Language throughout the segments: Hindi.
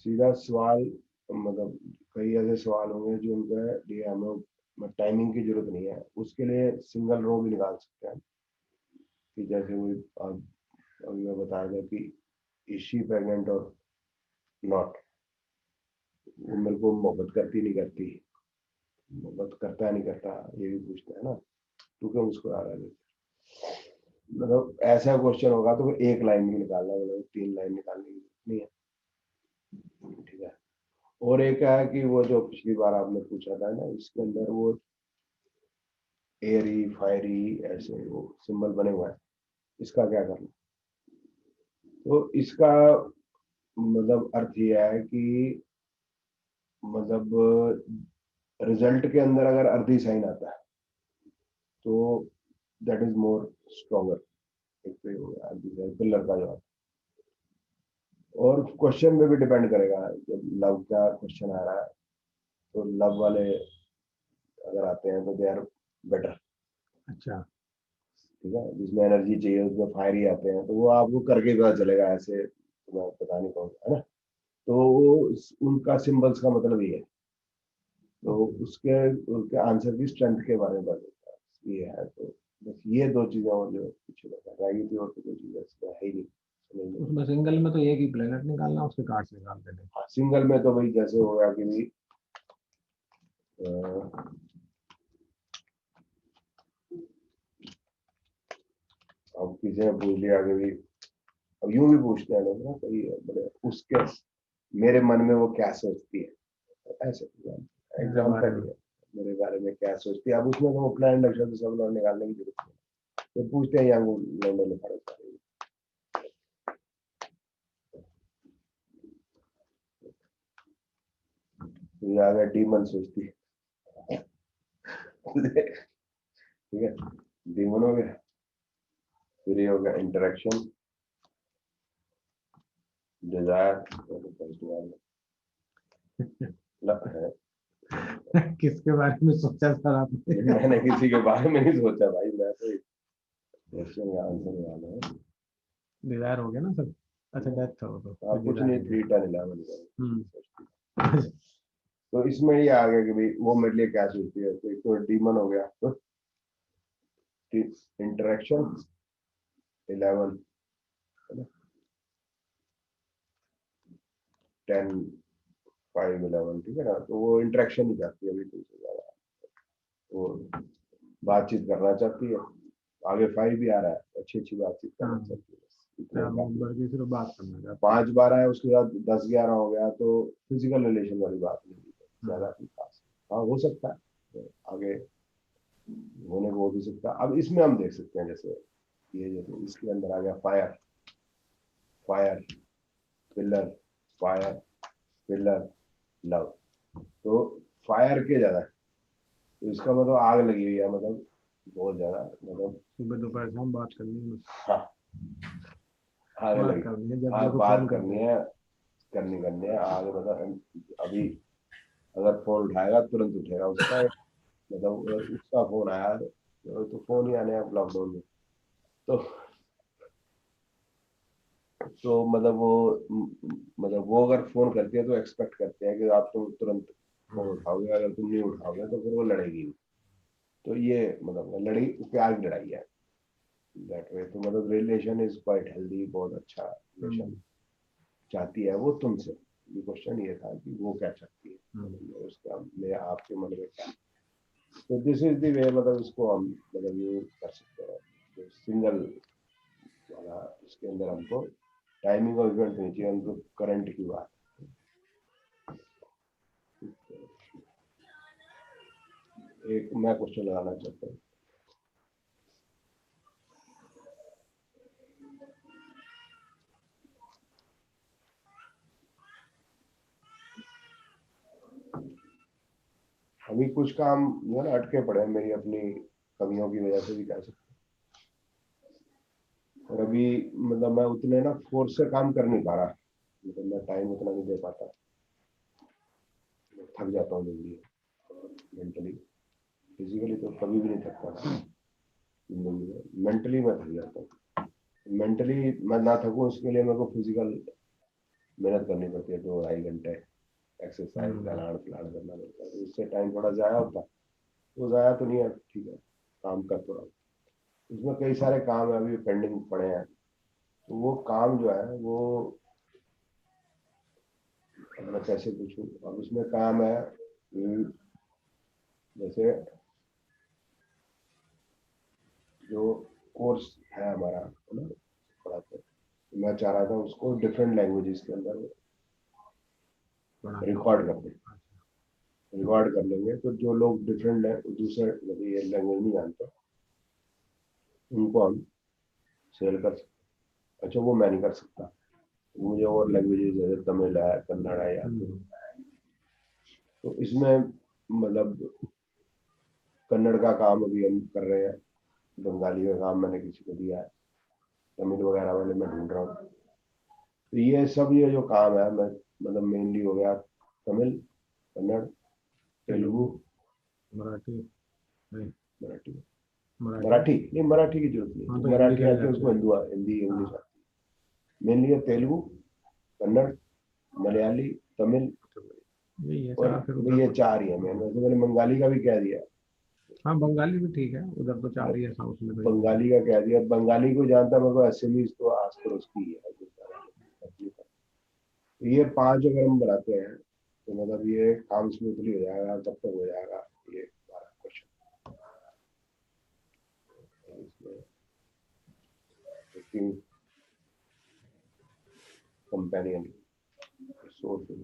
सीधा सवाल, मतलब कई ऐसे सवाल होंगे जो उनका लिए हमें टाइमिंग की जरूरत नहीं है, उसके लिए सिंगल रो भी निकाल सकते हैं कि जैसे वो अभी मैं बताया था कि इज शी प्रेग्नेंट और नॉट, वो मेरे को मोहब्बत करती नहीं करती, मोहब्बत करता नहीं करता, ये भी पूछता है ना, तू क्यों मुस्कुरा रहा है। मतलब ऐसा क्वेश्चन होगा तो एक लाइन भी निकालना, मतलब 3 लाइन निकालने की जरूरत नहीं है, ठीक है। और एक है कि वो जो पिछली बार आपने पूछा था ना, इसके अंदर वो एयरी फायरी ऐसे वो सिंबल बने हुए हैं, इसका क्या करना। तो इसका मतलब अर्थ ये है कि मतलब रिजल्ट के अंदर अगर अर्धी साइन आता है तो दैट इज मोर स्ट्रॉन्गर, एक तो ये हो गया अर्धी साइन पिलर का जवाब। और क्वेश्चन पे भी डिपेंड करेगा, जब लव का क्वेश्चन आ रहा है तो लव वाले अगर आते हैं तो दे आर बेटर। अच्छा, ठीक है, जिसमें एनर्जी चाहिए उसमें फायर ही आते हैं, तो वो आपको करके पता चलेगा, ऐसे मैं पता नहीं कौन है ना। तो वो उनका सिंबल्स का मतलब ये है, तो उसके उनके आंसर की स्ट्रेंथ के बारे में बताता है ये है। तो बस ये 2 चीजें और जो पीछे बता रही थी, और तो कोई चीज ऐसी है ही नहीं समझ में। उसमें सिंगल में तो एक ही प्लेनेट निकालना, उसके कार्ड्स निकाल देने। हाँ, सिंगल में तो भाई जैसे हो गया कि भाई अब किसी ने पूछ लिया कि भाई, अब यूं भी पूछते हैं लोग ना कई बड़े, उसके मेरे मन में वो क्या सोचती है, ऐसे मेरे बारे एग्जाम्पल में। है, मेरे बारे में क्या सोचती है। अब उसमें तो वो प्लान नक्शा तो सब लोग निकालने की जरूरत नहीं, तो पूछते हैं यंग लैंडो में फर्क है। तो ये आ गया डीमन सोचती है। ठीक है, डीमन हो गया, फिर ये हो गया इंटरेक्शन, डिजायर, है। किसके बारे में सोचा सर आपने? मैंने किसी के बारे में नहीं सोचा भाई, मैं तो क्वेश्चन का आंसर निकाला है। डिजायर हो गया ना सर। अच्छा, डेथ हो तो हाँ, फिर कुछ डिजायर नहीं, हो गया। 3 10 11। हम्म। तो इसमें ये आ गया कि भाई वो मेरे लिए क्या सोचती है, तो एक तो डीमन हो गया, तो इंटरेक्शन 11 है ना, 10 5 11, ठीक है ना। तो वो इंटरेक्शन ही चाहती है अभी तुमसे ज्यादा, वो बातचीत करना चाहती है। आगे 5 भी आ रहा है, अच्छी अच्छी बातचीत करना हाँ, चाहती है, बस इतना चार ही लोग काफी है। बढ़ के सिर्फ बात करना चाहते हैं। 5 12 है, उसके बाद 10 11 हो गया, तो फिजिकल रिलेशन वाली बात नहीं है, ज्यादा अपनी खास। हाँ, हो सकता है, तो आगे होने को हो भी सकता है। अब इसमें हम देख सकते हैं, जैसे ये जैसे इसके अंदर आ गया fire, fire pillar, fire pillar love. तो फायर के ज्यादा है, तो इसका मतलब आग लगी हुई है, मतलब बहुत ज्यादा, मतलब सुबह दोपहर शाम बात करनी है बस। हाँ, आग बात लगी। करनी है, जब हाँ, देखो बात फोन कर करनी दो। है, करनी है आग, मतलब अभी अगर फोन उठाएगा तुरंत उठेगा उसका, मतलब उसका फोन आया तो फोन ही आने लॉकडाउन में। तो मतलब वो अगर फोन करती है तो एक्सपेक्ट करते हैं कि आप तुम तुरंत फोन उठाओगे, अगर तुम नहीं उठाओगे तो फिर वो लड़ेगी। तो ये मतलब लड़ी, प्यार की लड़ाई है दैट वे। तो मतलब रिलेशन इज क्वाइट हेल्दी, बहुत अच्छा रिलेशन हम्म, चाहती है वो तुमसे। ये क्वेश्चन ये था कि वो क्या चाहती है, हम्म। मतलब उसका मेरे आपके मन में क्या। तो दिस इज द वे, मतलब इसको हम मतलब ये कर सकते हैं। तो सिंगल वाला इसके अंदर हमको टाइमिंग और इवेंट नहीं चाहिए, हमको करंट की बात। एक मैं क्वेश्चन लगाना चाहता हूँ। अभी कुछ काम जो है ना अटके पड़े हैं, मेरी अपनी कमियों की वजह से भी कह सकते हैं। और अभी मतलब मैं उतने ना फोर्स से काम कर नहीं पा रहा, मतलब मैं टाइम उतना नहीं दे पाता, थक जाता हूँ जल्दी, मेंटली। फिजिकली तो कभी भी नहीं थकता था जिंदगी में, मेंटली मैं थक जाता हूँ। मेंटली मैं ना थकूं इसके लिए मेरे को फिजिकल मेहनत करनी पड़ती है, 2-2.5 घंटे एक्सरसाइज दलाड़ फलाड़ करना पड़ता है, तो इससे टाइम थोड़ा ज़ाया होता है। वो ज़ाया तो नहीं है, ठीक है, काम कर तो रहा हूँ। उसमें कई सारे काम है अभी पेंडिंग पड़े हैं, तो वो काम जो है वो, अब मैं कैसे पूछूं, अब उसमें काम है जैसे जो कोर्स है हमारा, है ना, पढ़ाते हैं, तो मैं चाह रहा था उसको डिफरेंट लैंग्वेजेस के अंदर रिकॉर्ड कर दें। रिकॉर्ड कर लेंगे तो जो लोग डिफरेंट दूसरे मतलब ये लैंग्वेज नहीं जानते, उनको हम सेल कर सकते। अच्छा, वो मैं नहीं कर सकता, मुझे और लैंग्वेजेस जैसे तमिल है, कन्नड़ है, या तो इसमें मतलब कन्नड़ का काम अभी हम कर रहे हैं, बंगाली का काम मैंने किसी को दिया है, तमिल वगैरह वाले मैं ढूंढ रहा हूँ। तो ये सब ये जो काम है, मैं मतलब मेनली हो गया तमिल, कन्नड़, तेलुगु, मराठी नहीं, मराठी। मराठी मराठी नहीं, मराठी की जरूरत नहीं, हाँ जो तो हिंदी मराठी चल आती है जाती उसको है। हिंदी इंग्लिश हाँ आती है। मेनली है तेलुगु, कन्नड़, मलयाली, तमिल, यही है और चार, फिर उधर ये तो। 4 ही है। वैसे मैंने बंगाली का भी कह दिया, हाँ बंगाली भी ठीक है, उधर तो चार ही है साउथ में तो यही है। बंगाली का कह दिया। बंगाली को जानता मेरे को, एसएमईज तो आज पर उसकी ही है। तो ये 5 अगर हम बनाते हैं तो मतलब ये काम स्मूथली हो जाएगा, तब तक हो जाएगा ये 12 क्वेश्चन। इसमें कंपेनियन सोर्स हो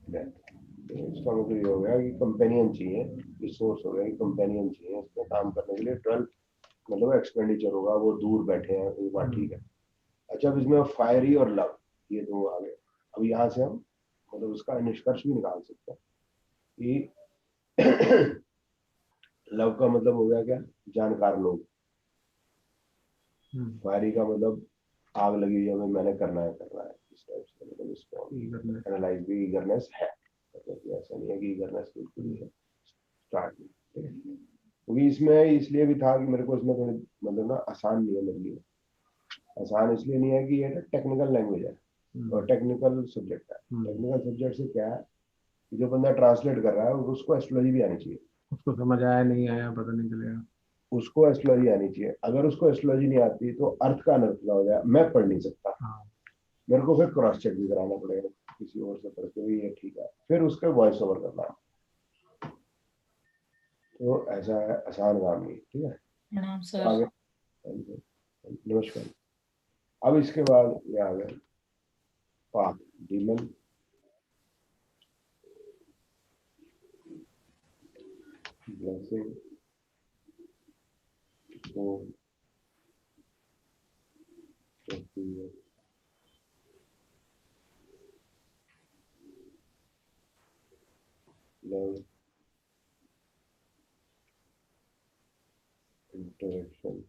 गया, तो इसका मतलब ये हो गया कि कंपेनियन चाहिए, रिसोर्स हो गया कि कंपेनियन चाहिए इसमें काम करने के लिए। 12 मतलब एक्सपेंडिचर होगा, वो दूर बैठे हैं, एक बात ठीक है। अच्छा, अब इसमें फायरी और लव, ये दो आ गए। अब यहाँ से हम मतलब उसका निष्कर्ष भी निकाल सकते हैं कि लव का मतलब हो गया क्या, जानकार लोग। फायरी का मतलब आग लगी हुई है, हमें मैंने करना है इस टाइप से, मतलब इसको एनालाइज भी ईगरनेस है, मतलब ऐसा नहीं है कि ईगरनेस बिल्कुल नहीं है स्टार्ट में, ठीक है। क्योंकि इसमें इसलिए भी था कि मेरे को इसमें थोड़ी मतलब ना आसान नहीं है मेरे लिए। आसान इसलिए नहीं है कि ये टेक्निकल लैंग्वेज है और टेक्निकल सब्जेक्ट है। टेक्निकल सब्जेक्ट से क्या है कि जो बंदा ट्रांसलेट कर रहा है उसको एस्ट्रोलॉजी भी आनी चाहिए। उसको समझ आया नहीं आया पता नहीं चलेगा। उसको एस्ट्रोलॉजी आनी चाहिए। अगर उसको एस्ट्रोलॉजी नहीं आती तो अर्थ का अनर्थ ना हो जाए, मैं पढ़ नहीं सकता। हाँ मेरे को फिर क्रॉस चेक भी कराना पड़ेगा किसी और से पढ़ के भी, ये ठीक है, फिर उसका वॉइस ओवर करना है। तो ऐसा है, आसान काम नहीं, ठीक है। प्रणाम तो सर। आगे, नमस्कार। अब इसके बाद ये आ गया पाक डीमन, ब्लेसिंग, तो लव, इंटरेक्शन,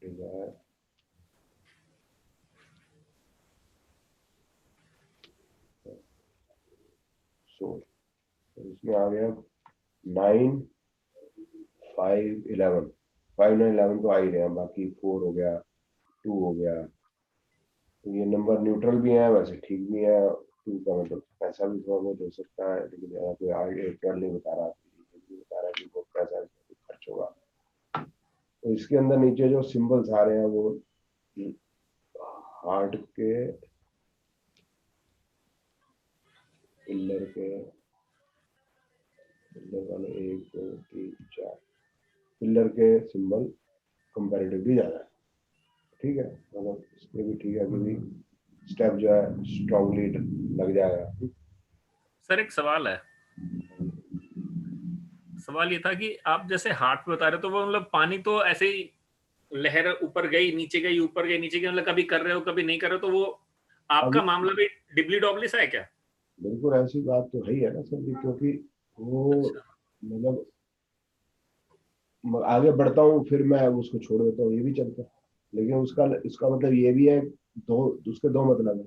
डिजायर, सोल। तो इसमें आ गया 9, 5, 11। 5, 9, 11 तो आ ही रहे हैं, बाकी 4 हो गया, 2 हो गया। तो ये नंबर न्यूट्रल भी है, वैसे ठीक भी है। 2 का मतलब पैसा भी थोड़ा बहुत हो सकता है, लेकिन ज़्यादा कोई आगे ट्रेंड नहीं बता रहा, नहीं बता रहा कि वो पैसा इसमें खर्च होगा। तो इसके अंदर नीचे जो सिंबल्स आ रहे हैं वो हार्ट के, पिल्लर के, पिल्लर वाले 1, 2, 3, 4 पिल्लर के सिंबल कंपैरेटिवली ज़्यादा है, ठीक है। मतलब इसके भी ठीक है, अभी भी स्टेप जो है स्ट्रांगली लग जाएगा। सर एक सवाल है, सवाल ये था कि आप जैसे हार्ट पे बता रहे तो वो मतलब पानी तो ऐसे ही लहर ऊपर गई नीचे गई ऊपर गई नीचे गई, मतलब कभी कर रहे हो कभी नहीं कर रहे हो, तो वो अभी आपका मामला भी डिबली डॉबली सा है क्या? बिल्कुल ऐसी बात तो है ही है ना सर जी, क्योंकि वो अच्छा। मतलब आगे बढ़ता हूँ फिर मैं उसको छोड़ देता हूँ, ये भी चलता है। लेकिन उसका इसका मतलब ये भी है, दो उसके दो मतलब है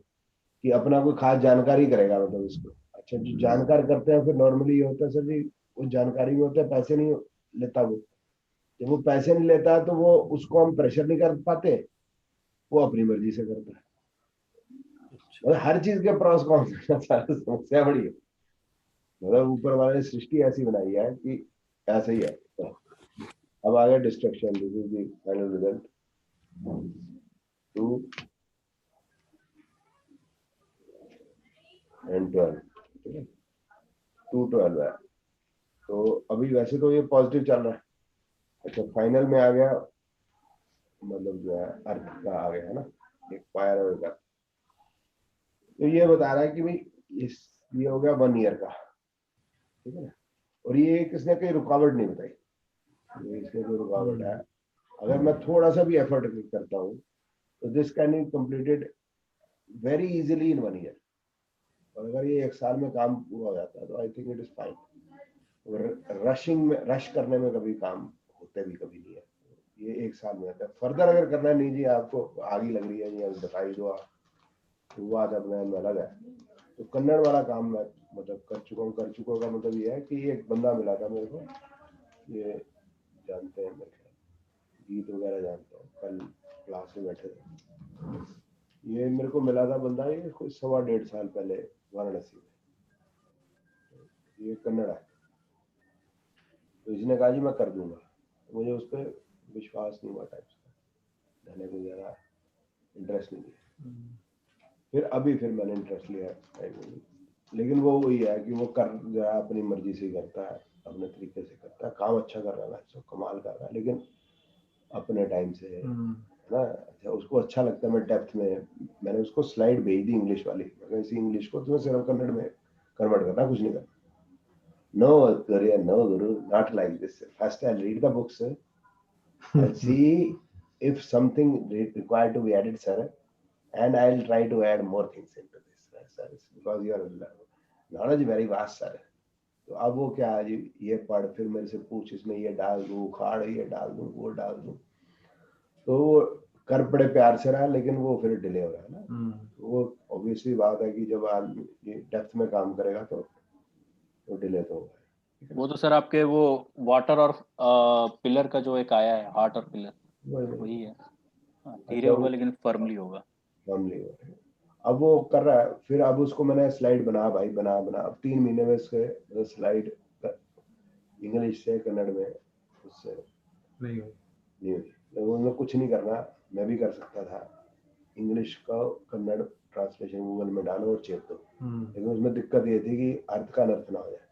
कि अपना कोई खास जानकारी करेगा मतलब इसको। अच्छा, जो जानकार करते हैं फिर नॉर्मली ये होता है सर जी, वो जानकारी में होता है, पैसे नहीं लेता वो। जब वो पैसे नहीं लेता है तो वो उसको हम प्रेशर नहीं कर पाते, वो अपनी मर्जी से करता है। मतलब हर चीज के प्रॉस कॉन्स समस्या बड़ी है। मतलब ऊपर वाले ने सृष्टि ऐसी बनाई है कि ऐसे ही है। तो अब आ गया destruction, this is the final result 2 and 12, ठीक है, 2 12 है। तो अभी वैसे तो ये पॉजिटिव चल रहा है। अच्छा फाइनल में आ गया, मतलब जो है अर्थ का आ गया है ना, एक फायर और एक अर्थ। तो ये बता रहा है कि भाई ये हो गया 1 ईयर का, ठीक है ना। और ये किसने कोई रुकावट नहीं बताई, ये इसमें कोई रुकावट है। अगर मैं थोड़ा सा भी एफर्ट करता हूँ तो this can be completed very easily in 1 year. और अगर ये 1 साल में काम पूरा हो जाता है तो I think it is fine. Rushing में, रश करने में कभी काम होते भी कभी नहीं है। ये 1 साल में होता है। फर्दर अगर करना नहीं जी, आपको आग ही लग रही है, ये दिखाई दो आप, तो वो आज अपने में अलग है। तो कन्नड़ वाला काम मैं मतलब कर चुका हूँ। कर चुका का मतलब ये है कि एक बंदा मिला था मेरे को, ये जानते हैं मेरे ख्याल, गीत वगैरह जानते हैं, कल क्लास में बैठे थे। ये मेरे को मिला था बंदा, ये कोई 1.25 साल पहले वाराणसी में। ये कन्नड़ है। तो इसने कहा जी मैं कर दूंगा। मुझे उस पर विश्वास नहीं हुआ टाइप्स का, मैंने कोई ज़्यादा इंटरेस्ट नहीं लिया। फिर मैंने इंटरेस्ट लिया, लेकिन वो वही है कि वो कर जो है अपनी मर्जी से करता है, अपने तरीके से करता है, काम अच्छा कर रहा है, सब कमाल कर रहा है, लेकिन अपने टाइम से है ना। अच्छा उसको अच्छा लगता है। मैं डेप्थ में मैंने उसको स्लाइड भेज दी इंग्लिश वाली, मगर इसी इंग्लिश को तुम्हें सिर्फ कन्नड़ में कन्वर्ट करना, कुछ नहीं करना। No, Korea, no, Guru, not like this. First, I'll read the books, I'll see if something required to be added, sir, and I'll try to add more things into this, sir, because your knowledge very vast, sir. तो अब वो क्या है जी, ये पढ़, फिर मेरे से पूछ, इसमें ये डाल दूं, उखाड़, ये डाल दूं, वो डाल दूं। तो वो कर बड़े प्यार से रहा, लेकिन वो फिर डिले हो रहा है ना। वो ऑब्वियसली बात है कि जब आदमी डेप्थ में काम करेगा तो डिले तो होगा। वो तो सर आपके वो वाटर और पिलर का जो एक आया है, हार्ट और पिलर, वही है। धीरे होगा लेकिन फर्मली होगा। फर्मली होगा। अब वो कर रहा है। फिर अब उसको मैंने स्लाइड बना भाई, बना अब 3 महीने में उसके स्लाइड इंग्लिश से कन्नड़ में उससे नहीं हुई। उन्होंने कुछ नहीं करना, मैं भी कर सकता था। इंग्लिश का कन्नड़ ट्रांसलेशन गूगल में डालो और चेक दो। लेकिन उसमें दिक्कत ये थी कि अर्थ का अनर्थ ना हो जाए।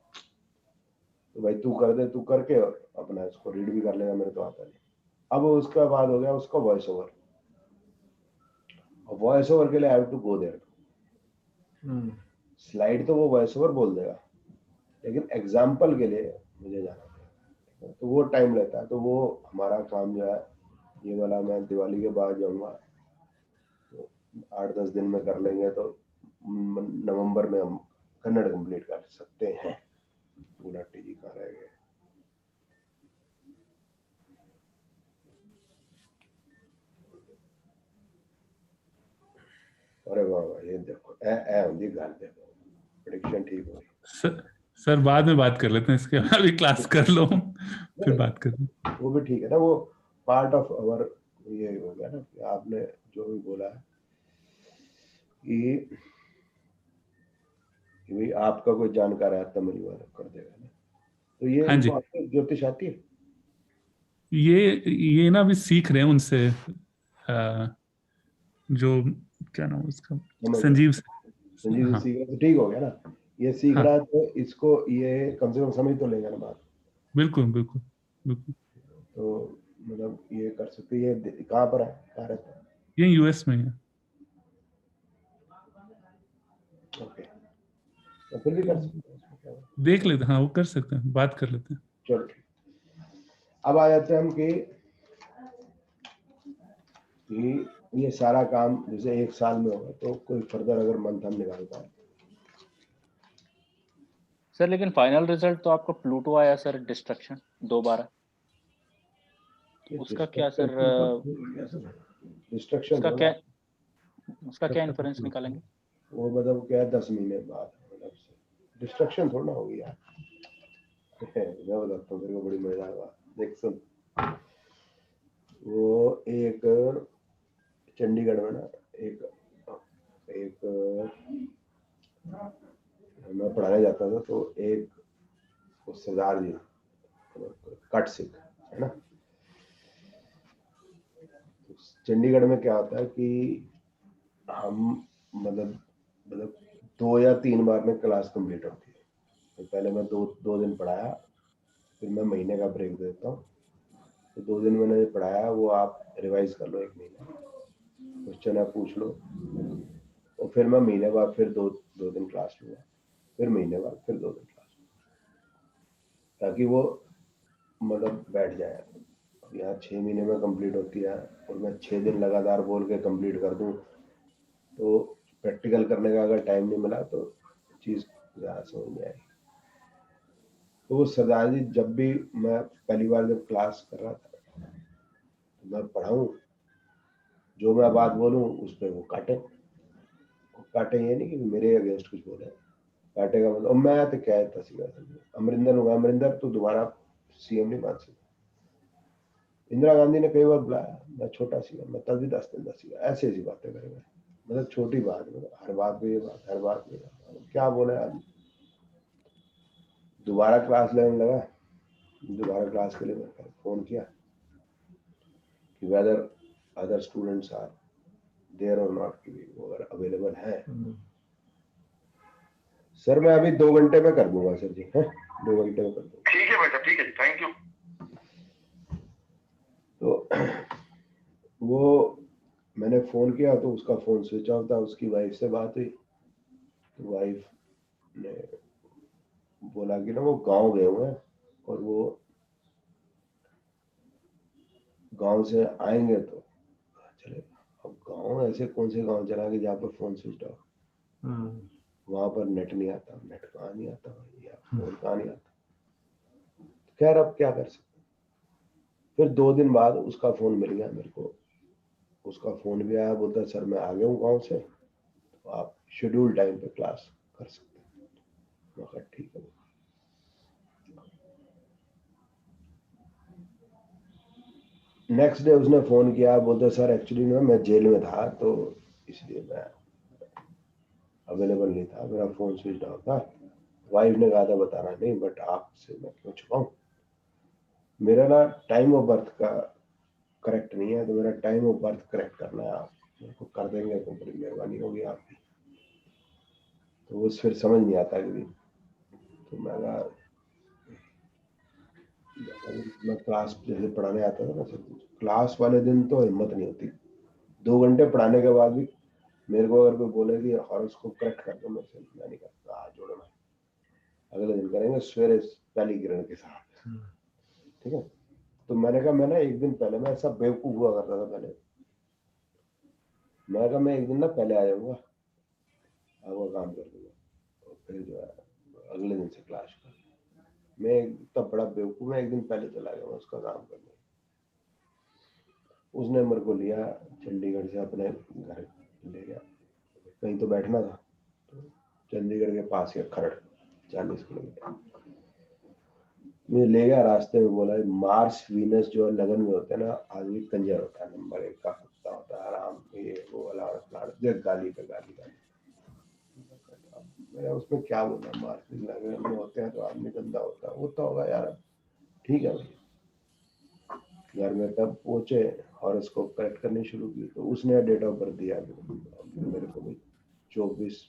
तो भाई तू कर दे, तू करके और अपना इसको रीड भी कर लेगा, मेरे तो आता नहीं। अब उसका बाद हो गया उसका वॉइस ओवर। वॉइस ओवर के लिए I have to go there. Slide तो वो वॉइस ओवर बोल देगा, लेकिन एग्जाम्पल के लिए मुझे जाना पड़ेगा, तो वो टाइम लेता है। तो वो हमारा काम जो है ये वाला, मैं दिवाली के बाद जाऊंगा, तो 8-10 दिन में कर लेंगे, तो नवंबर में हम कन्नड़ कंप्लीट कर सकते हैं। गुलाटी जी कहाँ रह गए? अरे वाह वाह, ये देखो ए होंगी गल, देखो प्रेडिक्शन ठीक हो गई। सर बाद में बात कर लेते हैं इसके, अभी क्लास कर लो फिर बात करते हैं। वो भी ठीक है ना, वो पार्ट ऑफ अवर ये हो गया ना कि आपने जो भी बोला है कि भाई आपका कोई जानकार है तमिल वाला कर देगा ना। तो ये हाँ जी, आपको ज्योतिष आती है? ये ना अभी सीख रहे हैं उनसे, जो क्या नाम है उसका, संजीव से। संजीव हाँ सीख रहा तो ठीक हो गया ना। ये सीख हाँ, रहा है तो इसको ये कम से कम समझ तो लेगा ना बात। बिल्कुल बिल्कुल बिल्कुल। तो मतलब ये कर सकते। ये कहाँ पर है, कहाँ रहता है? ये यूएस में है। ओके, तो फिर भी कर सकते हैं, इसमें क्या है। देख लेते हैं, हाँ वो कर सकते हैं, बात कर लेते हैं। चलो ठीक। अब आ जाते हैं हम कि ये सारा काम जैसे 1 साल में होगा, तो कोई फर्दर अगर मंथ हम निकाल पाए। सर लेकिन फाइनल रिजल्ट तो आपका प्लूटो आया सर, डिस्ट्रक्शन 2/12। उसका क्या सर, डिस्ट्रक्शन उसका क्या इन्फ्लुएंस निकालेंगे? वो मतलब क्या है 10 महीने बाद, मतलब डिस्ट्रक्शन थोड़ा ना होगी यार। मैं बताता हूँ तेरे को, बड़ी मजेदार बात देख सुन। वो एक चंडीगढ़ में ना एक मैं पढ़ाने जाता था, तो एक सरदार जी कट सिख है ना, चंडीगढ़ में क्या होता है कि हम मतलब 2 या 3 बार में क्लास कंप्लीट होती है। तो पहले मैं दो दिन पढ़ाया, फिर मैं महीने का ब्रेक देता हूँ, तो 2 दिन मैंने पढ़ाया वो आप रिवाइज कर लो, 1 महीना क्वेश्चन है पूछ लो, और फिर मैं महीने बाद फिर दो दिन क्लास लूँगा, फिर महीने बाद फिर 2 दिन क्लास लूँगा, ताकि वो मतलब बैठ जाए। यहाँ 6 महीने में कंप्लीट होती है, और मैं 6 दिन लगातार बोल के कंप्लीट कर दूँ, तो प्रैक्टिकल करने का अगर टाइम नहीं मिला तो चीज़ ज़्यादा समझ में आएगी। तो वो सरदार जी जब भी मैं पहली बार जब क्लास कर रहा था, तो मैं पढ़ाऊँ, जो मैं बात बोलूँ उस पर वो काटे ये नहीं कि मेरे अगेंस्ट कुछ बोले, काटेगा मतलब। और मैं तो क्या था सीधा अमरिंदर होगा, अमरिंदर तो दोबारा सीएम नहीं बन सकता। इंदिरा गांधी ने कई बार बुलाया, मैं छोटा सी, मैं तब भी 10 दिन 10 ऐसी बातें करेंगे, मतलब छोटी बात, मतलब हर बात पे ये बात, हर बात पे क्या बोले आदमी। दोबारा क्लास लेने लगा, दोबारा क्लास के लिए मैंने फोन किया कि whether other students are there और नॉट, कि वो अगर अवेलेबल है। सर मैं अभी 2 घंटे में कर दूंगा सर जी, है 2 घंटे में कर दूंगा। ठीक है बेटा, ठीक है, थैंक यू। तो वो मैंने फोन किया तो उसका फोन स्विच ऑफ था, उसकी वाइफ से बात हुई, तो वाइफ ने बोला कि ना वो गांव गए हुए हैं, और वो गांव से आएंगे तो चले। अब गांव ऐसे कौन से गांव चला के जहाँ पर फोन स्विच ऑफ, वहां पर नेट नहीं आता, नेट कहाँ नहीं आता या फोन कहाँ नहीं आता। खैर अब क्या कर सकते। फिर 2 दिन बाद उसका फोन मिल गया मेरे को, उसका फोन भी आया, बोलता सर मैं आ गया हूँ गाँव से, तो आप शेड्यूल टाइम पे क्लास कर सकते हैं। मैं कहा ठीक है। नेक्स्ट डे उसने फोन किया, बोलता सर एक्चुअली ना मैं जेल में था, तो इसलिए मैं अवेलेबल नहीं था, मेरा फोन स्विच ऑफ था। वाइफ ने कहा था बताना नहीं, बट आपसे मैं क्यों छुपाऊं, मेरा ना टाइम ऑफ बर्थ का करेक्ट नहीं है, तो मेरा टाइम ऑफ बर्थ करेक्ट करना है, आप मेरे को कर देंगे तो बड़ी मेहरबानी होगी आपकी। तो वो फिर समझ नहीं आता कि, तो मैं क्लास जैसे पढ़ाने आता था ना, क्लास वाले दिन तो हिम्मत नहीं होती, 2 घंटे पढ़ाने के बाद भी मेरे को अगर कोई बोले कि हॉरोस्कोप करेक्ट कर दो, मेरे से मैं नहीं करता, आज जोड़ो मैं अगले दिन करेंगे सवेरे पहली किरण के साथ, ठीक है। तो मैंने कहा मैं ना एक दिन पहले, मैं ऐसा बेवकूफ हुआ करता था पहले, मैं कहा मैं एक दिन ना पहले आ जाऊंगा, आपका काम कर दूंगा, और फिर जो है अगले दिन से क्लास कर। मैं तब बड़ा बेवकूफ, मैं एक दिन पहले चला गया उसका काम करने। उसने मेरे को लिया चंडीगढ़ से अपने घर ले गया, कहीं तो बैठना था, तो चंडीगढ़ के पास है खरड़, 40 किलोमीटर मुझे ले गया। रास्ते में बोला मार्स वीनस जो लगन में होते हैं ना, आदमी कंजर होता है, नंबर 1 का कुत्ता होता है, आराम ये वो गाली पे गाली। मैं उसमें क्या बोला, मार्स लगन में होते हैं तो आदमी गंदा होता है, वो तो होगा यार, ठीक है भाई। घर में तब पहुंचे, हॉरोस्कोप करेक्ट करनी शुरू की, तो उसने डेट ऑफ बर्थ दिया मेरे को भी 26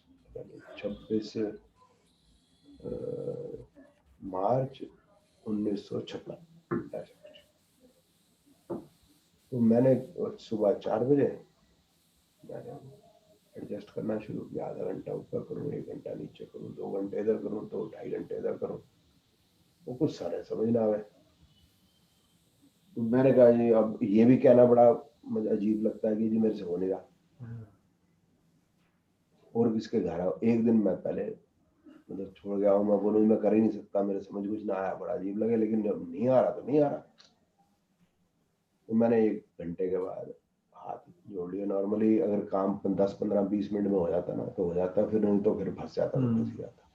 मार्च 1956 ऐसा कुछ। तो मैंने सुबह 4 बजे मैंने एडजस्ट करना शुरू किया, आधा घंटा ऊपर करूँ, 1 घंटा नीचे करूँ, 2 घंटे इधर करूँ, तो 2.5 घंटे इधर करूँ, वो कुछ सारे समझ ना आवे। तो मैंने कहा जी अब ये भी कहना बड़ा मुझे अजीब लगता है कि जी मेरे से हो नहीं रहा, और किसके घर आओ। एक दिन मैं पहले मतलब छोड़ गया हूँ, मैं बोलूँ मैं कर ही नहीं सकता, मेरे समझ कुछ ना आया, बड़ा अजीब लगे, लेकिन जब नहीं आ रहा तो नहीं आ रहा। तो मैंने 1 घंटे के बाद हाथ जोड़ लिया। नॉर्मली अगर काम 10-15-20 मिनट में हो जाता ना तो हो जाता, फिर नहीं तो फिर फंस जाता, तो फंस जाता।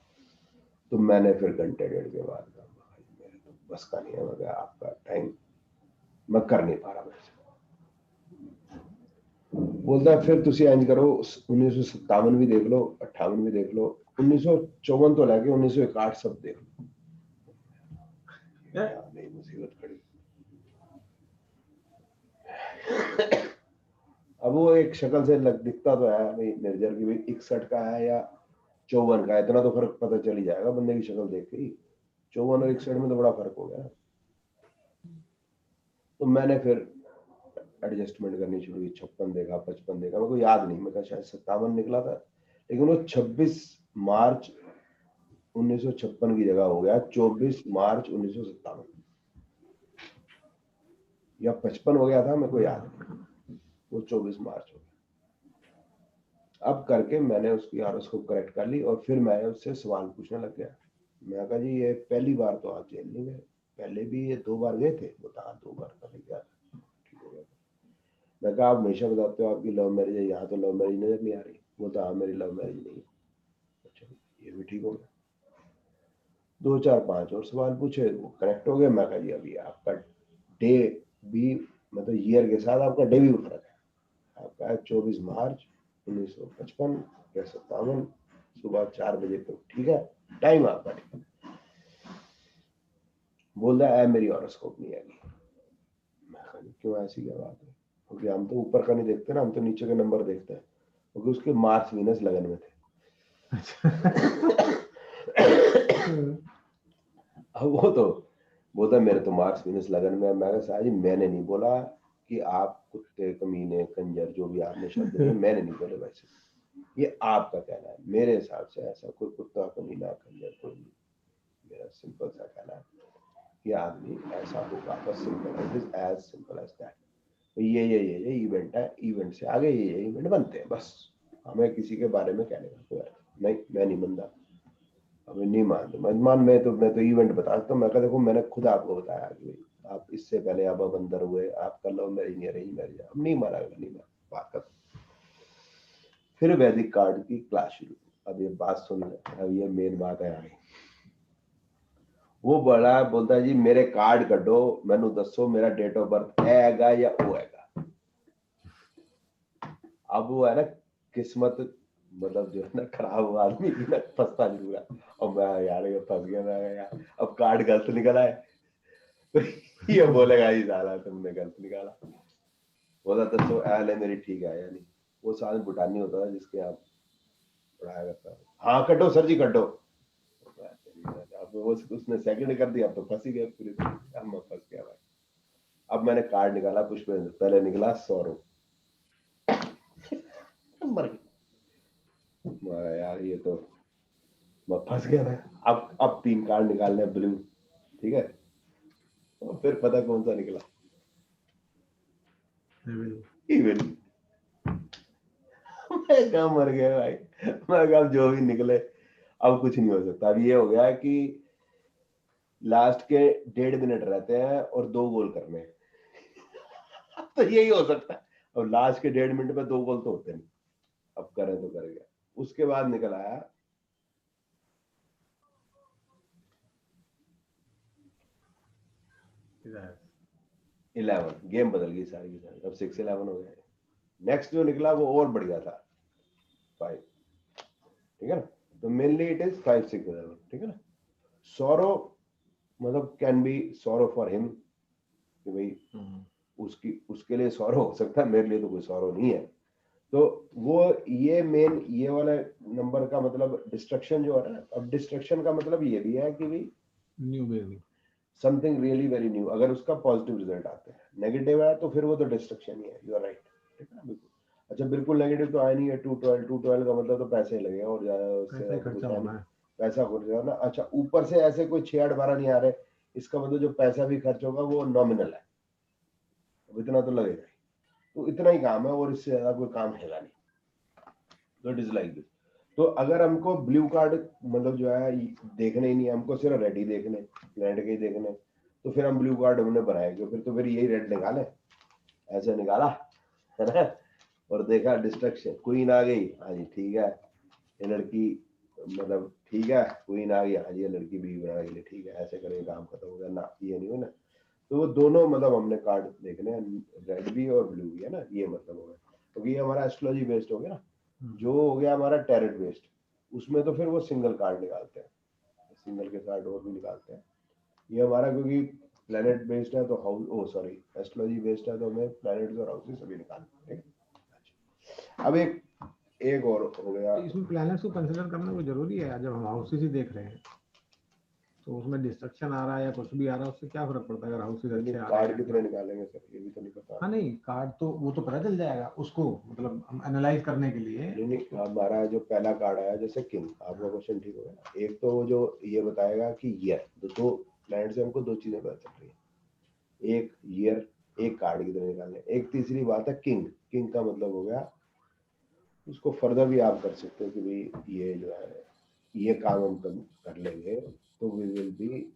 तो मैंने फिर घंटे 1.5 के बाद मेरे तो बस का नहीं है, मैं आपका टाइम मैं कर नहीं पा रहा मेरे से। बोलता है फिर तुसी इंज करो 1957 भी देख लो 58 भी देख लो 1954 तो लैके 1961 सब देख लो। नहीं मुसीबत खड़ी। अब वो एक शक्ल से दिखता तो है भाई निर्जर की, भाई 61 का है या 54 का, इतना तो फर्क पता चल ही जाएगा बंदे की शक्ल देख के ही। 54 और 61 में तो बड़ा फर्क हो गया। तो मैंने फिर एडजस्टमेंट करनी शुरू की, 56 देखा 55 देखा, मेरे को याद नहीं, मेरे को शायद 57 निकला था, लेकिन वो 26 मार्च 1956 की जगह हो गया 24 मार्च 1957 या 55 हो गया था, मेरे को याद नहीं, वो 24 मार्च हो गया। अब करके मैंने उसकी हॉरोस्कोप करेक्ट कर ली और फिर मैं उससे सवाल पूछने लग गया। मैं कहा जी ये पहली बार तो आप जेल नहीं गए, पहले भी ये 2 बार गए थे? बता 2 बार का गया था, ठीक हो गया। मैं कहा आप हमेशा बताते हो आपकी लव मैरिज है, यहाँ तो लव मैरिज नजर नहीं आ रही। वो तो हाँ मेरी लव मैरिज नहीं है। अच्छा ये भी ठीक हो गया। 2 4 5 और सवाल पूछे, वो करेक्ट हो गए। मैं कहा जी अभी आपका डे भी मतलब ईयर के साथ आपका डे भी फर्क है। आपका है 24 मार्च 1955 या 57 सुबह 4 बजे तक, ठीक है टाइम आपका, ठीक है। बोल रहा है मेरी हॉरोस्कोप नहीं आएगी। मैं कहा क्यों, ऐसी क्या बात है? क्योंकि हम तो ऊपर का नहीं देखते ना, हम तो नीचे के नंबर देखते हैं, क्योंकि उसके मार्स वीनस लगन में थे। अब वो तो बोलता मेरे तो मार्स वीनस लगन में। मैं कहा जी मैंने नहीं बोला कि आप कुत्ते कमीने कंजर जो भी आपने शब्द दिए, मैंने नहीं बोले वैसे, ये आपका कहना है। मेरे हिसाब से ऐसा कोई कुत्ता कमीना कंजर कोई नहीं, मेरा सिंपल सा कहना है कि आदमी ऐसा होगा, बस simple, it is as simple as that. ये इवेंट है, इवेंट से आगे ये इवेंट बनते हैं, बस हमें किसी के बारे में कहने का कोई अर्थ नहीं। मैं नहीं मानता, अभी नहीं मानते। मैं तो इवेंट बता सकता हूँ। मैं देखो मैंने खुद आपको बताया कि आप इससे पहले अब अंदर हुए, आपका लव मैरिज नहीं अरेंज मैरिज, अब नहीं माना, नहीं माना बात कर। फिर वैदिक कार्ड की क्लास शुरू। अब ये बात सुन ले, अब ये मेन बात है। वो बड़ा बोलता है जी मेरे कार्ड कटो, मैनू दसो मेरा डेट ऑफ बर्थ हैगा या वो हैगा। अब वो है ना किस्मत, मतलब जो है ना खराब हुआ आदमी की ना फंसता जरूर है। और मैं यार ये फंस गया, मैं यार अब कार्ड गलत निकला है। तो ये बोलेगा ये साला तुमने गलत निकाला। बोला तो एल है मेरी ठीक है, यानी वो साल भूटानी होता था जिसके आप पढ़ाया करता है। हाँ कटो सर जी कटो। अब वो उसने सेकंड कर दिया, अब तो फंस ही गया पूरी तरह। अब मैं फंस गया भाई। अब मैंने कार्ड निकाला पुष्पेंद्र, पहले निकला 100 मर गया यार, ये तो मैं फंस गया था। अब 3 कार्ड निकालने ब्लू, ठीक है। तो फिर पता कौन सा निकला, इवन। मैं कहा मर गया भाई। मैं कहा जो भी निकले अब कुछ नहीं हो सकता। अब ये हो गया कि लास्ट के 1.5 मिनट रहते हैं और 2 गोल करने हैं। तो यही हो सकता है। और लास्ट के 1.5 मिनट में 2 गोल तो होते नहीं, अब करें तो कर गया। उसके बाद निकल आया 11। गेम बदल गई सारी की सारी, अब 6-11 हो गया। नेक्स्ट जो निकला वो और बढ़िया था 5, ठीक है ना। तो मेनली इट इज 5 6 11, ठीक है ना। सॉरो मतलब can be sorrow for him, कि भाई उसके लिए सॉरो हो सकता है, मेरे लिए तो कोई सॉरो नहीं है। तो वो ये मेन ये वाला नंबर का मतलब डिस्ट्रक्शन जो है ना। अब डिस्ट्रक्शन का मतलब ये भी है कि भाई new baby something really very new, अगर उसका पॉजिटिव रिजल्ट आते हैं। नेगेटिव है तो फिर वो तो डिस्ट्रक्शन ही है। यू आर राइट, ठीक है ना, बिल्कुल। अच्छा बिल्कुल नेगेटिव तो आया नहीं है। 212 का मतलब तो पैसे ही लगेगा और ज्यादा उससे खर्चा होना है। पैसा खर्च करना। अच्छा ऊपर से ऐसे कोई 6 8 12 नहीं आ रहे, इसका मतलब जो पैसा भी खर्च होगा वो नॉमिनल है, अब इतना तो लगेगा ही। तो इतना ही काम है और इससे ज्यादा कोई काम है नहीं। तो इट इज लाइक दिस। तो अगर हमको ब्लू कार्ड मतलब जो है देखने ही नहीं है, हमको सिर्फ रेड ही देखने, रेड के ही देखने, तो फिर हम ब्लू कार्ड हमने बनाएंगे। फिर यही रेड निकाले, ऐसे निकाला है ना, और देखा डिस्ट्रक्शन, क्वीन आ गई, हाँ जी ठीक है ये लड़की मतलब ठीक है, क्वीन आ गई, हाँ जी ये लड़की भी बनाने के लिए ठीक है, ऐसे करेंगे काम खत्म हो गया ना, ये नहीं हो ना। तो वो दोनों मतलब हमने कार्ड देखने, रेड भी और ब्लू भी, है ना, ये मतलब हो गया। तो ये हमारा एस्ट्रोलॉजी बेस्ड हो गया ना। जो हो गया हमारा टैरेट बेस्ड, उसमें तो फिर वो सिंगल कार्ड निकालते हैं, सिंगल के साथ और भी निकालते हैं। ये हमारा क्योंकि प्लेनेट बेस्ड है तो हाउस एस्ट्रोलॉजी बेस्ड है तो हमें प्लेनेट्स और हाउसेस सभी निकालते हैं। अब एक और हो गया, इसमें प्लैनेट्स को कंसीडर करना कोई जरूरी है? जब हम हाउसेस ही देख रहे हैं तो उसमें डिस्ट्रक्शन आ रहा है या कुछ भी आ रहा है, उससे क्या फर्क पड़ता है अगर हाउसेस अच्छे आ रहे कार्ड हैं? कितने निकालेंगे सर, ये भी तो नहीं पता। हाँ नहीं, कार्ड तो वो तो पता चल जाएगा उसको, मतलब हम एनालाइज करने के लिए। नहीं, हमारा जो पहला कार्ड आया जैसे किंग, आपका क्वेश्चन ठीक हो गया। एक तो वो जो ये बताएगा कि ईयर, दो प्लैनेट से हमको दो चीजें पता चल रही है, एक ईयर, एक कार्ड कितने निकालने। एक तीसरी बात है किंग, किंग का मतलब हो गया, उसको फर्दर भी आप कर सकते हो कि भाई ये जो है ये काम हम कर लेंगे तो वी विल बी,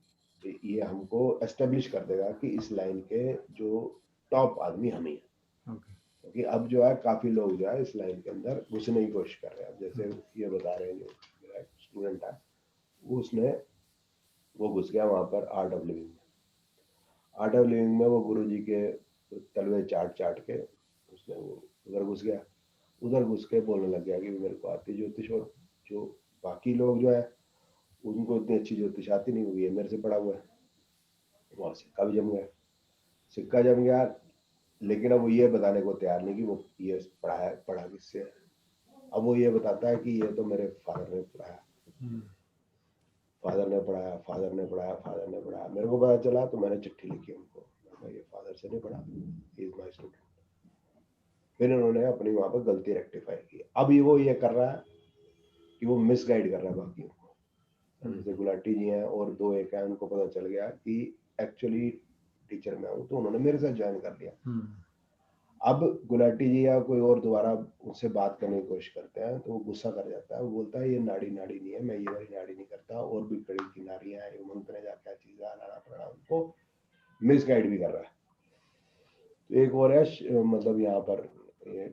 ये हमको एस्टेब्लिश कर देगा कि इस लाइन के जो टॉप आदमी हम ही हैं। क्योंकि अब जो है काफी लोग जो है इस लाइन के अंदर घुसने की कोशिश कर रहे हैं। जैसे ये बता रहे हैं जो स्टूडेंट है उसने वो घुस गया वहां पर आर्ट ऑफ लिविंग में। आर्ट ऑफ लिविंग में वो गुरुजी के तलवे चाट के उसने वो उधर घुस गया। उधर घुस के बोलने लग गया कि मेरे को आती ज्योतिष, और जो बाकी लोग जो है उनको इतनी अच्छी ज्योतिष आती नहीं हुई है, मेरे से पढ़ा हुआ है। वहां सिक्का भी जम गया, सिक्का जम गया, लेकिन अब वो ये बताने को तैयार नहीं कि वो ये पढ़ा किससे है। अब वो ये बताता है कि ये तो मेरे फादर ने पढ़ाया, फादर ने पढ़ाया, फादर ने पढ़ाया, फादर ने पढ़ाया। मेरे को पता चला तो मैंने चिट्ठी लिखी उनको, ये फादर से नहीं पढ़ा, ही इज माय स्टूडेंट। फिर उन्होंने अपनी वहां पर गलती रेक्टिफाई की। अब वो ये कर रहा है कि वो मिसगाइड कर रहा है बाकियों को। जैसे गुलाटी जी हैं और दो एक है, उनको पता चल गया कि एक्चुअली टीचर मैं हूँ, तो उन्होंने मेरे साथ ज्वाइन कर लिया। अब गुलाटी जी या कोई और दोबारा उनसे बात करने की कोशिश करते हैं तो वो गुस्सा कर जाता है। वो बोलता है ये नाड़ी नहीं है, मैं ये वाली नाड़ी नहीं करता, और भी कड़ी की नाड़ियां हैं, मंत्र जा क्या चीज है, उनको मिसगाइड भी कर रहा है। तो एक और है मतलब यहाँ पर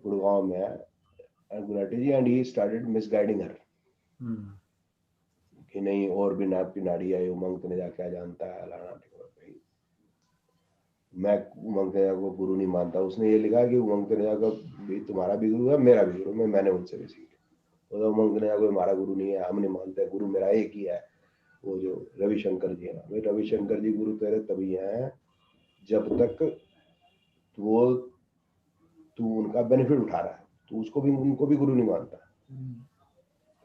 गुड़गांव में है गुलाटी जी, एंड ही स्टार्टेड मिसगाइडिंग हर कि नहीं और भी नाप की नाड़ी है, उमंग तनेजा क्या जानता है, अलाना। मैं उमंग तनेजा को गुरु नहीं मानता। उसने ये लिखा कि उमंग तनेजा का भी तुम्हारा भी गुरु है, मेरा भी गुरु, मैंने उनसे भी सीखा। तो उमंग तनेजा कोई हमारा गुरु नहीं है, हम नहीं मानते, गुरु मेरा एक ही है, वो जो रविशंकर जी है। भाई रविशंकर जी गुरु तेरे तभी हैं जब तक तू उनका बेनिफिट उठा रहा है, तो उनको भी गुरु नहीं मानता।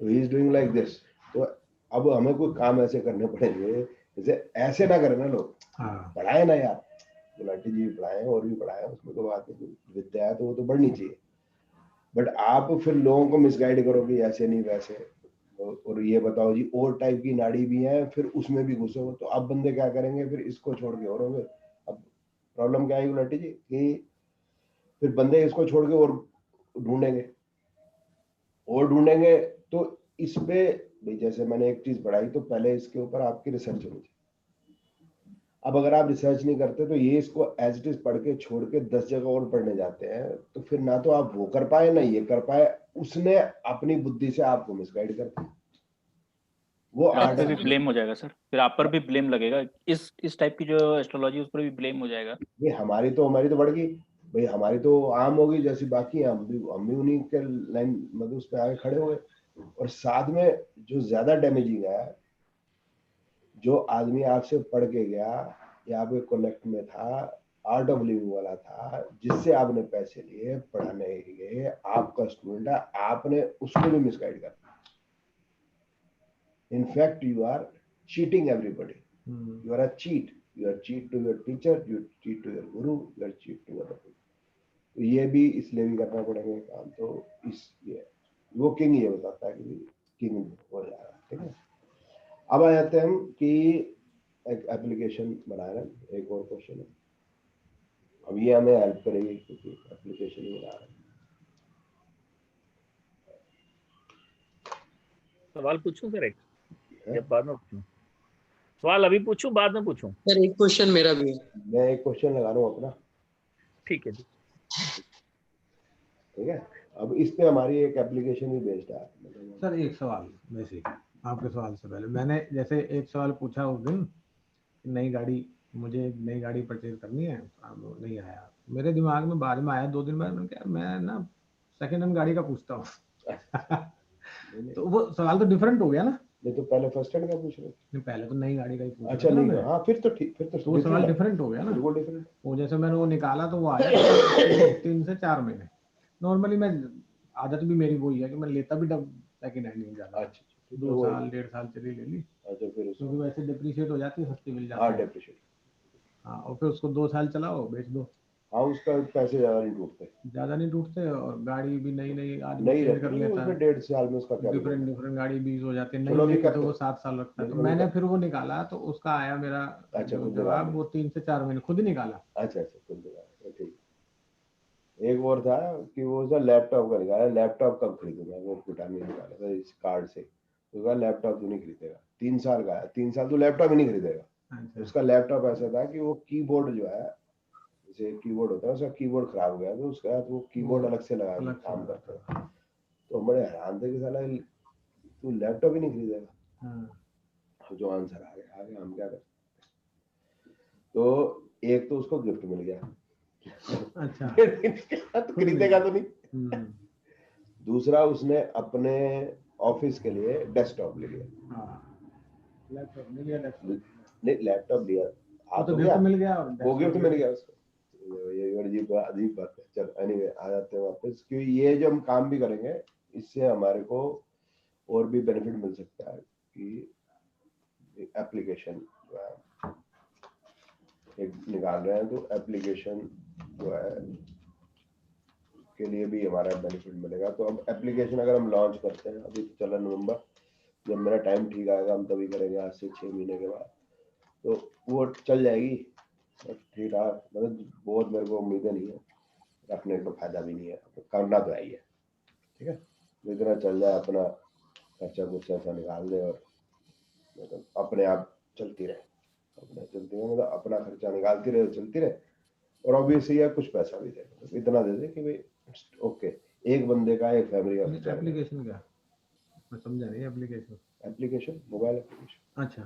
तो he is doing like this. तो अब हमें कोई काम ऐसे करने पड़ेंगे जैसे ऐसे ना करें ना लोग। पढ़ाए ना यार, गुलाटी जी पढ़ाए और भी पढ़ाए, उसमें तो बात नहीं, विद्या है तो वो तो बढ़नी चाहिए। बट आप फिर लोगों को मिसगाइड करोगे ऐसे नहीं वैसे, और ये बताओ जी और टाइप की नाड़ी भी है, फिर उसमें भी घुसो, तो अब बंदे क्या करेंगे, फिर इसको छोड़ के और होंगे। अब प्रॉब्लम क्या है गुलाटी जी कि फिर बंदे इसको छोड़ के और ढूंढेंगे तो इस पे भाई जैसे मैंने एक चीज पढ़ाई तो पहले इसके ऊपर आपकी रिसर्च होनी चाहिए। अब अगर आप रिसर्च नहीं करते तो ये इसको एज इट इज पढ़ के छोड़ के 10 जगह और पढ़ने जाते हैं, तो फिर ना तो आप वो कर पाए ना ये कर पाए, उसने अपनी बुद्धि से आपको मिसगाइड कर दिया। वो आप पे भी ब्लेम हो जाएगा सर, फिर आप पर भी ब्लेम लगेगा, इस टाइप की जो एस्ट्रोलॉजी उस पर भी ब्लेम हो जाएगा। ये हमारी तो बढ़ गई भाई, हमारी तो आम होगी जैसी बाकी हैं, हम भी उन्हीं के लाइन मतलब उस पर आगे खड़े हुए। और साथ में जो ज्यादा डैमेजिंग है, जो आदमी आपसे पढ़ के गया या आपके कनेक्ट में था, आर्ट ऑफ लिविंग वाला था, जिससे आपने पैसे लिए पढ़ाने के लिए, आपका स्टूडेंट है, आपने उसको भी मिसगाइड कर दिया। In fact you are cheating everybody, you are a cheat, you are cheat to your teacher, you cheat to your guru, you are cheat to other people. तो ये भी इसलिए भी करना पड़ेगा काम। तो इसलिए वो किंग ये बताता है कि किंग हो जा रहा है। ठीक है, अब आ जाते हैं हम कि एक एप्लीकेशन बना रहे हैं। एक और क्वेश्चन है, अब ये हमें हेल्प करेगी क्योंकि एप्लीकेशन ही बना रहे हैं। सवाल पूछूं सर एक, या बाद में पूछूं? सवाल अभी पूछूं बाद में पूछूं? सर एक क्वेश्चन मेरा भी है। मैं एक क्वेश्चन लगा रहा हूँ अपना। ठीक है जी, ठीक है, अब इस पे हमारी एक एप्लीकेशन ही बेस्ड है। सर एक सवाल बेसिक, आपके सवाल से पहले मैंने जैसे एक सवाल पूछा उस दिन, नई गाड़ी, मुझे एक नई गाड़ी परचेज करनी है, अब नहीं आया मेरे दिमाग में, बाद में आया 2 दिन बाद। मैंने कहा मैं ना सेकंड हैंड गाड़ी का पूछता हूँ। नहीं, तो वो सवाल तो डिफरेंट हो गया ना। नहीं तो पहले फर्स्ट हैंड का पूछ रहे थे। नहीं, पहले तो नई गाड़ी का ही पूछ अच्छा रहा था नहीं, मैं। हाँ फिर तो ठीक, फिर तो वो सवाल डिफरेंट हो गया ना। बिल्कुल डिफरेंट। वो जैसे मैंने वो निकाला तो वो आया 3 से 4 महीने। नॉर्मली मैं, आदत भी मेरी वही है कि मैं लेता भी सेकंड हैंड नहीं ज्यादा। अच्छा 2 साल 1.5 साल चली ले ली, अच्छा फिर क्योंकि वैसे डिप्रिशिएट हो जाती है, सस्ती मिल हाँ जाती है। डेप्रिशिएट। हाँ, और फिर उसको 2 साल चलाओ, बेच दो। हाँ उसका पैसे ज्यादा नहीं टूटते, ज्यादा नहीं टूटते, और गाड़ी भी नई नई आदमी नहीं चेंज रहते कर ना, लेता उसमें है। 1.5 साल में उसका क्या डिफरेंट बिगड़ता है। डिफरेंट गाड़ी 20 हो जाती है, नई चलो अभी लेके तो करते वो हैं। 7 साल रखता है। तो नहीं, अभी मैंने कर- फिर वो निकाला तो उसका आया मेरा अच्छा, जो खुद जवाब, निकाल वो 3 से 4 महीने खुद ही निकाला। अच्छा खुद निकाल, ठीक। एक और था कि वो उसका लैपटॉप का निकाला, लैपटॉप कब खरीदूंगा, वो कुटानी निकाला था इस कार्ड से। तो कहा लैपटॉप तो नहीं खरीदेगा, 3 साल का है, 3 साल तो लैपटॉप ही नहीं खरीदेगा। अच्छा। उसका लैपटॉप ऐसा था कि वो कीबोर्ड जो है, जैसे कीबोर्ड होता है, उसका कीबोर्ड खराब हो गया, तो उसका वो कीबोर्ड अलग से लगा के अलग से काम लगा करता था। तो हम बड़े हैरान थे कि साला तू लैपटॉप ही नहीं खरीदेगा। हाँ। जो आंसर आ गया हम क्या करें। तो एक तो उसको गिफ्ट मिल गया, अच्छा। तो खरीदेगा तो नहीं। हम्म। दूसरा उसने अपने ऑफिस के लिए डेस्कटॉप ले लिया। हाँ, लैपटॉप मिल गया, डेस्कटॉप नहीं लैपटॉप लिया, आ वो तो तो गया, गिफ्ट मिल गया, और वो गिफ्ट desktop मिल गया उसको। ये अजीब बात है। चल एनीवे आ जाते हैं वापस, क्योंकि ये जो हम काम भी करेंगे इससे हमारे को और भी बेनिफिट मिल सकता है कि एप्लीकेशन जो है एक निकाल रहे हैं, तो एप्लीकेशन जो है के लिए भी हमारा बेनिफिट मिलेगा। तो अब एप्लीकेशन अगर हम लॉन्च करते हैं, अभी तो चला नवंबर, जब मेरा टाइम ठीक आएगा हम तभी करेंगे, आज से 6 महीने के बाद तो वो चल जाएगी। ठीक ठाक, मतलब बहुत मेरे को उम्मीदें नहीं है, रखने का फायदा भी नहीं है, करना तो है ही है। ठीक है, तो इतना चल जाए, अपना खर्चा कुछ ऐसा निकाल दे, और मतलब अपने आप चलती रहे, अपना चलती रहे, मतलब अपना खर्चा निकालती रहे, चलती रहे, और ऑब्वियसली है कुछ पैसा भी दे, मतलब इतना दे दे कि भाई ओके, एक बंदे का, एक फैमिली का खर्चा। एप्लीकेशन क्या, मैं समझा नहीं। Application application, mobile application. अच्छा।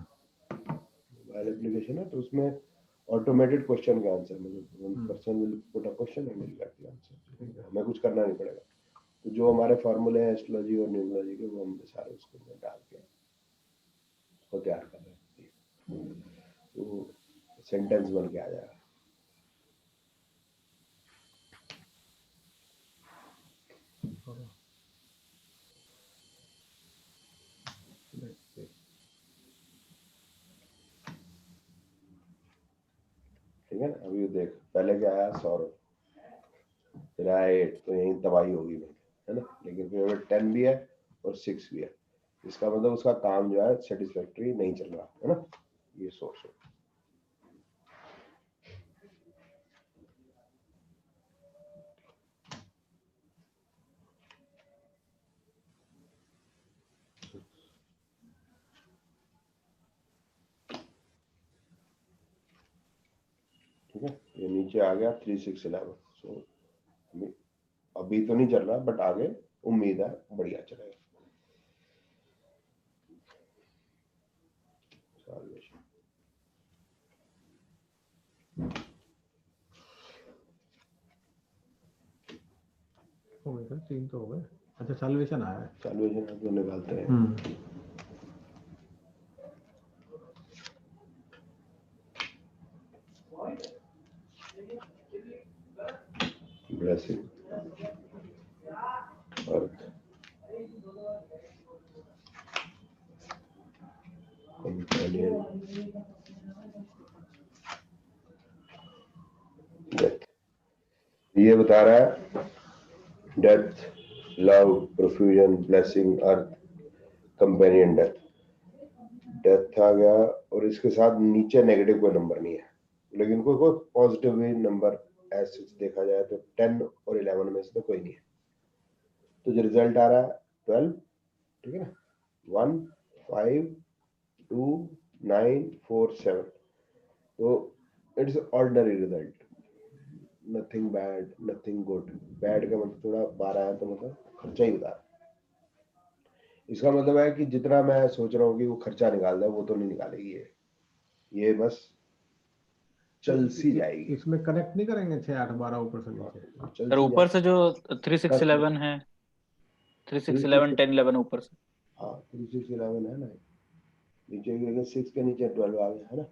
मोबाइल एप्लीकेशन है, तो उसमें ऑटोमेटेड क्वेश्चन का आंसर, मतलब person will put a question and will get the answer. हमें कुछ करना नहीं पड़ेगा। तो जो हमारे फार्मूले हैं एस्ट्रोलॉजी और न्यूमरोलॉजी के, वो हम सारे उसको डाल के उसको तैयार कर रहे हैं, तो सेंटेंस बन के आ जाएगा। ठीक है ना, अभी देख पहले क्या आया 100 राइट, तो यही तबाही होगी मेरी, है ना। लेकिन फिर 10 भी है और 6 भी है, इसका मतलब उसका काम जो है सेटिस्फैक्टरी नहीं चल रहा है ना, ये सोच। ठीक है, ये नीचे आ गया 3611। सो अभी तो नहीं चल रहा, बट आगे उम्मीद है बढ़िया चलेगा। हो गए, 3 तो हो गए। अच्छा, सॉल्वेशन आया है। सॉल्वेशन तो निकालते हैं। ब्लेसिंग अर्थ, कंपेनियन, डेथ। ये बता रहा है डेथ, लव, प्रोफ्यूजन, ब्लेसिंग, अर्थ, कंपेनियन, डेथ। डेथ आ गया, और इसके साथ नीचे नेगेटिव कोई नंबर नहीं है, लेकिन कोई पॉजिटिव भी नंबर ऐसे देखा जाए तो 10 और 11 में से तो कोई नहीं है। तो जो रिजल्ट आ रहा है 12, ठीक है ना, 1 5 2 9 4 7, तो it's ordinary result, nothing bad, nothing good. Bad का मतलब थोड़ा 12 है, तो मतलब खर्चा ही उतार। इसका मतलब है कि जितना मैं सोच रहा हूँ कि वो खर्चा निकाल दे, वो तो नहीं निकालेगी ये बस चल सी जाएगी। इसमें कनेक्ट नहीं करेंगे 6 8 12 ऊपर से नीचे? चल सर सी ऊपर से जो 3611 है, 3611 10 11 ऊपर से, हाँ 3611 है ना नीचे, लेकिन 6 के नीचे 12 आ गया है ना,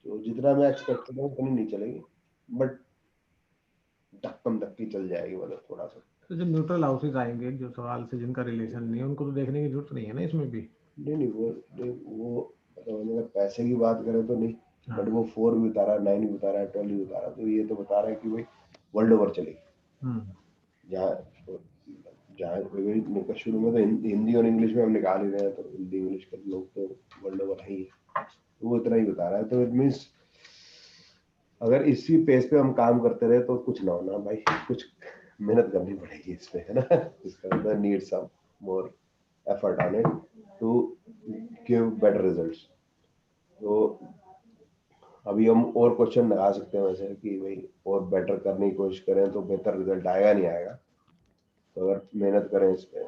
तो जितना मैं एक्सपेक्ट कर रहा हूँ उतनी नहीं चलेगी, बट धक्कम धक्की चल जाएगी, मतलब थोड़ा सा। तो जो न्यूट्रल हाउसेज आएंगे जो सवाल से जिनका रिलेशन नहीं है, उनको तो देखने की जरूरत नहीं है ना इसमें भी? नहीं वो मतलब अगर पैसे की बात करें तो नहीं, हाँ। बट वो 4 भी बता रहा है, 9 भी बता रहा है, 12 भी बता रहा है, तो ये तो बता रहा है कि भाई वर्ल्ड ओवर चलेगी। जहाँ जहाँ शुरू में तो हिंदी और इंग्लिश में हम निकाल ही रहे हैं, तो हिंदी इंग्लिश के लोग तो वर्ल्ड ओवर है ही, तो वो इतना ही बता रहा है। तो इट मीन्स अगर इसी पेस पे हम काम करते रहे तो कुछ ना होना भाई, कुछ मेहनत करनी पड़ेगी इस पे, है ना। इसका मतलब need some more effort on it to give better results. तो अभी हम और क्वेश्चन लगा सकते हैं वैसे कि भाई और बेटर करने की कोशिश करें तो बेहतर रिजल्ट आएगा नहीं आएगा, तो अगर मेहनत करें इस पे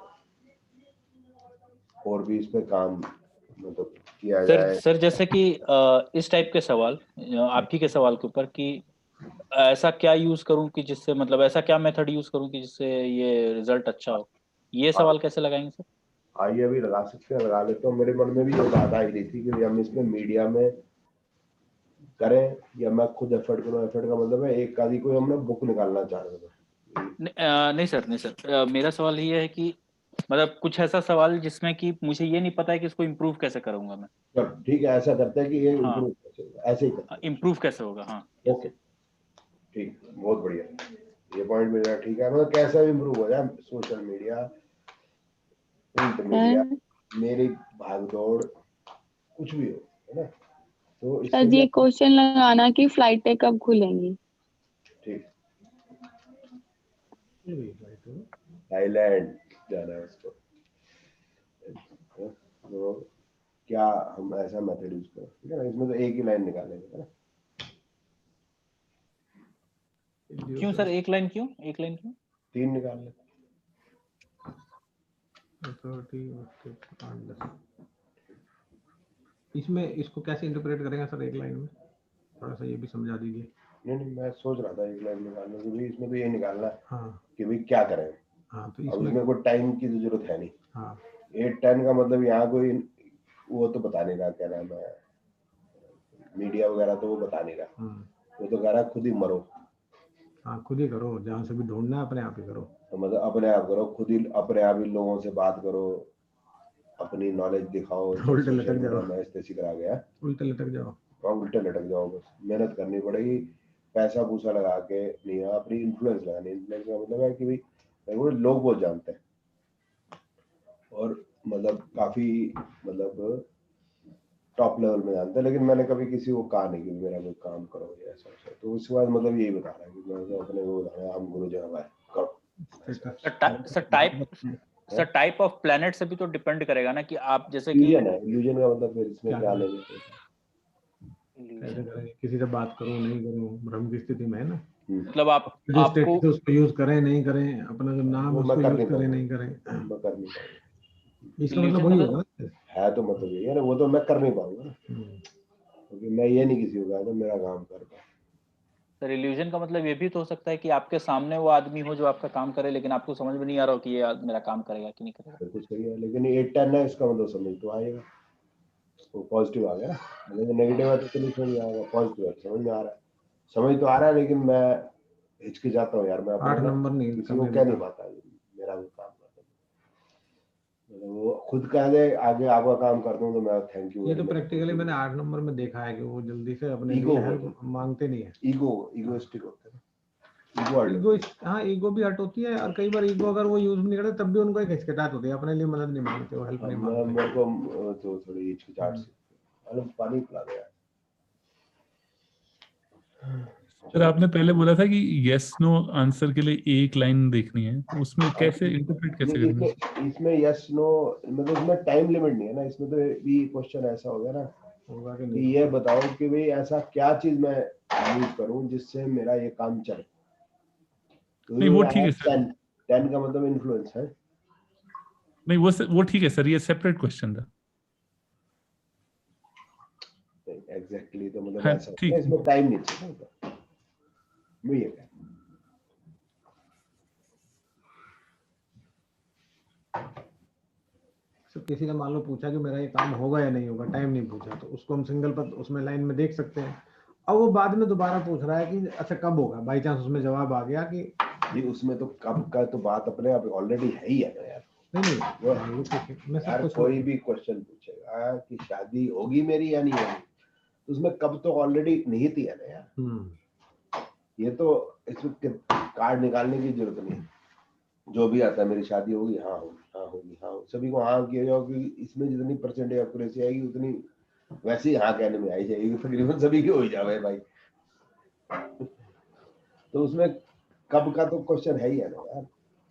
और भी इस पे काम मतलब किया जाए। सर जैसे कि इस टाइप के सवाल आप ही के सवाल के ऊपर कि ऐसा क्या यूज करूं कि जिससे, मतलब ऐसा क्या मेथड यूज करूं कि जिससे ये रिजल्ट अच्छा हो, ये सवाल कैसे लगाएंगे सर? आइए अभी लगा सकते हैं, लगा लेते हो। मेरे मन में भी ये बात आई रही थी कि हम इसमें मीडिया में करें या मैं खुद एफर्ट करूं। एफर्ट का मतलब है एक आदि कोई हमने बुक निकालना चाह रहे थे। नहीं सर, मेरा सवाल ये है कि मतलब कुछ ऐसा सवाल जिसमें कि मुझे ये नहीं पता है कि इसको इम्प्रूव कैसे करूंगा मैं। चलो ठीक है, ऐसा करते हैं कि ये हाँ, इम्प्रूव ऐसे ही करते इम्प्रूव कैसे होगा। हाँ हैं। ओके ठीक, बहुत बढ़िया, ये पॉइंट मेरा ठीक है। मतलब कैसा भी इम्प्रूव हो जाए, सोशल मीडिया, प्रिंट मीडिया, मेरी भागदौड़, कुछ भी हो, है ना। तो इसके सर ये लिए क्वेश्चन लगाना कि फ्लाइटें कब खुलेंगी? ठीक, तो थाईलैंड जाना है उसको, तो क्या हम ऐसा मेथड यूज करें, ठीक है ना। इसमें तो एक ही लाइन निकालेंगे, है ना। क्यों सर एक लाइन क्यों? 3 निकाल लें। इसमें इसको कैसे इंटरप्रेट करेंगे सर एक लाइन में? थोड़ा सा ये भी समझा दीजिए। नहीं मैं सोच रहा था एक लाइन निकालने की भी, इसमें तो ये निकालना है हाँ कि भाई क्या करें। हाँ, तो अब इसमें कोई टाइम की तो जरूरत है नहीं। हाँ 8-10 का मतलब यहाँ कोई वो तो बता नहीं रहा, क्या नाम है, मीडिया वगैरह तो वो बता नहीं रहा, वो तो कह रहा है खुद ही मरो। हाँ, खुद ही करो, जहाँ से भी ढूंढना है अपने आप ही करो। तो मतलब अपने आप करो, खुद ही अपने आप ही लोगों से बात करो, अपनी नॉलेज दिखाओ। उल्टे लटक जाओ, मैं इस करा गया, उल्टे लटक जाओ। हाँ उल्टे लटक जाओ, बस मेहनत करनी पड़ेगी, पैसा पूसा लगा के नहीं, अपनी इन्फ्लुएंस लगानी। इन्फ्लुएंस का मतलब है कि भाई लोग बहुत जानते हैं और मतलब काफी मतलब टॉप लेवल में जानते हैं, लेकिन मैंने कभी किसी को कहा नहीं कि मेरा कोई काम करो या ऐसा। तो उसके बाद मतलब यही बता रहा है कि मैं तो अपने को बताया हम गुरु जी हमारे करो। सर टाइप ऑफ प्लैनेट से भी तो डिपेंड करेगा ना कि आप जैसे कि इल्यूजन है, इल्यूजन का मतलब फिर इसमें क्या लेंगे, कैसे करेंगे, किसी से बात करूं नहीं करूं, भ्रम की स्थिति में है ना। मतलब जो स्टेटस उसको यूज करें नहीं करें, अपना जो नाम वो मैं उसको कर यूज नहीं करें पाऊंगा, नहीं करें, मैं कर नहीं पाऊंगा। इसका मतलब वही होगा ना। है तो मतलब यही है ना, वो तो मैं कर नहीं पाऊंगा ना, क्योंकि मैं ये नहीं किसी को कहा था मेरा काम कर पाऊँ। सर इल्यूजन का मतलब ये भी तो हो सकता है कि आपके सामने वो आदमी हो जो आपका काम करे, लेकिन आपको समझ में नहीं आ रहा हो कि ये मेरा काम करेगा कि नहीं करेगा। बिल्कुल सही है, लेकिन 8-10 है, इसका मतलब समझ तो आएगा, वो पॉजिटिव आ गया ना। अगर नेगेटिव है तो नहीं समझ आएगा, पॉजिटिव है समझ में आ रहा है, समझ तो आ रहा है, लेकिन मैं हिचकिचाता हूँ यार, मैं 8 नंबर नहीं किसी को कह नहीं पाता मेरा वो काम करता हूँ। वो खुद कह दे आगे आपका काम करता हूँ तो मैं थैंक यू। ये तो प्रैक्टिकली मैंने 8 नंबर में देखा है कि वो जल्दी से अपने ईगो लिए हेल्प मांगते नहीं है। ईगोइस्टिक होते हैं, ईगो, हाँ ईगो भी हर्ट होती है, और कई बार ईगो अगर वो यूज नहीं करते तब भी उनको एक हिचकिचाहट होती है, अपने लिए मदद नहीं मांगते, वो हेल्प नहीं मांगते। मेरे को तो थोड़ी हिचकिचाहट सी, अरे पानी पिला दे यार। सर आपने पहले बोला था कि यस नो आंसर के लिए एक लाइन देखनी है, तो उसमें कैसे इंटरप्रेट कैसे करेंगे? इसमें यस नो मतलब इसमें टाइम लिमिट नहीं है ना, इसमें तो भी क्वेश्चन ऐसा हो गया ना होगा कि कि नहीं। ये बताओ कि भाई ऐसा क्या चीज मैं यूज करूं जिससे मेरा ये काम चले। नहीं वो ठीक है सर, 10 का मतलब इन्फ्लुएंस है। नहीं वो ठीक है सर, ये सेपरेट क्वेश्चन था। एग्जैक्टली तो मतलब हाँ, ऐसा ठीक। इसमें टाइम नहीं चाहिए वो ये है। सिर्फ किसी ने मान लो पूछा कि मेरा ये काम होगा या नहीं होगा, टाइम नहीं पूछा, तो उसको हम सिंगल पर उसमें लाइन में देख सकते हैं। अब वो बाद में दोबारा पूछ रहा है कि अच्छा कब होगा, बाई चांस उसमें जवाब आ गया कि जी उसमें तो कब का तो बात अपने आप ऑलरेडी है ही है ना यार। नहीं वो मैं सब यार कुछ कोई भी क्वेश्चन पूछेगा कि शादी होगी मेरी या नहीं होगी, तो उसमें कब तो ऑलरेडी निहित ही है ना यार। ये तो इसमें कार्ड निकालने की जरूरत नहीं है, जो भी आता है मेरी शादी होगी, हाँ होगी, हाँ होगी, हाँ होगी, सभी को हाँ किया जाओ, क्योंकि इसमें जितनी परसेंटेज एक्यूरेसी आएगी उतनी वैसे ही हाँ कहने में आई जाएगी, तकरीबन सभी की हो ही जावे भाई। तो उसमें कब का तो क्वेश्चन है ही है ना यार।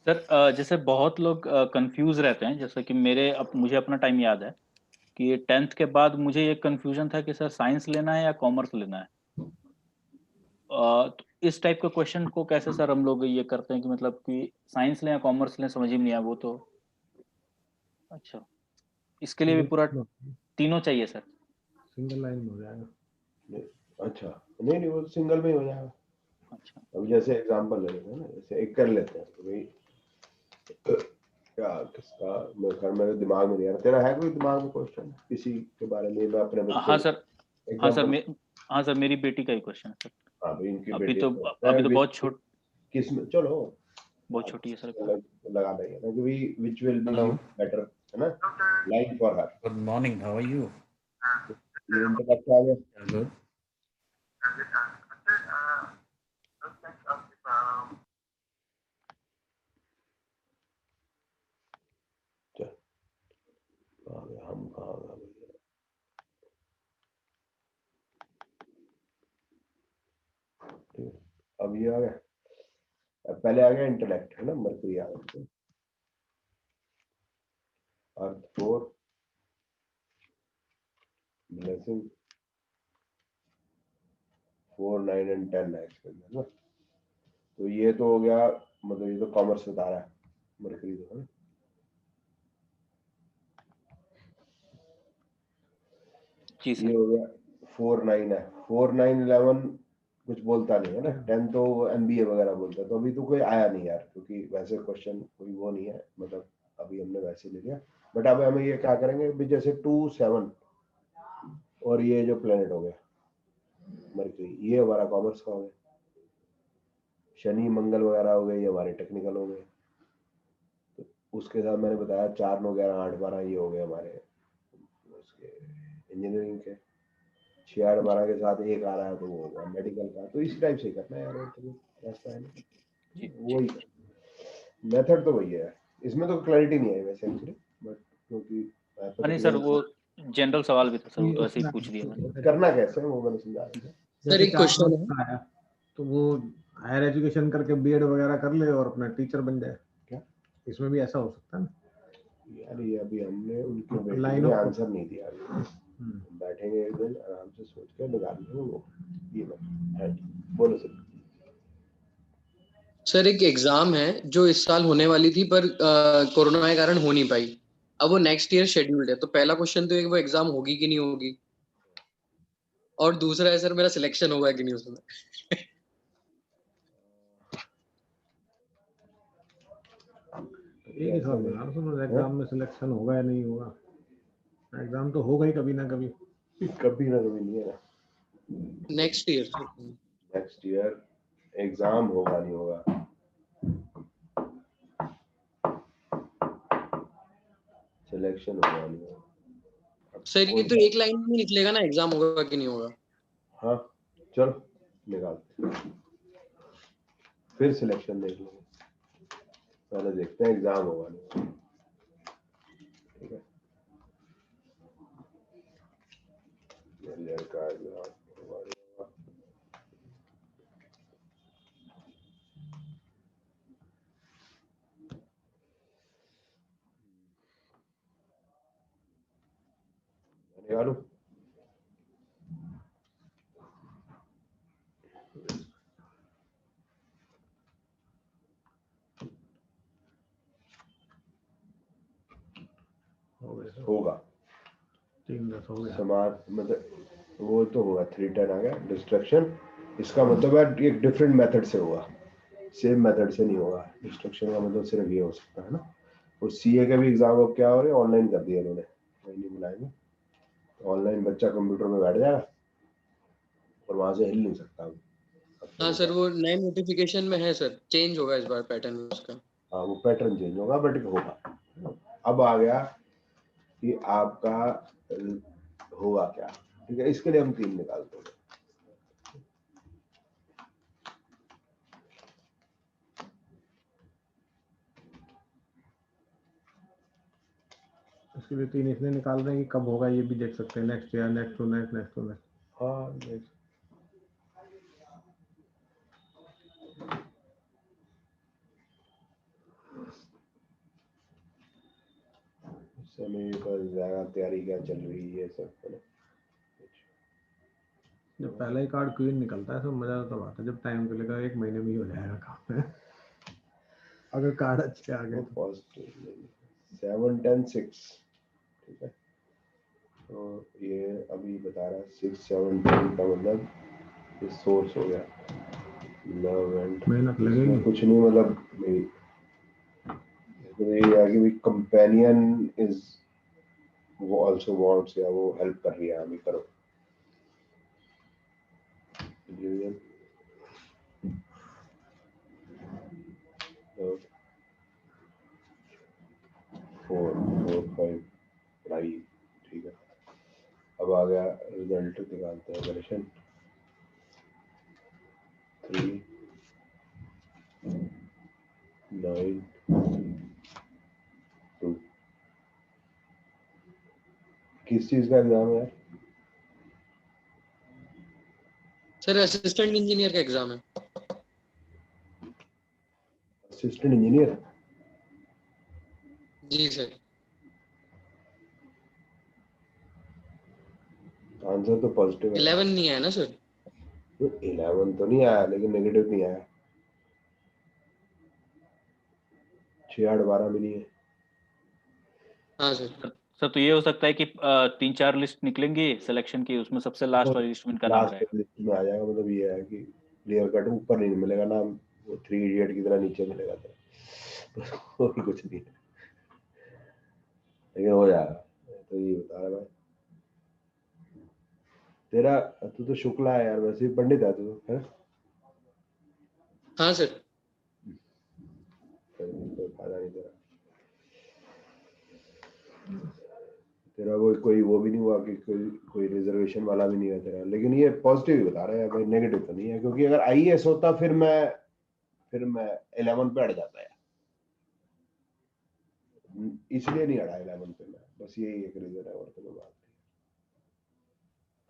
सर जैसे बहुत लोग कंफ्यूज रहते हैं, जैसे कि मुझे अपना टाइम याद है कि 10th के बाद मुझे ये कंफ्यूजन था कि सर साइंस लेना है या कॉमर्स लेना है। तो इस टाइप के क्वेश्चन को कैसे सर हम लोग ये करते हैं कि मतलब कि साइंस लें या कॉमर्स लें, समझ ही नहीं आया वो तो। अच्छा, इसके लिए भी पूरा तीनों चाहिए सर? सिंगल लाइन में हो जाएगा। अच्छा नहीं नहीं वो सिंगल में ही हो जाएगा। अच्छा, अब जैसे एग्जांपल ले लेते हैं ना, जैसे एक कर लेते हैं तो भाई क्या किसका मेरे दिमाग में नहीं आ रहा, तेरा है कोई दिमाग में क्वेश्चन किसी के बारे में? मैं अपने बच्चे हाँ सर, हाँ सर, एग्जांपल। हाँ सर, मेरी बेटी का ही क्वेश्चन है सर। हाँ भाई इनकी अभी बेटी तो बहुत किसमें चलो बहुत छोटी है सर। लगा देंगे ना कि भाई which will be Hello. Better है ना, line for her. Good morning. How are you? ये इनका अच्छा आ गया। Yeah, good. कहाँ गया हम, कहाँ गया भैया? ठीक है, अब ये आ गया, अब पहले आ गया इंटेलेक्ट है ना, मरकरी आ गया, अर्थ 4 ब्लेसिंग 4 9 एंड 10 है इसके अंदर ना। तो ये तो हो गया, मतलब ये तो कॉमर्स बता रहा है मरकरी तो है। जी ये सर। हो गया 4 9 है, 4 9 11 कुछ बोलता नहीं है ना, 10 तो एमबीए वगैरह बोलता है। तो अभी तो कोई आया नहीं यार, क्योंकि वैसे क्वेश्चन कोई वो नहीं है, मतलब अभी हमने वैसे ले लिया। बट अब हमें ये क्या करेंगे भी, जैसे 2 7 और ये जो प्लेनेट हो गया मरकरी, ये हमारा कॉमर्स का हो गया। शनि मंगल वगैरह हो गए, ये हमारे टेक्निकल हो गए। तो उसके साथ मैंने बताया 4 9 11 8 12 ये हो गए हमारे उसके इंजीनियरिंग के। 6 8 12 के साथ एक आ रहा है तो वो होगा मेडिकल का। तो इसी टाइप से करना है यार, और तो रास्ता है नहीं, वही मेथड तो वही है। इसमें तो क्लैरिटी नहीं आई वैसे एक्चुअली, बट क्योंकि नहीं सर, वो जनरल सवाल भी था सर, वो तो ऐसे ही पूछ दिया मैंने। करना कैसे है वो मैंने समझा दिया। सर एक क्वेश्चन है। आया तो वो हायर एजुकेशन करके बीएड वगैरह कर ले और अपना टीचर बन जाए। क्या इसमें भी ऐसा हो सकता है ना यार? ये अभी हमने उनके बेटे लाइन ने ऑफ आंसर नहीं दिया अभी। बैठेंगे एक दिन आराम से सोच के निकाल लेंगे वो। ये बात बोलो सर। सर एक एग्जाम है जो इस साल होने वाली थी पर कोरोना के कारण हो नहीं पाई। अब वो नेक्स्ट ईयर शेड्यूल्ड है। तो पहला क्वेश्चन तो है कि वो एग्जाम होगी कि नहीं होगी, और दूसरा है सर मेरा सिलेक्शन होगा कि नहीं उसमें। एक ही सवाल बना रहा एग्जाम में सिलेक्शन होगा या नहीं होगा। एग्जाम तो होगा ही कभी ना कभी। कभी ना कभी नहीं है ना। Next year next year exam होगा नहीं होगा, सिलेक्शन होगा नहीं होगा। सर ये तो एक लाइन में निकलेगा ना, एग्जाम होगा कि नहीं होगा। हाँ चलो निकाल, फिर सिलेक्शन देख लेंगे, पहले देखते हैं एग्जाम होगा नहीं। ठीक है, लड़का निकालू। होगा 3 10 हो गया। समान, मतलब वो तो होगा 310 आ गया डिस्ट्रक्शन। इसका मतलब है एक डिफरेंट मेथड से होगा, सेम मेथड से नहीं होगा। डिस्ट्रक्शन का मतलब सिर्फ ये हो सकता है ना। और सीए का भी एग्जाम अब क्या हो रहा है, ऑनलाइन कर दिया इन्होंने, नहीं बुलाएंगे ऑनलाइन, बच्चा कंप्यूटर में बैठ जाएगा और वहां से हिल नहीं सकता अब तो हाँ सर, वो नए नोटिफिकेशन में है सर, चेंज होगा इस बार पैटर्न उसका। हाँ वो पैटर्न चेंज होगा बट होगा। अब आ गया कि आपका होगा क्या, ठीक है। इसके लिए हम 3 निकालते हैं। इसके लिए 3 इसलिए निकाल रहे हैं कि कब होगा ये भी देख सकते हैं, next year, next to next, next to next. हाँ next। समय पर ज्यादा तैयारी क्या चल रही है सब है ना। जब पहला ही कार्ड क्वीन निकलता है तो मजा तब आता है जब टाइम मिलेगा, 1 महीने में ही हो जाएगा काम है अगर कार्ड अच्छे आ गए तो। 7 10 6 ठीक है। तो ये अभी बता रहा है 6 7 10 का मतलब ये सोर्स हो गया, लव एंड मेहनत लगेगी। कुछ नहीं मतलब ये है कि कंपेनियन इज वो आल्सो वांट्स, या वो हेल्प कर रही है, अभी करो। फोर 5 पढ़ाई ठीक है। अब आ गया रिजल्ट निकालते हैं। वर्षन 3 9 2 किस चीज का एग्जाम है यार? सर असिस्टेंट इंजीनियर का एग्जाम है। Assistant engineer. जी सर। आंसर तो पॉजिटिव है। 11 नहीं आया ना सर? 11 तो नहीं आया लेकिन नेगेटिव नहीं आया। 6 8 12 भी नहीं है। हाँ सर। सर तो ये हो सकता है कि 3 4 लिस्ट निकलेंगी सिलेक्शन की, उसमें सबसे लास्ट वाली लिस्ट में इनका नाम लास्ट रहेगा। लिस्ट में आ जाएगा, मतलब ये है कि क्लियर कट ऊपर नहीं मिलेगा नाम, वो 3 इडियट की तरह नीचे मिलेगा तो और कुछ नहीं है। लेकिन हो जाएगा तो ये बता रहा भाई। तेरा तू तो शुक्ला है यार, वैसे ही पंडित है तू है। हाँ सर। कोई फायदा नहीं तेरा। तेरा वो कोई वो भी नहीं हुआ कि कोई रिजर्वेशन वाला भी नहीं है तेरा। लेकिन ये पॉजिटिव ही बता रहा है भाई, नेगेटिव तो नहीं है। क्योंकि अगर आईएएस होता फिर मैं 11 पे अड़ जाता है, इसलिए नहीं अड़ा 11 पे मैं, बस यही एक रीजन है और कोई बात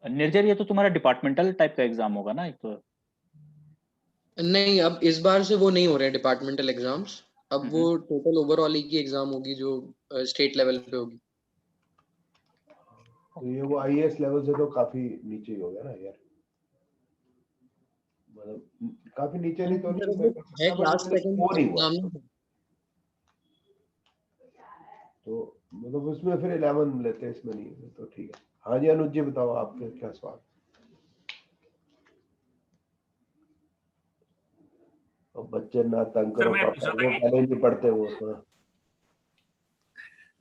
निर्जर ये तो तुम्हारा डिपार्टमेंटल टाइप का एग्जाम होगा ना एक तो। नहीं, अब इस बार से वो नहीं हो रहे हैं डिपार्टमेंटल एग्जाम्स। अब वो टोटल ओवरऑल ही की एग्जाम होगी जो स्टेट लेवल पे होगी। तो ये वो आईएएस लेवल से तो काफी नीचे ही हो गया ना यार, मतलब काफी नीचे नहीं तो नहीं, मैं है क्लास मतलब सेकंड स्कोर ही हुआ एग्जाम में। तो मतलब उसमें फिर 11 लेते हैं, इसमें नहीं तो ठीक है। हाँ जी अनुज जी बताओ आपके क्या सवाल। और बच्चे ना तंग सर करो मैं पूछ पापा, रहा था वो कि पहले नहीं पढ़ते वो तो।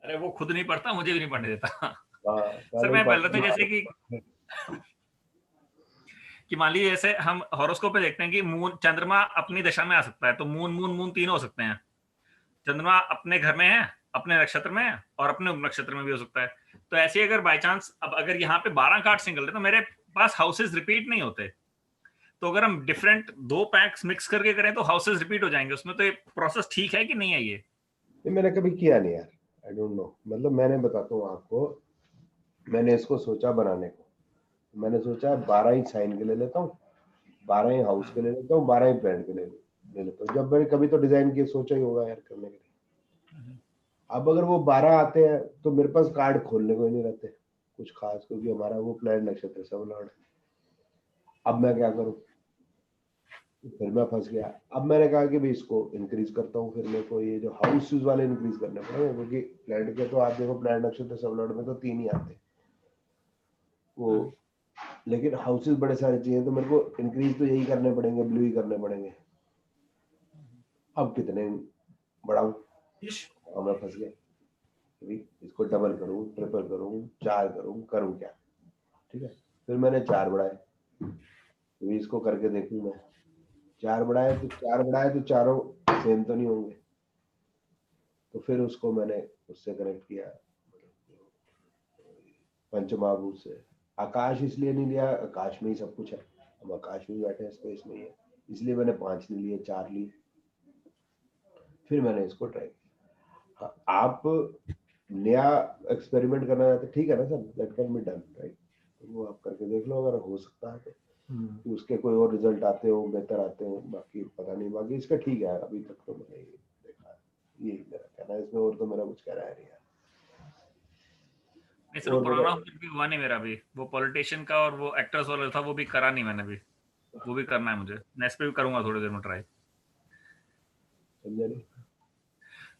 अरे वो खुद नहीं पढ़ता, मुझे भी नहीं पढ़ने देता। हाँ सर पहले ही मैं बोल रहा था जैसे पापा। कि मान लीजिए जैसे हम हॉरोस्कोप पे देखते हैं कि मून चंद्रमा अपनी दशा में आ सकता है, तो मून मून मून तीन हो सकते हैं। चंद्रमा अपने घर में है, अपने नक्षत्र में है, और अपने उपनक्षत्र में भी हो सकता है। तो ऐसे अगर बाय चांस अब अगर यहाँ पे 12 कार्ड्स निकलते तो मेरे पास हाउसेस रिपीट नहीं होते। तो अगर हम डिफरेंट 2 पैक्स मिक्स करके करें तो हाउसेस रिपीट हो जाएंगे उसमें। तो ये प्रोसेस ठीक है कि नहीं है ये मैंने कभी किया नहीं यार, आई डोंट नो। मतलब मैंने बताता हूँ आपको, मैंने इसको सोचा बनाने को। मैंने सोचा 12 ही साइन के ले लेता हूँ, 12 ही हाउस के ले लेता हूँ, 12 ही प्लान के ले लेता हूँ। जब मैंने कभी तो डिजाइन की सोचा ही होगा यार करने के लिए। अब अगर वो 12 आते हैं तो मेरे पास कार्ड खोलने को ही नहीं रहते कुछ खास, क्योंकि हमारा वो प्लान नक्षत्र सब लॉर्ड। अब मैं क्या करूं, फिर मैं फंस गया। अब मैंने कहा कि भाई इसको इंक्रीज करता हूँ, फिर मेरे को ये जो हाउसेस वाले इंक्रीज करने पड़ेंगे, क्योंकि प्लान के तो आप देखो प्लान नक्षत्र सब लॉर्ड में तो 3 ही आते, वो लेकिन हाउसेस बड़े सारे चाहिए तो मेरे को इंक्रीज तो यही करने पड़ेंगे, ब्लू ही करने पड़ेंगे। अब कितने बढ़ाऊं? अब मैं फंस गया, अभी इसको डबल करूं, ट्रिपल करूं, 4 करूं, करूं क्या? ठीक है, फिर मैंने 4 बढ़ाए, अभी इसको करके देखूं मैं। 4 बढ़ाए तो चारों सेम तो नहीं होंगे, तो फिर उसको मैंने उससे कनेक्ट किया, पंचमहाभूत से। आकाश इसलिए नहीं लिया, आकाश में ही सब कुछ है, हम आकाश में बैठे हैं, स्पेस नहीं है, इसलिए मैंने 5 नहीं लिए, 4 लिए। फिर मैंने इसको ट्राई किया। हाँ, आप नया एक्सपेरिमेंट करना चाहते, ठीक है ना sir, that can be done, right? वो आप करके देख लो, अगर हो सकता है तो कि उसके कोई और रिजल्ट आते हो, बेहतर आते हो, बाकी पता नहीं। बाकी इसका ठीक है, अभी तक तो मैंने देखा है, यही मेरा कहना है इसमें, और तो मेरा कुछ कहना है नहीं यार। नहीं सर, वो पुराना भी हुआ नहीं मेरा भी, वो पॉलिटिशियन का और वो एक्टर्स वाला था, वो भी करा नहीं मैंने भी, वो भी करना है मुझे, नेक्स्ट पे भी करूंगा थोड़ी देर में ट्राई। समझे नहीं?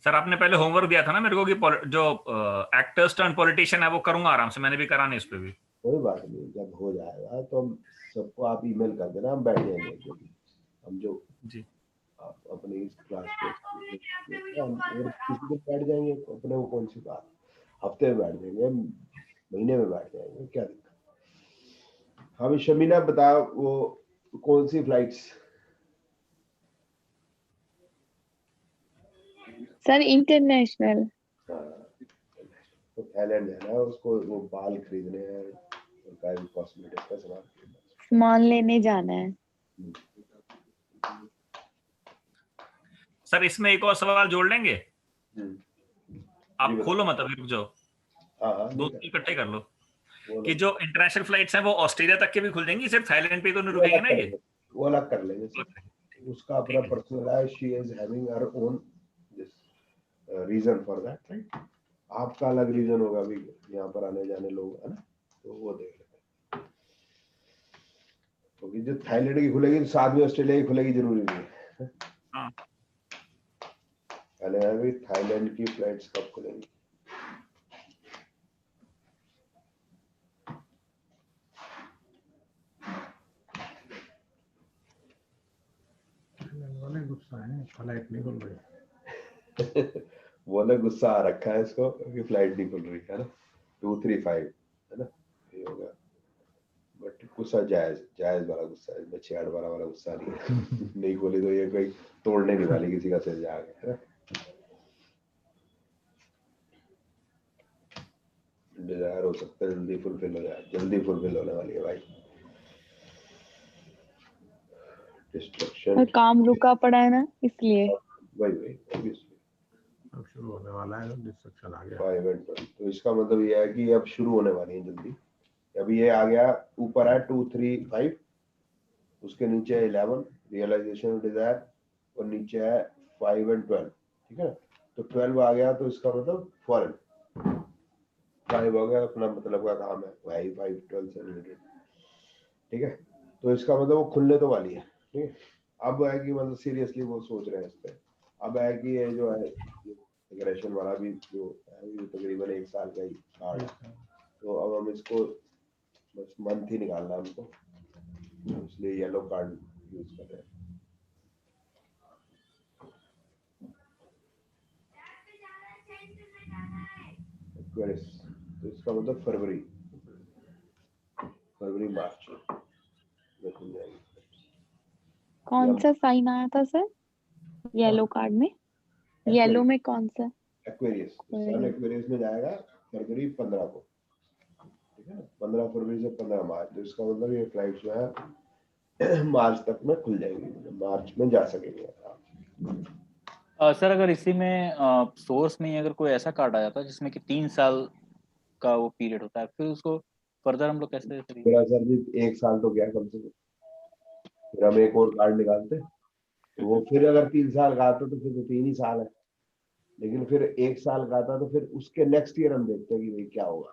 सर आपने पहले होमवर्क दिया था ना मेरे को कि जो एक्टर्स टर्न पॉलिटिशियन है वो करूंगा आराम से, मैंने भी करा नहीं उस पे भी। कोई बात नहीं, जब हो जाएगा तो हम सबको आप ईमेल कर देना, हम बैठ जाएंगे, हम जो जी आप अपनी इस क्लास पे हम और किसी दिन बैठ जाएंगे, अपने वो कौन सी बात, हफ्ते में बैठ जाएंगे, महीने में बैठ जाएंगे, क्या दिक्कत। हाँ भी शमीना बता, वो कौन सी फ्लाइट्स? Sir international. तो थाईलैंड है ना, उसको वो बाल खरीदने हैं और का कॉस्मेटिक्स का सामान खरीदना है। सामान लेने जाना है। सर इसमें एक और सवाल जोड़ लेंगे, जी आप बताओ। खोलो मत अभी, रुक जाओ, हाँ दो ठीक है, इकट्ठे कर लो। वो कि जो इंटरनेशनल फ्लाइट्स हैं वो ऑस्ट्रेलिया तक के भी खुल जाएंगी, सिर्फ थाईलैंड पे तो नहीं वो रुकेंगे अलग ना ये? करेंगे, वो अलग कर लेंगे सर, उसका अपना ठीक है पर्सनल है, she is having her own this reason for that, right? आपका अलग रीजन होगा भी, यहाँ पर आने जाने लोग, है ना, तो वो देख लेते हैं। क्योंकि जो थाईलैंड की खुलेगी साथ में ऑस्ट्रेलिया की खुलेगी जरूरी नहीं है। हाँ। पहले है थाईलैंड की फ्लाइट्स कब खुलेंगी। वाले गुस्सा है, फ्लाइट नहीं खुल रही। वो ना गुस्सा आ रखा है इसको कि फ्लाइट नहीं खुल रही है ना, 235 है ना, ये होगा। बट गुस्सा जायज वाला गुस्सा है, इसमें 6-8 वाला गुस्सा नहीं है। नहीं खोली तो ये कोई तोड़ने नहीं वाली किसी का सिर जाके, है ना। डिजायर हो सकता है जल्दी फुलफिल हो जाए, जल्दी फुलफिल होने वाली है भाई। डिस्ट्रक्शन, काम रुका पड़ा है ना, इसलिए। वही obviously अब शुरू होने वाला है, डिस्ट्रक्शन आ गया। 5 and 12, तो इसका मतलब ये है कि अब शुरू होने वाली है जल्दी। अभी ये आ गया, ऊपर है 235, उसके नीचे है 11 रियलाइजेशन ऑफ डिजायर, और नीचे है 5 and 12, ठीक है ना। तो 12 आ गया तो इसका मतलब फॉरेन, 5 हो गया अपना मतलब का काम है, वही 5 12 से रिलेटेड, ठीक है। तो इसका मतलब वो खुलने तो वाली है, ठीक है। अब है कि मतलब सीरियसली वो सोच रहे हैं इस पे। अब है कि ये जो है एग्रेशन वाला भी जो है, ये तकरीबन 1 साल का ही कार्ड है, तो अब हम इसको बस मंथ ही निकालना है हमको, इसलिए येलो कार्ड यूज कर रहे हैं। Aquarius, तो इसका मतलब फरवरी मार्च में खुल जाएगी। कौन सा साइन आया था सर येलो कार्ड में? येलो में कौन सा? एक्वेरियस, सन एक्वेरियस में जाएगा फरवरी 15 को, ठीक है ना, 15 फरवरी से 15 मार्च, तो इसका मतलब ये फ्लाइट जो है मार्च तक में खुल जाएगी, मार्च में जा सकेंगे आप। सर अगर इसी में सोर्स में ही अगर कोई ऐसा कार्ड आ जाता है जिसमें कि 3 साल का वो पीरियड होता है, फिर उसको फर्दर हम लोग कैसे दे सकते हैं? मेरा सर जी 1 साल तो गया कम से कम, फिर हम एक और कार्ड निकालते, तो वो फिर अगर 3 साल का आता तो फिर तो 3 ही साल है, लेकिन फिर 1 साल का आता तो फिर उसके नेक्स्ट ईयर हम देखते हैं कि भाई क्या होगा,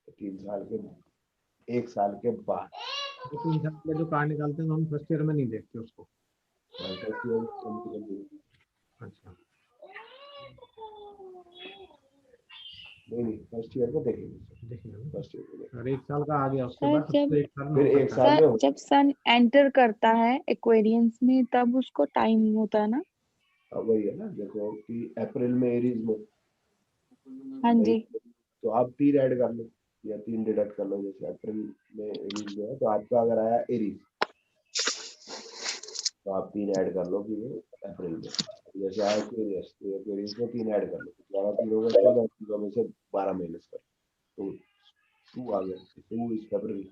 तो 3 साल के 1 साल के बाद। तो 3 साल के जो कार्ड निकालते हैं हम फर्स्ट ईयर में नहीं देखते उसको। अच्छा। नहीं फर्स्ट ईयर को देखेंगे, देखिए फर्स्ट ईयर को देखेंगे। और 1 साल का आ गया उसके सर बाद जब तो 1 साल में फिर हो 1 सकता है। साल में हो, जब सन एंटर करता है एक्वेरियंस में तब उसको टाइम होता है ना? अब वही है ना, देखो कि अप्रैल में एरीज में, हाँ जी। तो आप 3 ऐड कर लो या 3 डिडक्ट कर लो। जैसे अप्रैल में एरीज में है तो आपका अगर आया एरीज, तो आप 3 ऐड कर लो कि वो अप्रैल में। जैसे आया एक्वेरियस, तो एक्वेरियस में 3 ऐड कर लो, 12 3 हो गए 14, 14 में से 12 माइनस कर, तो 2 आ गया, 2 इज फरवरी।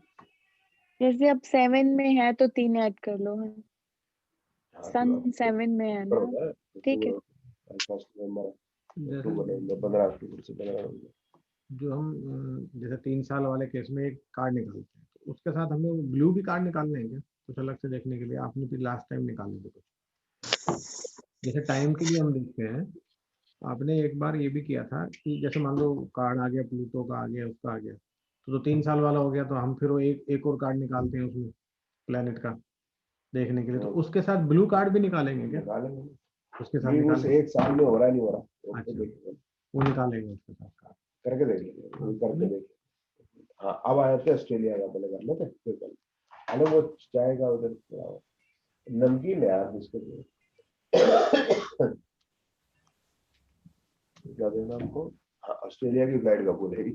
जैसे अब 7 में है तो 3 ऐड कर लो। हाँ, हाँ, तो सन अब 7 में है ना? होता है ठीक है। फर्स्ट नवंबर, जैसे अक्टूबर नवंबर, 15 अक्टूबर से 15 नवंबर। जो हम जैसे 3 साल वाले केस में एक कार्ड निकालते हैं तो उसके साथ हमें ब्लू भी कार्ड निकालने हैं क्या, कुछ अलग से देखने के लिए? आपने भी लास्ट टाइम निकाले थे कुछ, जैसे टाइम के लिए हम देखते हैं। आपने एक बार ये भी किया था कि जैसे मान लो कार्ड आ गया, प्लूटो का आ गया, उसका आ गया, तो 3 साल वाला हो गया, तो हम फिर वो एक और कार्ड निकालते हैं उसमें प्लेनेट का देखने के लिए, तो उसके साथ ब्लू कार्ड भी निकालेंगे क्या? निकालेंगे, उसके साथ नहीं उस निकालेंगे। 1 साल में हो रहा है नहीं हो रहा, वो तो अच्छा, देखेंगे, वो निकालेंगे उसके साथ कार्ड। करके देख लेंगे, वो करके नहीं, देख। हाँ अब आए थे ऑस्ट्रेलिया का, पहले कर लेते फिर कर, अरे वो जाएगा उधर थोड़ा नमकीन है यार उसके लिए। क्या देना हमको? हाँ ऑस्ट्रेलिया की फ्लाइट कब खुलेगी?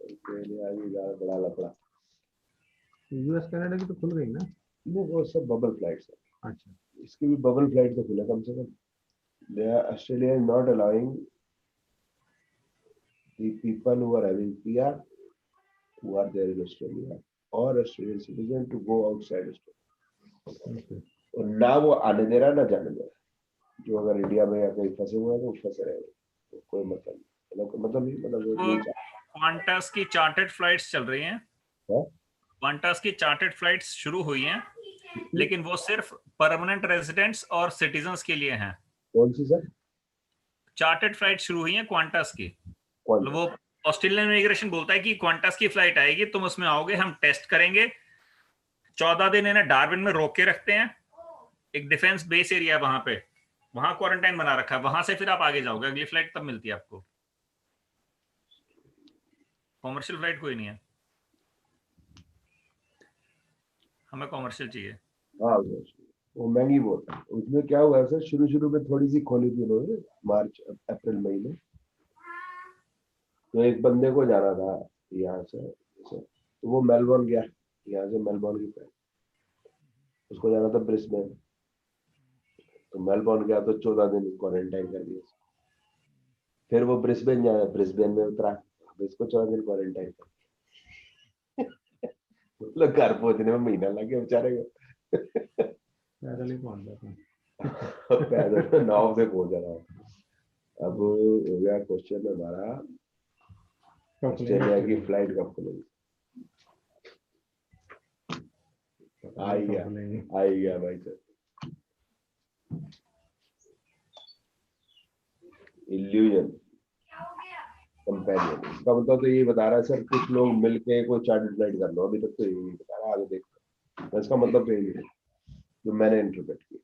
ऑस्ट्रेलिया भी ज्यादा बड़ा लफड़ा। यूएस कनाडा की तो खुल गई ना? नहीं वो सब बबल फ्लाइट्स है, अच्छा, इसकी भी बबल फ्लाइट तो खुले कम से कम। They are Australia is not allowing the people who are having PR, who are there in Australia or Australian citizen to go outside Australia, okay. और ना वो आने दे रहा ना जाने दे रहा। जो अगर इंडिया में या कहीं फंसे हुए हैं तो फंसे रहेंगे, तो कोई मतलब नहीं, मतलब नहीं, मतलब वो वो नहीं चाहता क्वांटस की चार्टर्ड फ्लाइट्स चल रही हैं, है। क्वांटस की चार्टर्ड फ्लाइट्स शुरू हुई हैं, किसकी? लेकिन वो सिर्फ परमानेंट रेजिडेंट्स और सिटीजन्स के लिए हैं। कौन सी सर? चार्टर्ड फ्लाइट शुरू हुई है क्वांटस की, कौन? वो ऑस्ट्रेलियन इमिग्रेशन बोलता है कि क्वांटस की फ्लाइट आएगी, तुम उसमें आओगे, हम टेस्ट करेंगे, 14 दिन इन्हें डार्विन में रोक के रखते हैं, एक डिफेंस बेस एरिया वहां पे, वहां क्वारंटाइन बना रखा है, वहां से फिर आप आगे जाओगे, अगली फ्लाइट तब मिलती है आपको। कॉमर्शियल फ्लाइट कोई नहीं है, हमें कॉमर्शियल चाहिए। हाँ वो महंगी बहुत है। उसमें क्या हुआ है सर, शुरू में थोड़ी सी खोली थी उन्होंने, मार्च अप्रैल मई में। तो एक बंदे को जाना था यहाँ से, तो वो मेलबोर्न गया, यहाँ से मेलबोर्न की फ्लाइट, उसको जाना था ब्रिस्बेन, तो मेलबोर्न गया तो 14 दिन क्वारंटाइन कर दिया। फिर वो ब्रिस्बेन जाए, ब्रिस्बेन में उतरा, अब इसको 14 दिन क्वारंटाइन कर, मतलब घर पहुंचने में महीना लग गया बेचारे को। पैदल ही पहुंच जाते हैं। पैदल नाव से पहुंचा था। अब हो गया क्वेश्चन हमारा, ऑस्ट्रेलिया की फ्लाइट कब खुलेगी? आई गया भाई सर, इल्यूजन कंपेनियन। इसका मतलब तो ये बता रहा है सर, कुछ लोग मिलके कोई चार्टर्ड फ्लाइट कर लो, अभी तक तो यही बता रहा है, आगे देखते हैं। इसका मतलब तो यही है जो मैंने इंटरप्रेट किया।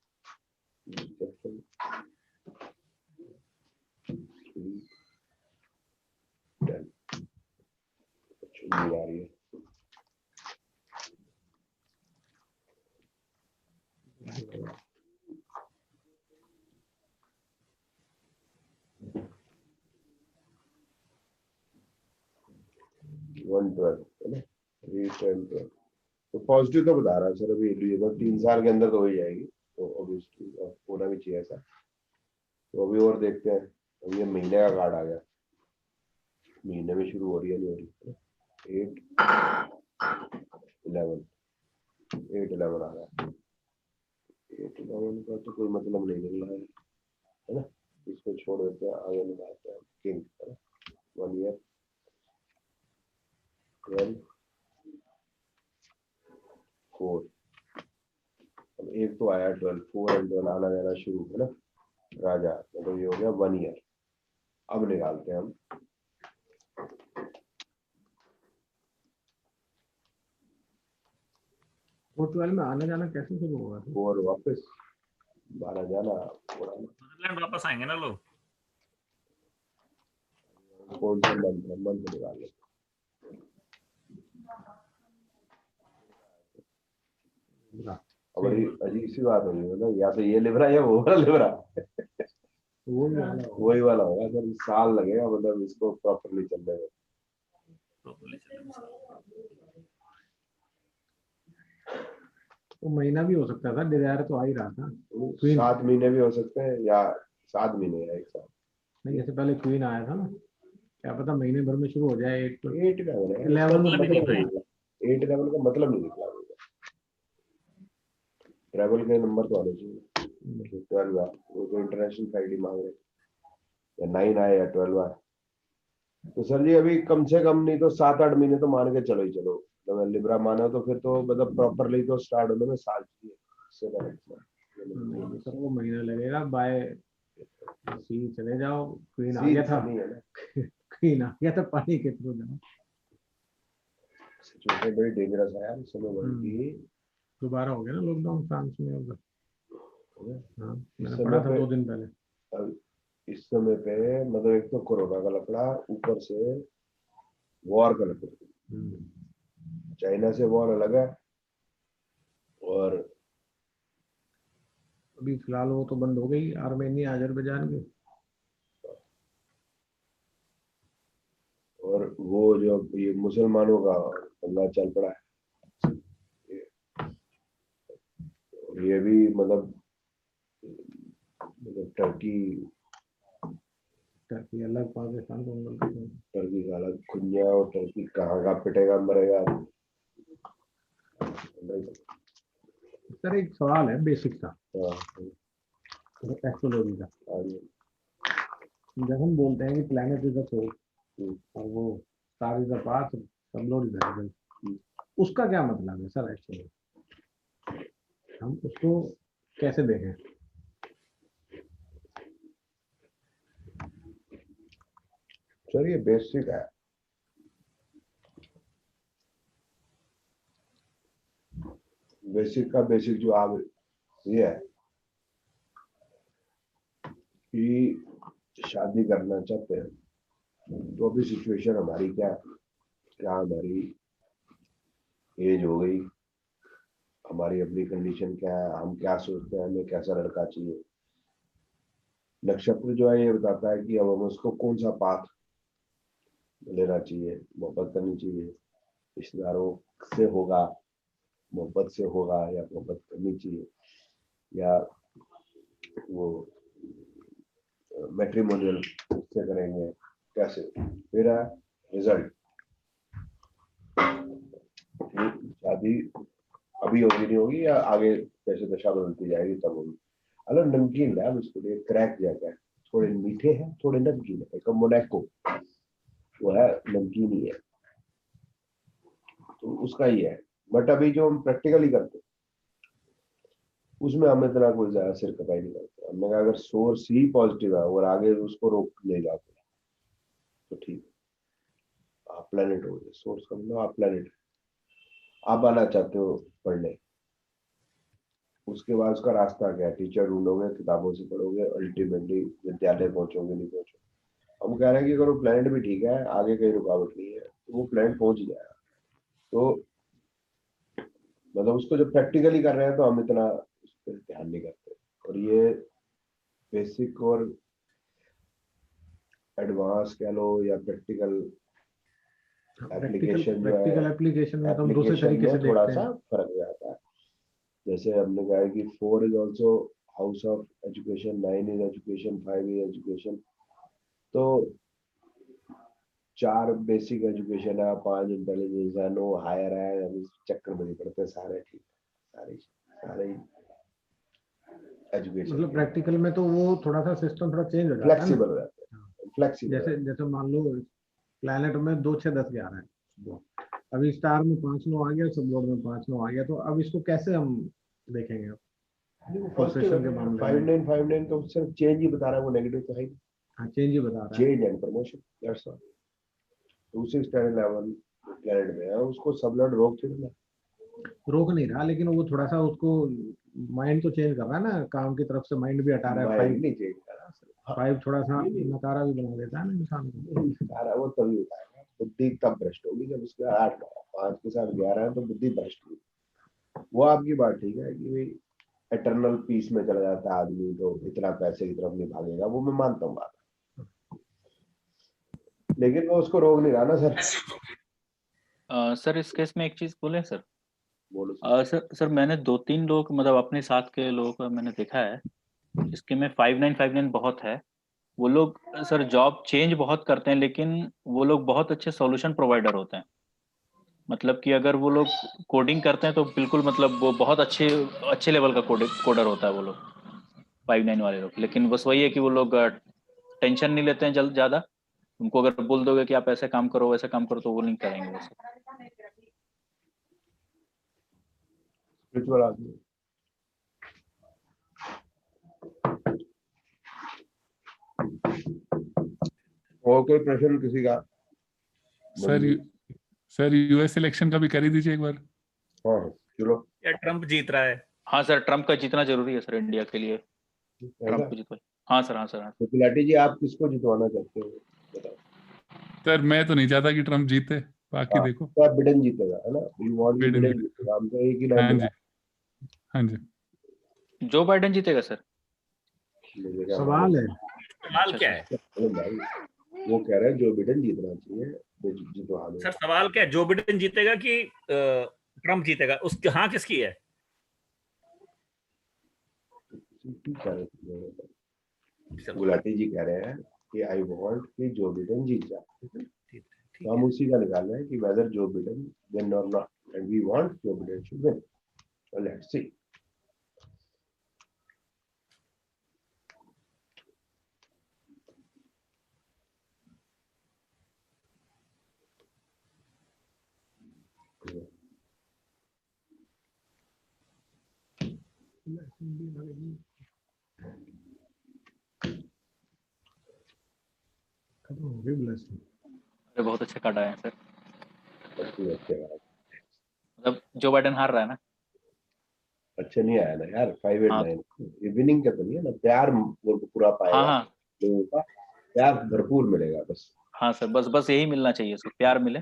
आ रही है तो पॉजिटिव तो बता रहा है सर, अभी 3 साल के अंदर तो हो ही जाएगी, तो ऑब्वियसली होना भी चाहिए ऐसा। तो अभी और देखते हैं। अभी ये महीने का कार्ड आ गया, महीने में शुरू हो रही है, नहीं हो रही? 8/11 आ रहा है। 8/11 का तो कोई मतलब नहीं निकल रहा है ना, इसको छोड़ देते हैं, आगे निकालते हैं किंग, है ना। 1 ईयर 12 4, अब एक तो आया 12, 4 और 12 आना जाना शुरू, है ना, राजा, मतलब ये हो गया 1 ईयर। अब निकालते हैं हम 412 में आना जाना कैसे शुरू होगा? 4 वापस 12 जाना, 4 आना। न्यूजीलैंड वापस आएंगे ना लोग, कौन सा मंथ है, मंथ निकाल लो। अब बड़ी अजीब सी बात होगी, मतलब या तो ये लिब्रा या वो वाला लिब्रा, वही वाला होगा सर। साल लगेगा मतलब इसको प्रॉपरली चलने में। तो महीना भी हो सकता था, डिजायर तो आ ही रहा था। 7 महीने भी हो सकते हैं या 7 महीने या 1 साल। नहीं, जैसे पहले क्वीन आया था ना, क्या पता महीने भर में शुरू हो जाए। 8 का है, 11 8 लेवल का मतलब नहीं निकला। ट्रैवल के नंबर तो आने चाहिए। 12 है वो तो इंटरनेशनल फ्लाइट ही मांग रहे, या 9 आए या 12 आए। तो सर जी अभी कम से कम नहीं तो 7-8 महीने तो मान के चलो ही चलो। अगर लिब्रा मानो तो फिर तो मतलब प्रॉपरली तो स्टार्ट होने में साल चाहिए। सर वो महीना लगेगा। बाय सी चले जाओ, क्वीन आ गया था, क्वीन आ गया था, पानी के थ्रू जाओ। सिचुएशन बड़ी डेंजरस है यार इस समय की। दोबारा हो गया ना लॉकडाउन फ्रांस में उधर। हाँ, मैंने समय पढ़ा था पे 2 दिन पहले। अब इस समय पे मतलब एक तो कोरोना का लफड़ा, ऊपर से वॉर का लफड़ा। चाइना से वॉर अलग है, और अभी फिलहाल वो तो बंद हो गई, आर्मेनिया अजरबैजान की। और वो जो ये मुसलमानों का पंगा चल पड़ा है, और ये भी मतलब टर्की अलग, पाकिस्तान को अंगल कर। टर्की का अलग खुंजा, और टर्की कहाँ का पिटेगा मरेगा। सर एक सवाल है बेसिक सा, एस्ट्रोलॉजी का। जब हम बोलते हैं कि प्लैनेट इज द सोर्स और वो स्टार इज द पाथ, सब लोग इज द रिजल्ट, उसका क्या मतलब है सर एक्चुअली? हम उसको कैसे देखें? सर ये बेसिक है। बेसिक का बेसिक जो आप ये है कि शादी करना चाहते हैं तो अभी सिचुएशन हमारी क्या है, क्या हमारी एज हो गई, हमारी अपनी कंडीशन क्या है, हम क्या सोचते हैं, हमें कैसा लड़का चाहिए। नक्षत्र जो है ये बताता है कि अब हम उसको कौन सा पाथ लेना चाहिए, मोहब्बत करनी चाहिए, रिश्तेदारों से होगा, मोहब्बत से होगा, या मोहब्बत करनी चाहिए, या वो मैट्रिमोनियल से करेंगे, कैसे। मेरा रिजल्ट शादी अभी होगी नहीं होगी, या आगे जैसे दशा बदलती जाएगी तब होगी। अलग नमकीन है उसके लिए, क्रैक जैसा है, थोड़े मीठे हैं थोड़े नमकीन है, एक मोनाको वो है नमकीन ही है, तो उसका ही है। बट अभी जो हम प्रैक्टिकली करते हैं उसमें हम इतना कोई ज्यादा सिर खपाई नहीं करते। हमने कहा अगर सोर्स ही पॉजिटिव है और आगे उसको रोक ले जाते तो ठीक है। आप प्लेनेट हो गए, सोर्स का मतलब आप प्लेनेट, आप आना चाहते हो पढ़ने, उसके बाद उसका रास्ता क्या है, टीचर ढूंढोगे, किताबों से पढ़ोगे, अल्टीमेटली विद्यालय पहुंचोगे नहीं पहुंचोगे। हम कह रहे हैं कि अगर वो प्लेनेट भी ठीक है, आगे कोई रुकावट नहीं है, तो वो प्लेनेट पहुंच ही जाएगा। तो मतलब उसको जब प्रैक्टिकली कर रहे हैं तो हम इतना उस पर ध्यान नहीं करते। और ये बेसिक और एडवांस कह लो या प्रैक्टिकल एप्लीकेशन जो है, एप्लीकेशन में तो हम दूसरे एप्लीकेशन तरीके से में थोड़ा देखते सा हैं। फर्क जाता है। जैसे हमने कहा है कि 4 is also house of education, 9 is education, 5 is education. तो 4 बेसिक एजुकेशन है, 5 इंटेलिजेंस है, 9 हायर है। हम इस चक्कर में नहीं पड़ते, सारे ठीक, सारे एजुकेशन मतलब प्रैक्टिकल में तो वो थोड़ा सा सिस्टम थोड़ा चेंज हो जाता है, फ्लेक्सिबल हो जाते हैं, फ्लेक्सिबल। जैसे मान लो प्लैनेट में 2 6 10 11 है, अभी स्टार में 5 9 आ गया, सब लोग में 5 9 आ गया, तो अब इसको कैसे हम देखेंगे? पोजीशन के मामले 5 में 9 5 9 तो सिर्फ चेंज ही बता रहा है, वो नेगेटिव तो है ही। हाँ, चेंज ही बता रहा है, change and promotion, that's all. दूसरे स्टैंडर्ड लेवल प्लेनेट में है, उसको सब लोग रोक नहीं रहा, लेकिन वो थोड़ा सा उसको माइंड तो चेंज कर रहा है ना, काम की तरफ से माइंड भी हटा रहा है। माइंड नहीं चेंज कर रहा, फाइव थोड़ा सा नकारा भी बना देता है ना इंसान को। सारा वो तभी होता है ना, बुद्धि तब भ्रष्ट होगी जब उसके 8 5 के साथ 11 है तो बुद्धि भ्रष्ट होगी। वो आपकी बात ठीक है कि भाई एटर्नल पीस में चला जाता है आदमी तो इतना पैसे की तरफ नहीं भागेगा, वो मैं मानता हूँ बात, लेकिन वो उसको रोक नहीं रहा ना सर। सर इस केस में एक चीज बोले सर। बोलो सर मैंने 2-3 लोग मतलब अपने साथ के लोगों को मैंने देखा है जिसके में 5959 बहुत है। वो लोग सर जॉब चेंज बहुत करते हैं, लेकिन वो लोग बहुत अच्छे सॉल्यूशन प्रोवाइडर होते हैं। मतलब कि अगर वो लोग कोडिंग करते हैं तो बिल्कुल मतलब वो बहुत अच्छे लेवल का कोडर होता है वो लोग 59 वाले लोग। लेकिन बस वही है कि वो लोग टेंशन नहीं लेते हैं ज़्यादा। उनको अगर बोल दोगे कि आप ऐसे काम करो वैसे काम करो तो वो नहीं करेंगे वैसे। स्पिरिचुअल आदमी। और कोई प्रश्न किसी का? सर यूएस इलेक्शन का भी कर ही दीजिए एक बार। हाँ चलो। या ट्रम्प जीत रहा है? हाँ सर, ट्रम्प का जीतना जरूरी है सर इंडिया के लिए। ट्रम्प को जितवाए। हाँ सर, हाँ सर, हाँ। तो पिलाटी जी आप किसको जितवाना चाहते हो बताओ? सर मैं तो नहीं चाहता कि ट्रम्प जीते, बाकी हाँ, देखो। तो आप बिडेन जीतेगा है ना, यू वांट बिडेन बिडेन जीतेगा, हम तो एक ही हाँ नाम जी, हाँ जी। जो बाइडेन जीतेगा सर? मुझे क्या सवाल है। सवाल क्या है भाई, वो कह रहे हैं जो बिडेन जीतना चाहिए जितवा दो। सर? सवाल क्या है, जो बिडेन जीतेगा कि ट्रम्प जीतेगा? उसकी हाँ किसकी है? गुलाटी जी कह रहे हैं कि आई वांट कि जो बिडेन जीत जाए, ठीक है? ठीक तो हम उसी का निकाल रहे हैं कि वेदर जो बिडेन विन और not, and we want Joe Biden should win. So let's see. खत्म हो गई ब्लेसिंग। अरे बहुत अच्छे कार्ड आए हैं सर। अच्छे मतलब जो बाइडेन हार रहा है ना। अच्छे नहीं आया ना यार, 589 ये विनिंग का तो नहीं है ना, प्यार वो पूरा हाँ पाएगा हाँ लोगों का, प्यार भरपूर मिलेगा बस। हाँ सर, बस बस यही मिलना चाहिए सर, प्यार मिले,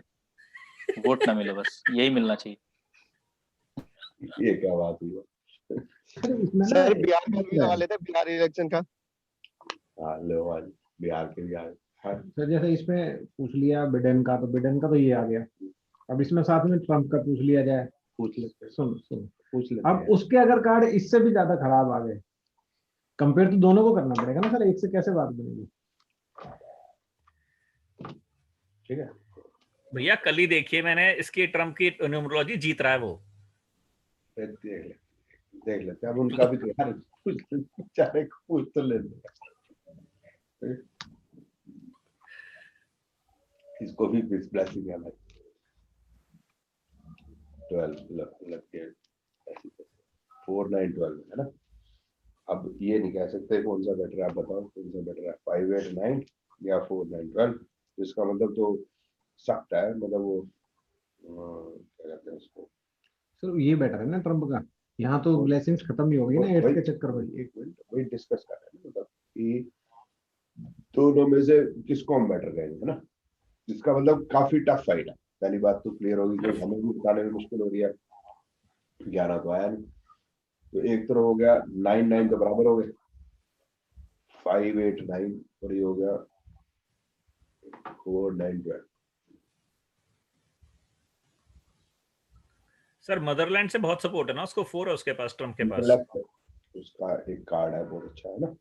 वोट ना मिले, बस यही मिलना चाहिए। ये क्या बात हुई? अरे इसमें ना सर बिहार का भी लगा लेते हैं, बिहार इलेक्शन का। हाँ लो आज बिहार के भी आए। हाँ सर जैसे इसमें पूछ लिया बिडेन का, तो बिडेन का तो ये आ गया। अब इसमें साथ में ट्रम्प का पूछ लिया जाए। पूछ लेते हैं, सुन सुन, पूछ लेते अब हैं। उसके अगर कार्ड इससे भी ज्यादा खराब आ गए, कंपेयर तो दोनों को करना पड़ेगा ना सर, एक से कैसे बात बनेगी? ठीक है, भैया कल ही देखिए मैंने इसकी ट्रम्प की न्यूमरोलॉजी, जीत रहा है वो। फिर देख लेते हैं। अब उनका भी तो यार बेचारे को पूछ तो लेते। इसको भी ब्लेसिंग है भाई। 12 लग के 4912 है ना। अब ये नहीं कह सकते कौन सा बेटर है, आप बताओ कौन सा बेटर है, 589 या 4912? जिसका मतलब तो सकता है, मतलब वो क्या कहते हैं उसको। सर ये बेटर है ना ट्रम्प का। यहाँ तो ब्लेसिंग्स खत्म ही हो गई ना एट्थ के चक्कर में। एक मिनट वही डिस्कस कर रहे हैं ना, मतलब कि दोनों में से किसको हम बेटर कहेंगे, है ना। इसका मतलब काफी टफ फाइट है, पहली बात तो क्लियर होगी, क्योंकि हमें भी बताने में मुश्किल हो रही है। 11 तो आया नहीं, तो एक तरफ हो गया 9 9 तो बराबर हो गए 589, और ये हो गया 4912। सर मदरलैंड से बहुत सपोर्ट है ना उसको, 4 है उसके पास, ट्रम्प के पास। इंटेलेक्ट उसका एक कार्ड है बहुत अच्छा है ना।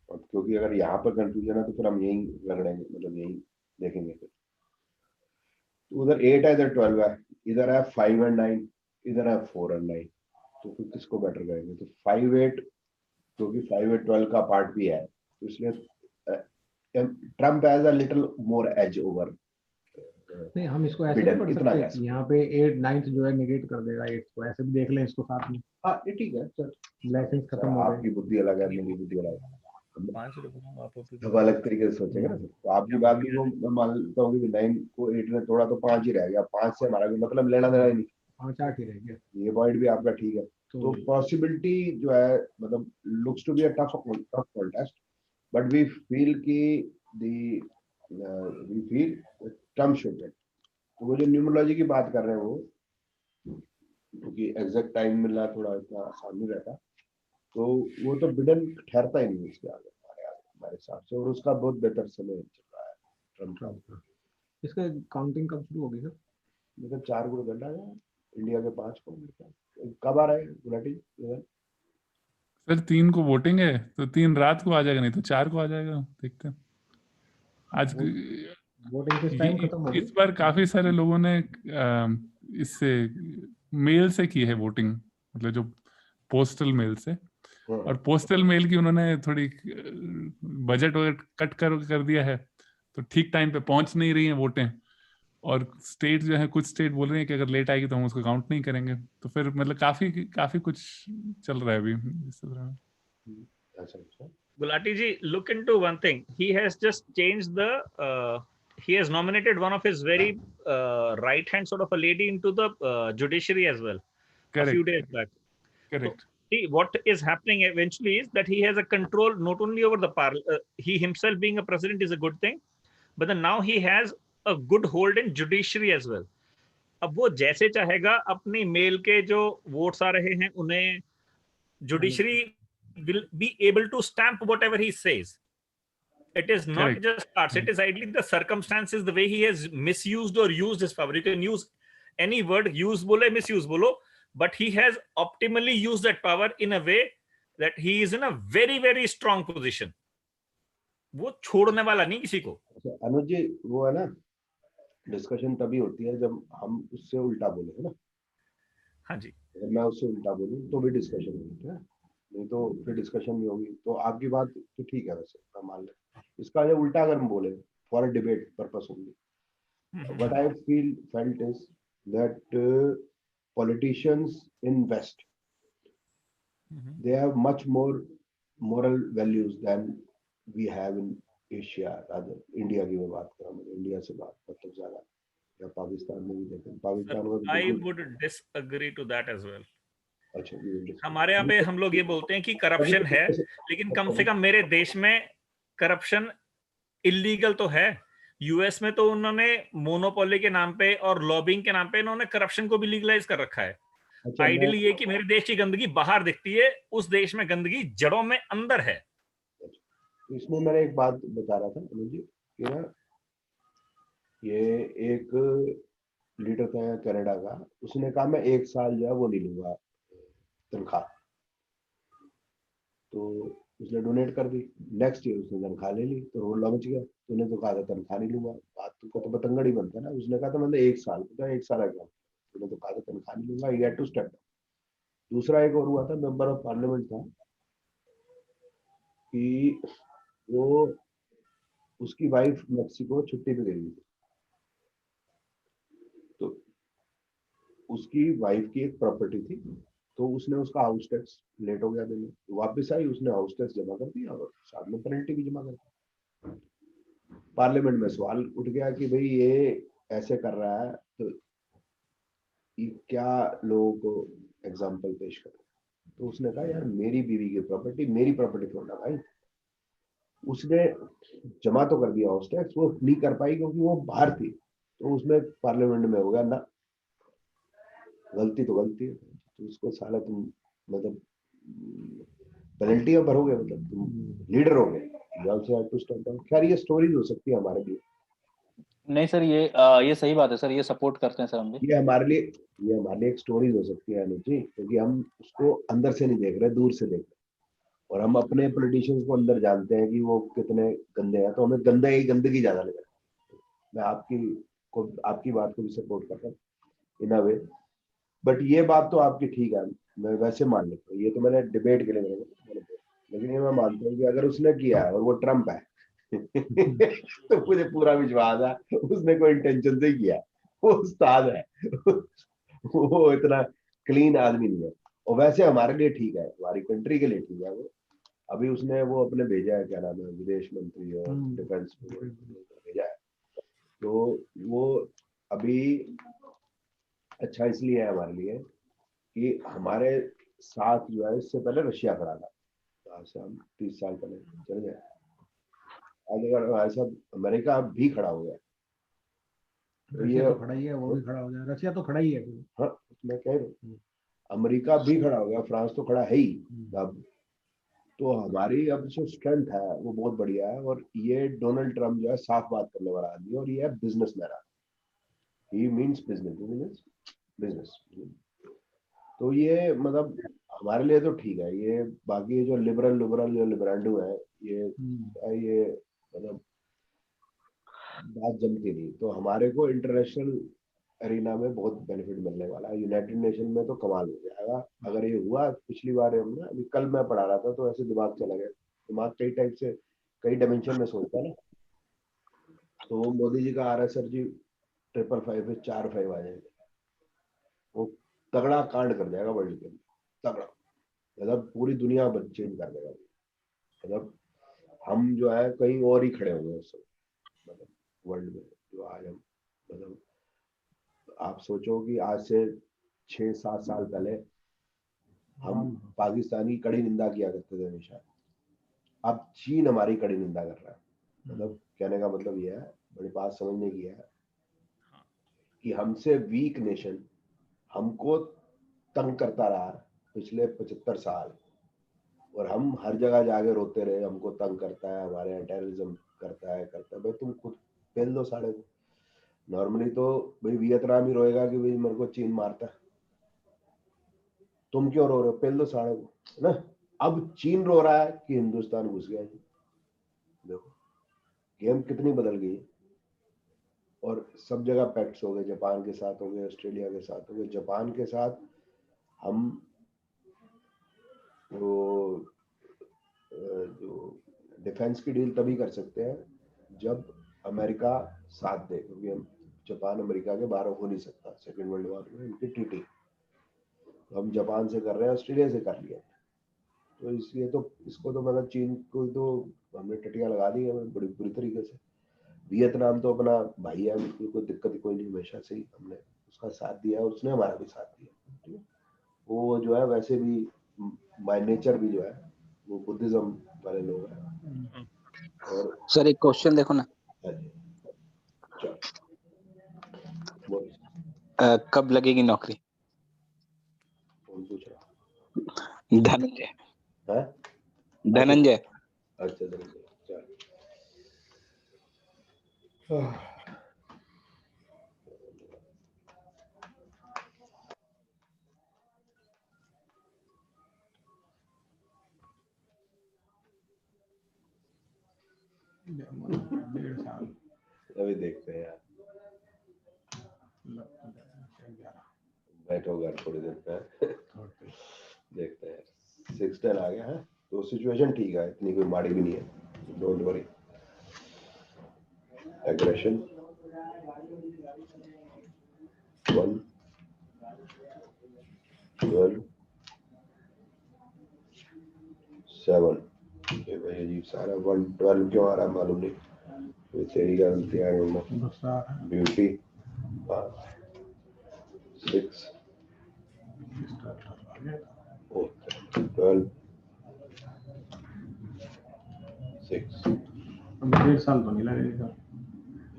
और क्योंकि अगर यहाँ पर कंफ्यूजन है तो फिर हम यही रगड़ेंगे, मतलब यही देखेंगे फिर। तो उधर 8 है, इधर 12 है, इधर है 5 और 9, इधर है 4 और 9, तो फिर किसको बेटर करेंगे? तो 5 8, क्योंकि 5 8 12 का पार्ट भी है, तो इसलिए Trump has a little more edge over. नहीं हम इसको ऐसे नहीं पढ़ सकते कि यहाँ पे 8 9th जो है नेगेट कर देगा 8 को, ऐसे भी देख लें इसको साथ में। हाँ ये ठीक है सर, ब्लेसिंग्स खत्म हो गए। आपकी बुद्धि अलग है, मेरी बुद्धि अलग है, 5 रुपए आप सब अलग तरीके से सोचेंगे ना। तो आपकी बात भी वो मैं मानता हूँ कि 9 को 8 ने तोड़ा तो 5 ही रह गया, 5 से हमारा भी मतलब लेना देना ही नहीं। 5 8 ही रह गया। ये पॉइंट भी आपका ठीक है। तो पॉसिबिलिटी जो है, मतलब looks to be a tough contest, but we feel कि we feel Trump should get. तो वो जो न्यूमरोलॉजी की बात कर रहे हैं वो, क्योंकि एग्जैक्ट टाइम मिलना थोड़ा इतना आसान नहीं रहता, तो वो तो बिडेन ठहरता ही नहीं उसके आगे हमारे हिसाब से, और उसका बहुत बेहतर समय चल रहा है ट्रम्प का। इसका काउंटिंग कब शुरू होगी सर? मतलब 4 को रिजल्ट आ गया, इंडिया के 5 को। कब आ रहा है गुलाटी? सर 3 को वोटिंग है, तो 3 रात को आ जाएगा, नहीं तो 4 को आ जाएगा, देखते हैं। आज वोटिंग किस टाइम खत्म होगी? इस बार काफी सारे लोगों ने इससे मेल से की है वोटिंग, मतलब जो पोस्टल मेल से, और पोस्टल मेल की उन्होंने थोड़ी बजट कट कर दिया है, तो ठीक टाइम पे पहुंच नहीं रही हैं वोटें, और स्टेट जो है, कुछ स्टेट बोल रहे हैं कि अगर लेट आएगी तो हम उसको काउंट नहीं करेंगे, तो फिर मतलब काफी कुछ चल रहा है अभी इस तरह। Gulati ji, look into one thing. He has just changed he has nominated one of his very right hand sort of a lady into the judiciary as well. Correct. A few days back. Correct. So, see, what is happening eventually is that he has a control not only over the he himself being a president is a good thing, but then now he has a good hold in judiciary as well. अब वो जैसे चाहेगा अपनी मेल के जो वोट्स आ रहे हैं उन्हें judiciary will be able to stamp whatever he says. It is not Correct. just parts, it is ideally the circumstances, the way he has misused or used his power. You can use any word, use bolo, misuse bolo, but he has optimally used that power in a way that he is in a very, very strong position. वो छोड़ने वाला नहीं किसी को। अनुज जी, वो है ना, डिस्कशन तभी होती है जब हम उससे उल्टा बोले, है ना? हाँ जी। अगर मैं उससे उल्टा बोलूं तो भी डिस्कशन होगी, है? नहीं तो फिर डिस्कशन नहीं होगी। तो आपकी बात तो ठीक है, वैसे मैं मान लेता। इसका जब उल्टा अगर हम बोले for a debate purpose only, what I felt is that politicians in West, they have much more moral values than we have in Asia, rather India की मैं बात कर रहा हूँ, इंडिया से बात मतलब ज्यादा, या पाकिस्तान में भी देखें, पाकिस्तान में I would disagree to that as well. अच्छा, हमारे यहाँ पे हम लोग ये बोलते हैं कि करप्शन है, लेकिन कम से कम मेरे देश में करप्शन इलीगल तो है। यूएस में तो उन्होंने मोनोपोली के नाम पे और लॉबिंग के नाम पे इन्होंने करप्शन को भी लीगलाइज कर रखा है। आइडियली ये कि मेरे देश की गंदगी बाहर दिखती है, उस देश में गंदगी जड़ों में अंदर है। इसमें मैंने एक बात बता रहा था मुझे कि ना, ये एक लीडर था कनाडा का, उसने कहा मैं 1 साल जो है वो नहीं लूंगा तनख्वाह, तो उसने डोनेट कर दी। नेक्स्ट ईयर उसने तनख्वाह ले ली, तो रोल मच गया। तूने तो कहा था तनख्वाह नहीं लूंगा, बात तो बतंगड़ ही बनता है ना। उसने कहा था मैंने 1 साल, पता है 1 साल आ गया, तूने तो कहा था तनख्वाह नहीं लूंगा, he had to step down. दूसरा एक और हुआ था, मेंबर ऑफ पार्लियामेंट था, कि वो उसकी वाइफ मेक्सिको छुट्टी पे गई थी, तो उसकी वाइफ की एक प्रॉपर्टी थी, तो उसने उसका हाउस टैक्स लेट हो गया देने, वापस आई, उसने हाउस टैक्स जमा कर दिया और साथ में पेनल्टी भी जमा कर दी। पार्लियामेंट में सवाल उठ गया कि भाई ये ऐसे कर रहा है, तो ये क्या लोगों को एग्जाम्पल पेश करें। तो उसने कहा यार मेरी बीवी की प्रॉपर्टी, मेरी प्रॉपर्टी थोड़ा भाई। उसने जमा तो कर दिया हाउस टैक्स, वो नहीं कर पाई क्योंकि वो बाहर थी, तो उसमें पार्लियामेंट में हो गया ना, गलती तो गलती है, तो उसको साला तुम मतलब पेनल्टी भरोगे, मतलब तुम लीडर हो गए, you also have to step down। खैर ये स्टोरीज हो सकती है हमारे लिए। नहीं सर, ये सही बात है सर, ये सपोर्ट करते हैं सर हम भी। ये हमारे लिए एक स्टोरीज हो सकती है अनुज जी, क्योंकि हम उसको अंदर से नहीं देख रहे, दूर से देख रहे, और हम अपने पॉलिटिशियंस को अंदर जानते हैं कि वो कितने गंदे हैं, तो हमें गंदगी ज्यादा लग रहा है। मैं आपकी बात को भी सपोर्ट करता हूँ इन अ वे, बट ये बात तो आपकी ठीक है, मैं वैसे मान लेता हूँ, ये तो मैंने डिबेट के लिए मैंने, लेकिन ये मैं मानता हूँ कि अगर उसने किया है और वो ट्रम्प है तो मुझे पूरा विश्वास है उसने कोई इंटेंशन से किया, वो उस्ताद है वो इतना क्लीन आदमी नहीं है। और वैसे हमारे लिए ठीक है, हमारी कंट्री के लिए ठीक है। वो अभी उसने वो अपने भेजा है, क्या नाम है, विदेश मंत्री और डिफेंस भेजा है, तो वो अभी अच्छा इसलिए है हमारे लिए कि हमारे साथ जो है, इससे पहले रशिया खड़ा था, आज से हम 30 साल पहले चले गए, आज अगर हमारे साथ अमेरिका भी खड़ा हो गया तो रशिया ये तो खड़ा ही है, वो भी खड़ा हो जाए, रशिया तो खड़ा ही है अभी। हाँ मैं कह रहा हूँ अमेरिका भी खड़ा हो गया, फ्रांस तो खड़ा है ही अब। तो हमारी अब जो स्ट्रेंथ है वो बहुत बढ़िया है। और ये डोनाल्ड ट्रम्प जो है साफ बात करने वाला आदमी है और ये है बिजनेसमैन आदमी, ही मीन्स बिजनेस। तो ये मतलब हमारे लिए तो ठीक है। ये बाकी जो लिबरल जो लिबरांडो है ये मतलब बात जमती नहीं। तो हमारे को इंटरनेशनल एरिना में बहुत बेनिफिट मिलने वाला है। यूनाइटेड नेशन में तो कमाल हो जाएगा अगर ये हुआ। पिछली बार हमने अभी कल मैं पढ़ा रहा था तो ऐसे दिमाग चला गया। दिमाग कई टाइप से कई डायमेंशन में सोचता है ना। तो मोदी जी का RSR जी 555 पे 4-5 आ जाएंगे, वो तगड़ा कांड कर जाएगा वर्ल्ड के अंदर, तगड़ा। मतलब पूरी दुनिया चेंज कर देगा। मतलब हम जो है कहीं और ही खड़े होंगे उस समय, मतलब वर्ल्ड में जो आज हम मतलब आप सोचो कि आज से 6-7 साल पहले हम पाकिस्तान की कड़ी निंदा किया करते थे हमेशा। अब चीन हमारी कड़ी निंदा कर रहा है। मतलब कहने का मतलब यह है, बड़ी बात समझने की है कि हमसे वीक नेशन हमको तंग करता रहा पिछले 75 साल और हम हर जगह जाके रोते रहे हमको तंग करता है, हमारे यहाँ टेररिज्म करता है। भाई तुम खुद पेल दो साढ़े को। नॉर्मली तो भाई वियतनाम ही रोएगा कि भाई मेरे को चीन मारता है, तुम क्यों रो रहे हो, पेल दो साढ़े को, है ना। अब चीन रो रहा है कि हिंदुस्तान घुस गया जी। देखो गेम कितनी बदल गई। और सब जगह पैक्ट्स हो गए, जापान के साथ हो गए, ऑस्ट्रेलिया के साथ हो गए। जापान के साथ हम वो जो डिफेंस की डील तभी कर सकते हैं जब अमेरिका साथ दे, क्योंकि हम जापान अमेरिका के बाहर हो नहीं सकता सेकेंड वर्ल्ड वॉर में इनकी ट्रीटी। तो हम जापान से कर रहे हैं, ऑस्ट्रेलिया से कर लिया। तो इसलिए तो इसको तो मतलब चीन को तो हमने टटिया लगा दी है बड़ी बुरी तरीके से। वियतनाम तो अपना भाई है, उसकी कोई दिक्कत कोई नहीं, हमेशा से ही हमने उसका साथ दिया और उसने हमारा भी साथ दिया। ठीक है, वो जो है वैसे भी बाय नेचर भी जो है वो बुद्धिज्म वाले लोग हैं। और सर एक क्वेश्चन देखो ना, कब लगेगी नौकरी? कौन पूछ रहा? धनंजय। है धनंजय। अच्छा धनंजय, चल। डेढ़ साल अभी देखते हैं यार, बैठो घर थोड़ी देर पे देखते हैं। 6-10 आ गया है तो सिचुएशन ठीक है, इतनी कोई माड़ी भी नहीं है, डोंट वरी। एग्रेशन 1 12 7। ये भाई अजीब सारा 1 12 क्यों आ रहा है मालूम नहीं, ये तेरी गलती है। ब्यूटी 6 12 6। डेढ़ साल तो नहीं लगेगा।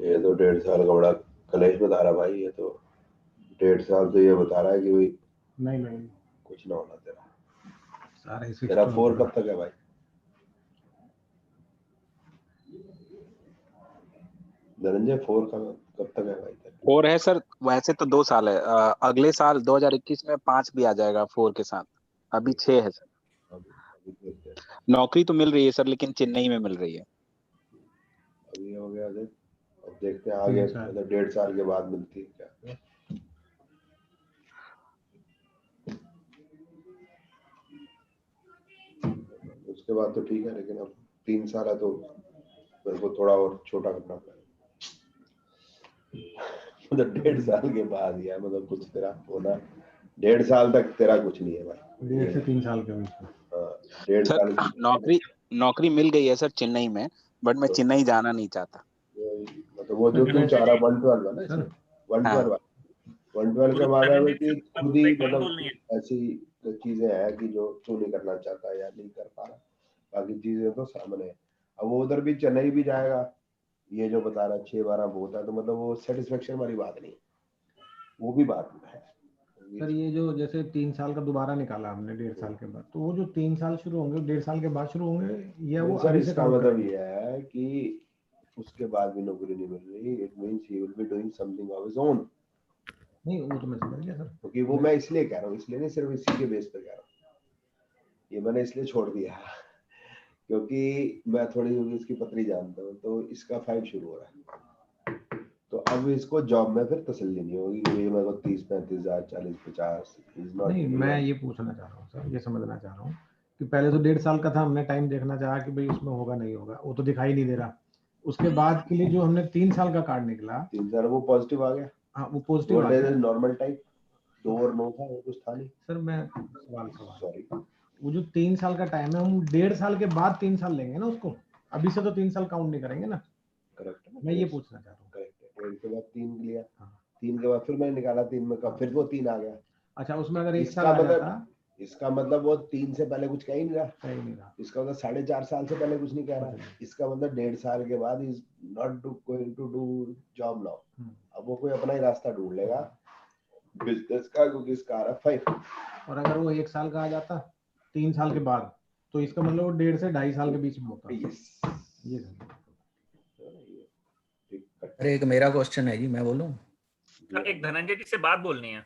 ये तो 1.5 साल का बड़ा कलेश बता रहा भाई। ये तो 1.5 साल तो ये बता रहा है कि भाई नहीं कुछ ना होना तेरा। सारे तेरा 4 कब तक है भाई? धनंजय 4 का कब तक है भाई? 4 है सर, वैसे तो 2 साल है। अगले साल 2021 में 5 भी आ जाएगा 4 के साथ। अभी 6 है सर। नौकरी तो मिल रही है सर, लेकिन चेन्नई में मिल रही है। अभी हो गया देख, अब देखते हैं आगे मतलब 1.5 साल के बाद मिलती है क्या। उसके बाद तो ठीक है, लेकिन अब 3 साल है तो मेरे को थोड़ा और छोटा करना पड़ेगा। मतलब 1.5 साल के बाद यार मतलब कुछ तेरा होना, 1.5 साल तक तेरा कुछ नहीं है भाई। 1.5 से 3 साल के बीच में। 1.5 साल नौकरी मिल गई है सर चेन्नई में, बट मैं चेन्नई जाना नहीं चाहता। मतलब वो जो तुम चाह रहा 112 है ना, 112 के बाद है कि खुद ही मतलब ऐसी चीजें हैं कि जो तू नहीं करना चाहता या नहीं कर पा रहा। बाकी चीजें तो सामने है। अब वो उधर भी चेन्नई भी जाएगा, ये जो बता रहा है 6-12 बहुत है, तो मतलब वो सेटिस्फेक्शन वाली बात नहीं, वो भी बात है। सर ये जो जैसे 3 साल का दोबारा निकाला हमने 1.5 साल के बाद, तो वो जो 3 साल शुरू होंगे 1.5 साल के बाद शुरू होंगे या वो सर अभी से इसका काउंट मतलब करेंगे? ये है कि उसके बाद भी नौकरी नहीं मिल रही, it means he will be doing something of his own. नहीं वो तो मैं समझ गया सर, क्योंकि वो मैं इसलिए कह रहा हूँ, इसलिए नहीं सिर्फ इसी के बेस पे कह रहा हूँ, ये मैंने इसलिए छोड़ दिया क्योंकि मैं थोड़ी इसकी पत्री जानता हूँ, तो इसका 5 शुरू हो रहा है, तो अब इसको जॉब में फिर तसल्ली नहीं होगी कि ये मेरे को 30-35 हजार 40-50 इज नॉट। नहीं मैं ये पूछना चाह रहा हूँ सर, ये समझना चाह रहा हूँ कि पहले तो 1.5 साल का था, हमने टाइम देखना चाहा कि भाई उसमें होगा नहीं होगा, वो तो दिखाई नहीं दे रहा। उसके बाद के लिए जो हमने 3 साल का कार्ड निकला, 3 साल वो पॉजिटिव आ गया, हाँ वो पॉजिटिव आ गया। नॉर्मल टाइप 2 और 9 था, वो कुछ था नहीं। सर मैं सवाल सॉरी, वो जो 3 साल का टाइम है, हम 1.5 साल के बाद 3 साल लेंगे ना उसको, अभी से तो 3 साल काउंट नहीं करेंगे ना। करेक्ट है, मैं ये पूछना चाह रहा हूँ। करेक्ट है। 1 के बाद 3 लिया, हाँ। 3 के बाद फिर मैंने निकाला 3 में का, फिर वो 3 आ गया। अच्छा उसमें अगर 1 साल इसका आ मतलब जाता, इसका मतलब वो 3 से पहले कुछ कह ही नहीं रहा, सही नहीं रहा। इसका मतलब 4.5 साल से पहले कुछ नहीं कह रहा, इसका मतलब 1.5 साल के बाद is not going to do job now. अब वो कोई अपना ही रास्ता ढूंढ लेगा बिजनेस का, क्योंकि इसका आ रहा 5। और अगर वो 1 साल का आ जाता 3 साल के बाद, तो इसका मतलब वो 1.5 से 2.5 साल के बीच में होता। ये अरे एक मेरा क्वेश्चन है जी, मैं बोलूं? सर एक धनंजय जी से बात बोलनी है।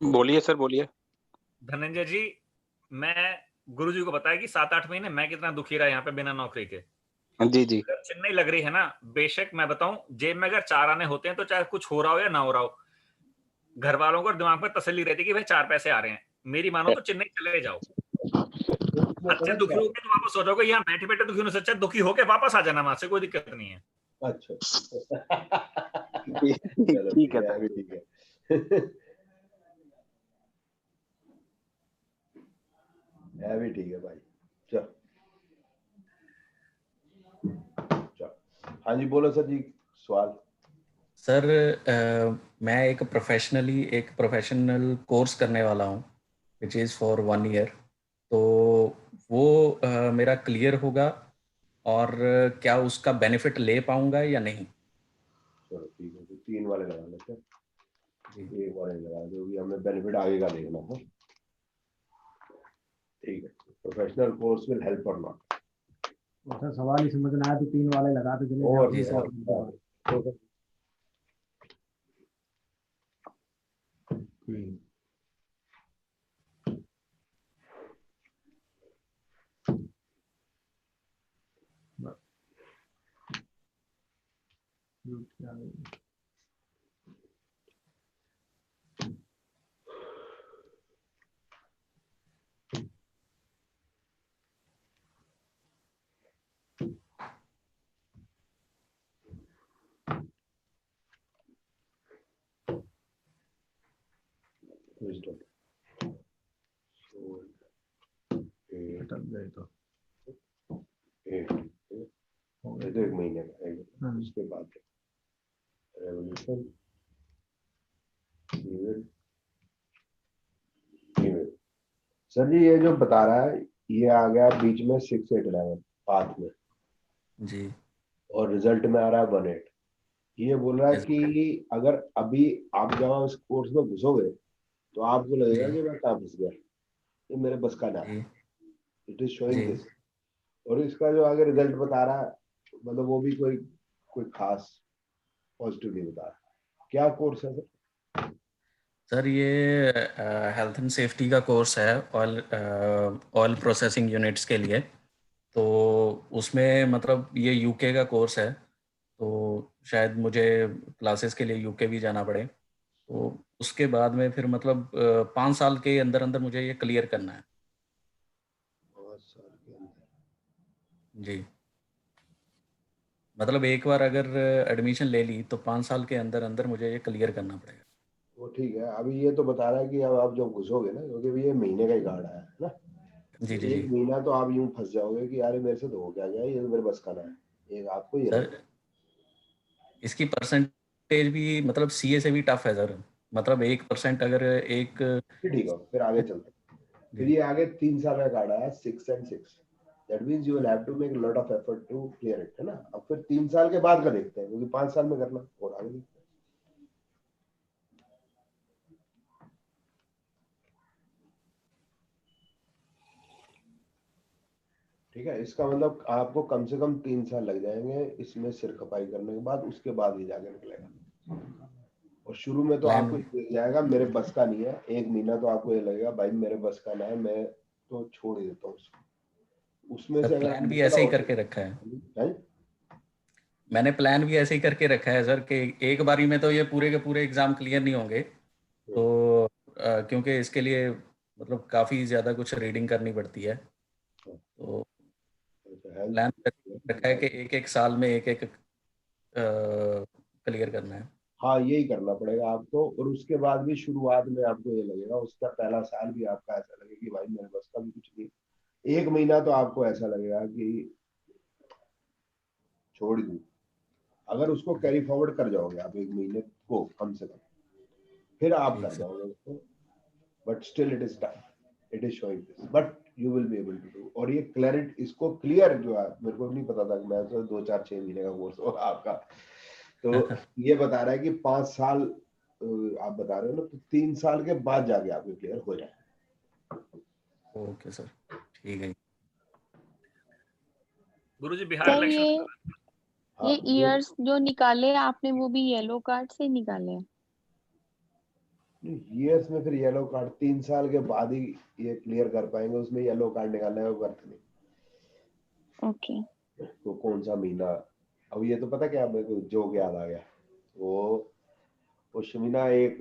बोलिए सर, बोलिए। धनंजय जी, मैं गुरुजी को बताया कि 7-8 महीने मैं कितना दुखी रहा यहाँ पे बिना नौकरी के। जी जी। अगर चेन्नई लग रही है ना, बेशक मैं बताऊं, जेब में अगर 4 आने होते हैं तो चाहे कुछ हो रहा हो या ना हो रहा हो, घर वालों को दिमाग में तसल्ली रहती है कि भाई 4 पैसे आ रहे हैं, मेरी मानो तो चेन्नई चले जाओ। अच्छे दुखी होके तो वापस हो जाओगे, यहाँ बैठे बैठे दुखी होने से अच्छा दुखी होके वापस आ जाना वहां से, कोई दिक्कत नहीं है। अच्छा ठीक है सर। अभी ठीक है अभी ठीक है भाई, चल चल। हाँ जी बोलो सर जी, सवाल। सर मैं एक प्रोफेशनल कोर्स करने वाला हूँ विच इज़ फॉर 1 ईयर, तो वो मेरा क्लियर होगा और क्या उसका बेनिफिट ले पाऊंगा या नहीं? चलो ठीक है, तो 3 वाले लगा लेते हैं, जी। 1 वाले लगा दो, हमें बेनिफिट आगे का देखना है। ठीक है, प्रोफेशनल कोर्स विल हेल्प और नॉट। सर सवाल ही समझना है तो 3 वाले लगाते चले और जी सर। तो 1 महीने का, उसके बाद रेवोल्यूशन सर जी, ये जो बता रहा है ये आ गया बीच में 6-8-11 पाथ में जी, और रिजल्ट में आ रहा है 1-8। ये बोल रहा है कि अगर अभी आप जब इस कोर्स में घुसोगे तो आपको लगेगा कि मैं कहाँ फंस गया, ये मेरे बस का ना है, इट इज शोइंग दिस। और इसका जो आगे रिजल्ट बता रहा है, मतलब वो भी कोई खास पॉजिटिव नहीं बता रहा। क्या कोर्स है सर? सर ये हेल्थ एंड सेफ्टी का कोर्स है ऑयल प्रोसेसिंग यूनिट्स के लिए, तो उसमें मतलब ये यूके का कोर्स है, तो शायद मुझे क्लासेस के लिए यूके भी जाना पड़े, तो उसके बाद में फिर मतलब 5 साल के अंदर अंदर मुझे ये क्लियर करना है। 5 साल के अंदर? जी, मतलब एक बार अगर एडमिशन ले ली तो 5 साल के अंदर अंदर मुझे ये क्लियर करना पड़ेगा। वो ठीक है, अभी ये तो बता रहा है कि अब आप जब घुसोगे ना, क्योंकि ये महीने का ही कार्ड है ना, जी जी 1 जी महीना तो आप यूं फंस जाओगे कि यार मेरे से तो हो क्या गया, ये तो मेरे बस का ना है, एक आपको ये सर इसकी परसेंटेज भी मतलब सीए से भी टफ है सर, मतलब 1% अगर एक ठीक है, फिर आगे चलते हैं। फिर ये आगे 3 साल का कार्ड आया 6 and 6, that means you will have to make lot of effort to clear it, है ना। अब फिर 3 साल के बाद का देखते हैं, क्योंकि 5 साल में करना और आगे देखते हैं। ठीक है, इसका मतलब आपको कम से कम 3 साल लग जाएंगे इसमें सिर खपाई करने के बाद, उसके बाद ही जाके निकलेगा। और शुरू में तो प्लान आपको ये लग जाएगा मेरे बस का नहीं है, 1 महीना तो आपको ये लगेगा भाई मेरे बस का ना है, मैं तो छोड़ ही देता हूँ उसको। उसमें सर से अगर प्लान भी निकला ऐसे ही हो करके रखा है, है? मैंने प्लान भी ऐसे ही करके रखा है सर कि एक बारी में तो ये पूरे के पूरे एग्जाम क्लियर नहीं होंगे, तो क्योंकि इसके लिए मतलब काफ़ी ज़्यादा कुछ रीडिंग करनी पड़ती है, तो प्लान रखा है कि एक एक साल में एक एक क्लियर करना है। हाँ, यही करना पड़ेगा आपको। और उसके बाद भी शुरुआत में आपको ये लगेगा, उसका पहला साल भी आपका ऐसा लगेगा कि भाई मेरे बस का भी कुछ नहीं। 1 महीना तो आपको ऐसा लगेगा कि छोड़ दूं। अगर उसको कैरी फॉरवर्ड कर जाओगे आप 1 महीने को कम से कम, फिर आप कर जाओगे उसको, but still it is tough, it is showing this, but you will be able to do. और ये क्लैरिट, इसको क्लियर जो है, मेरे को नहीं पता था कि मैं तो 2-4-6 महीने का कोर्स होगा आपका, तो ये बता रहा है कि 5 साल आप बता रहे हो ना, तो 3 साल के बाद जाके आपके क्लियर हो जाए। ओके सर, ठीक है। गुरुजी बिहार सर इलेक्शन ये ईयर्स जो निकाले आपने वो भी येलो कार्ड से निकाले हैं? ईयर्स में फिर येलो कार्ड 3 साल के बाद ही ये क्लियर कर पाएंगे, उसमें येलो कार्ड निकालने का वर्थ नहीं। ओके। तो कौन सा महीना, अब ये तो पता क्या मेरे को जोक याद आ गया, वो शमीना एक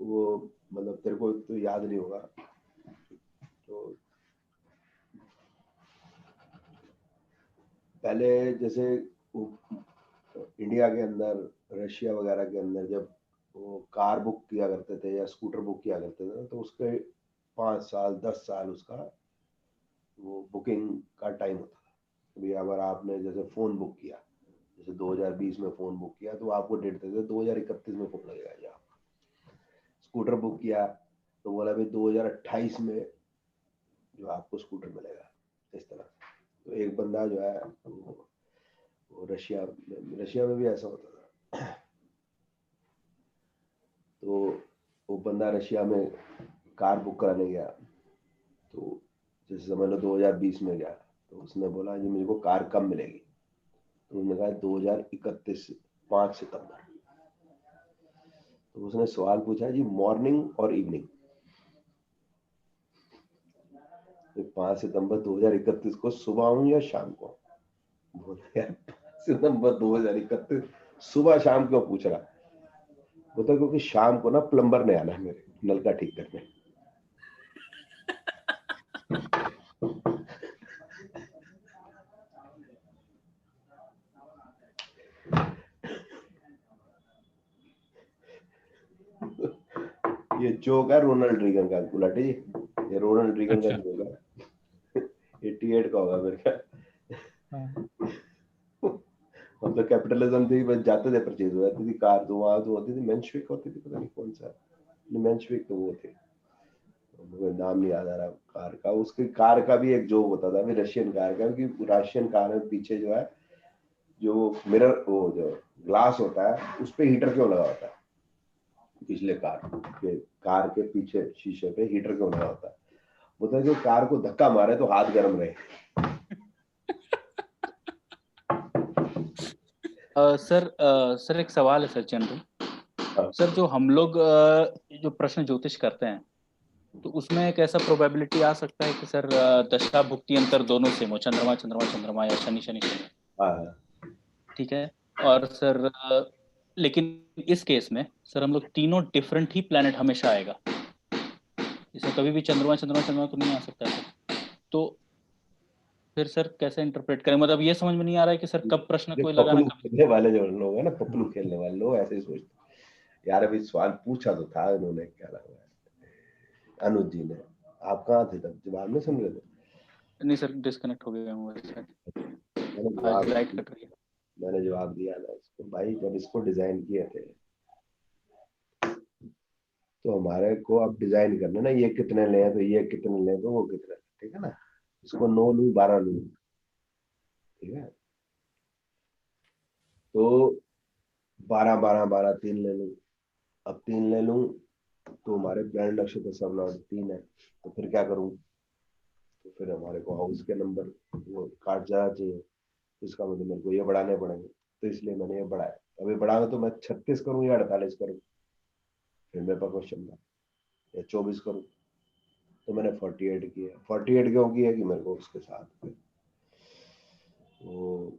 वो मतलब तेरे को तो याद नहीं होगा, तो पहले जैसे इंडिया के अंदर, रशिया वगैरह के अंदर जब वो कार बुक किया करते थे या स्कूटर बुक किया करते थे, तो उसके 5 साल 10 साल उसका वो बुकिंग का टाइम होता था। अभी अगर आपने जैसे फ़ोन बुक किया, जैसे 2020 में फ़ोन बुक किया, तो आपको डेट देते 2031 में फ़ोन लगेगा। या स्कूटर बुक किया तो बोला भाई 2028 में जो आपको स्कूटर मिलेगा, इस तरह। तो एक बंदा जो है वो रशिया में भी ऐसा होता था। तो वो बंदा रशिया में कार बुक कराने गया, तो जैसे समझ लो 2020 में गया, तो उसने बोला जी मुझे को कार कब मिलेगी, तो उसने कहा 2031 5 सितंबर। तो उसने सवाल पूछा जी मॉर्निंग और इवनिंग, तो 5 सितंबर 2031 को सुबह आऊं या शाम को? बोला यार 5 सितंबर 2031 सुबह शाम क्यों पूछ रहा? बोलता क्योंकि शाम को ना प्लम्बर ने आना है मेरे नलका ठीक करने। ये जोक है रोनाल्ड रीगन का, गुलाटी जी, ये रोनाल्ड रीगन का जोक है। 88 का होगा मेरे ख्याल। हम तो कैपिटलिज्म थी, बस जाते थे परचेज हो जाती थी कार, तो वहां तो होती थी मेंशविक होती थी, पता नहीं कौन सा मेंशविक, तो वो थे, मुझे नाम नहीं याद आ रहा कार का। उसकी कार का भी एक जोक होता था, रशियन कार का, कि रशियन कार में पीछे जो है जो मिरर, वो जो ग्लास होता है उस पे हीटर क्यों लगा होता है? पिछले कार के पीछे शीशे पे हीटर क्यों लगा होता है? बोलता है जो कार को धक्का मारे तो हाथ गर्म रहे। सर एक सवाल है सर जनरल। सर जो हम लोग जो प्रश्न ज्योतिष करते हैं, तो उसमें एक ऐसा प्रोबेबिलिटी आ सकता है कि सर दशा भुक्ति अंतर दोनों सेम हो, चंद्रमा चंद्रमा चंद्रमा या शनि शनि शनि, ठीक है। और सर लेकिन इस केस में सर हम लोग तीनों डिफरेंट ही प्लैनेट हमेशा आएगा, इसमें कभी भी चंद्रमा चंद्रमा चंद्रमा तो नहीं आ सकता है सर। तो फिर सर कैसे इंटरप्रेट करें, मतलब ये समझ में नहीं आ रहा है कि सर कब प्रश्न कोई लगाना, पपलू खेलने वाले जो लोग हैं ना, पपलू खेलने वाले लोग ऐसे ही सोचते। यार अभी सवाल पूछा तो था इन्होंने, क्या नाम है, अनुज जी ने, आप कहाँ थे तब, जवाब नहीं सुन रहे थे? नहीं सर डिस्कनेक्ट हो गया मोबाइल से, मैंने लाइट कट रही है। मैंने जवाब दिया ना इसको, भाई जब इसको डिजाइन किए थे तो हमारे को अब डिजाइन करना ना, ये कितने ले तो ये कितने ले तो वो कितने, ठीक है ना। इसको 9 लूं 12 लूं, ठीक है, तो 12 12 12 3 ले लूं। अब 3 ले लूं तो हमारे प्लान नक्षत्र सब लॉट 3 है, तो फिर क्या करूं, तो फिर हमारे को हाउस के नंबर वो काट जाना चाहिए, इसका मतलब मेरे को ये बढ़ाने पड़ेंगे, तो इसलिए मैंने ये बढ़ाया। अभी बढ़ाना तो मैं 36 करूं या 48 करूं, फिर मेरे पास क्वेश्चन था, या 24 करूं, तो मैंने 48 किया। 48 क्यों किया कि मेरे को उसके साथ वो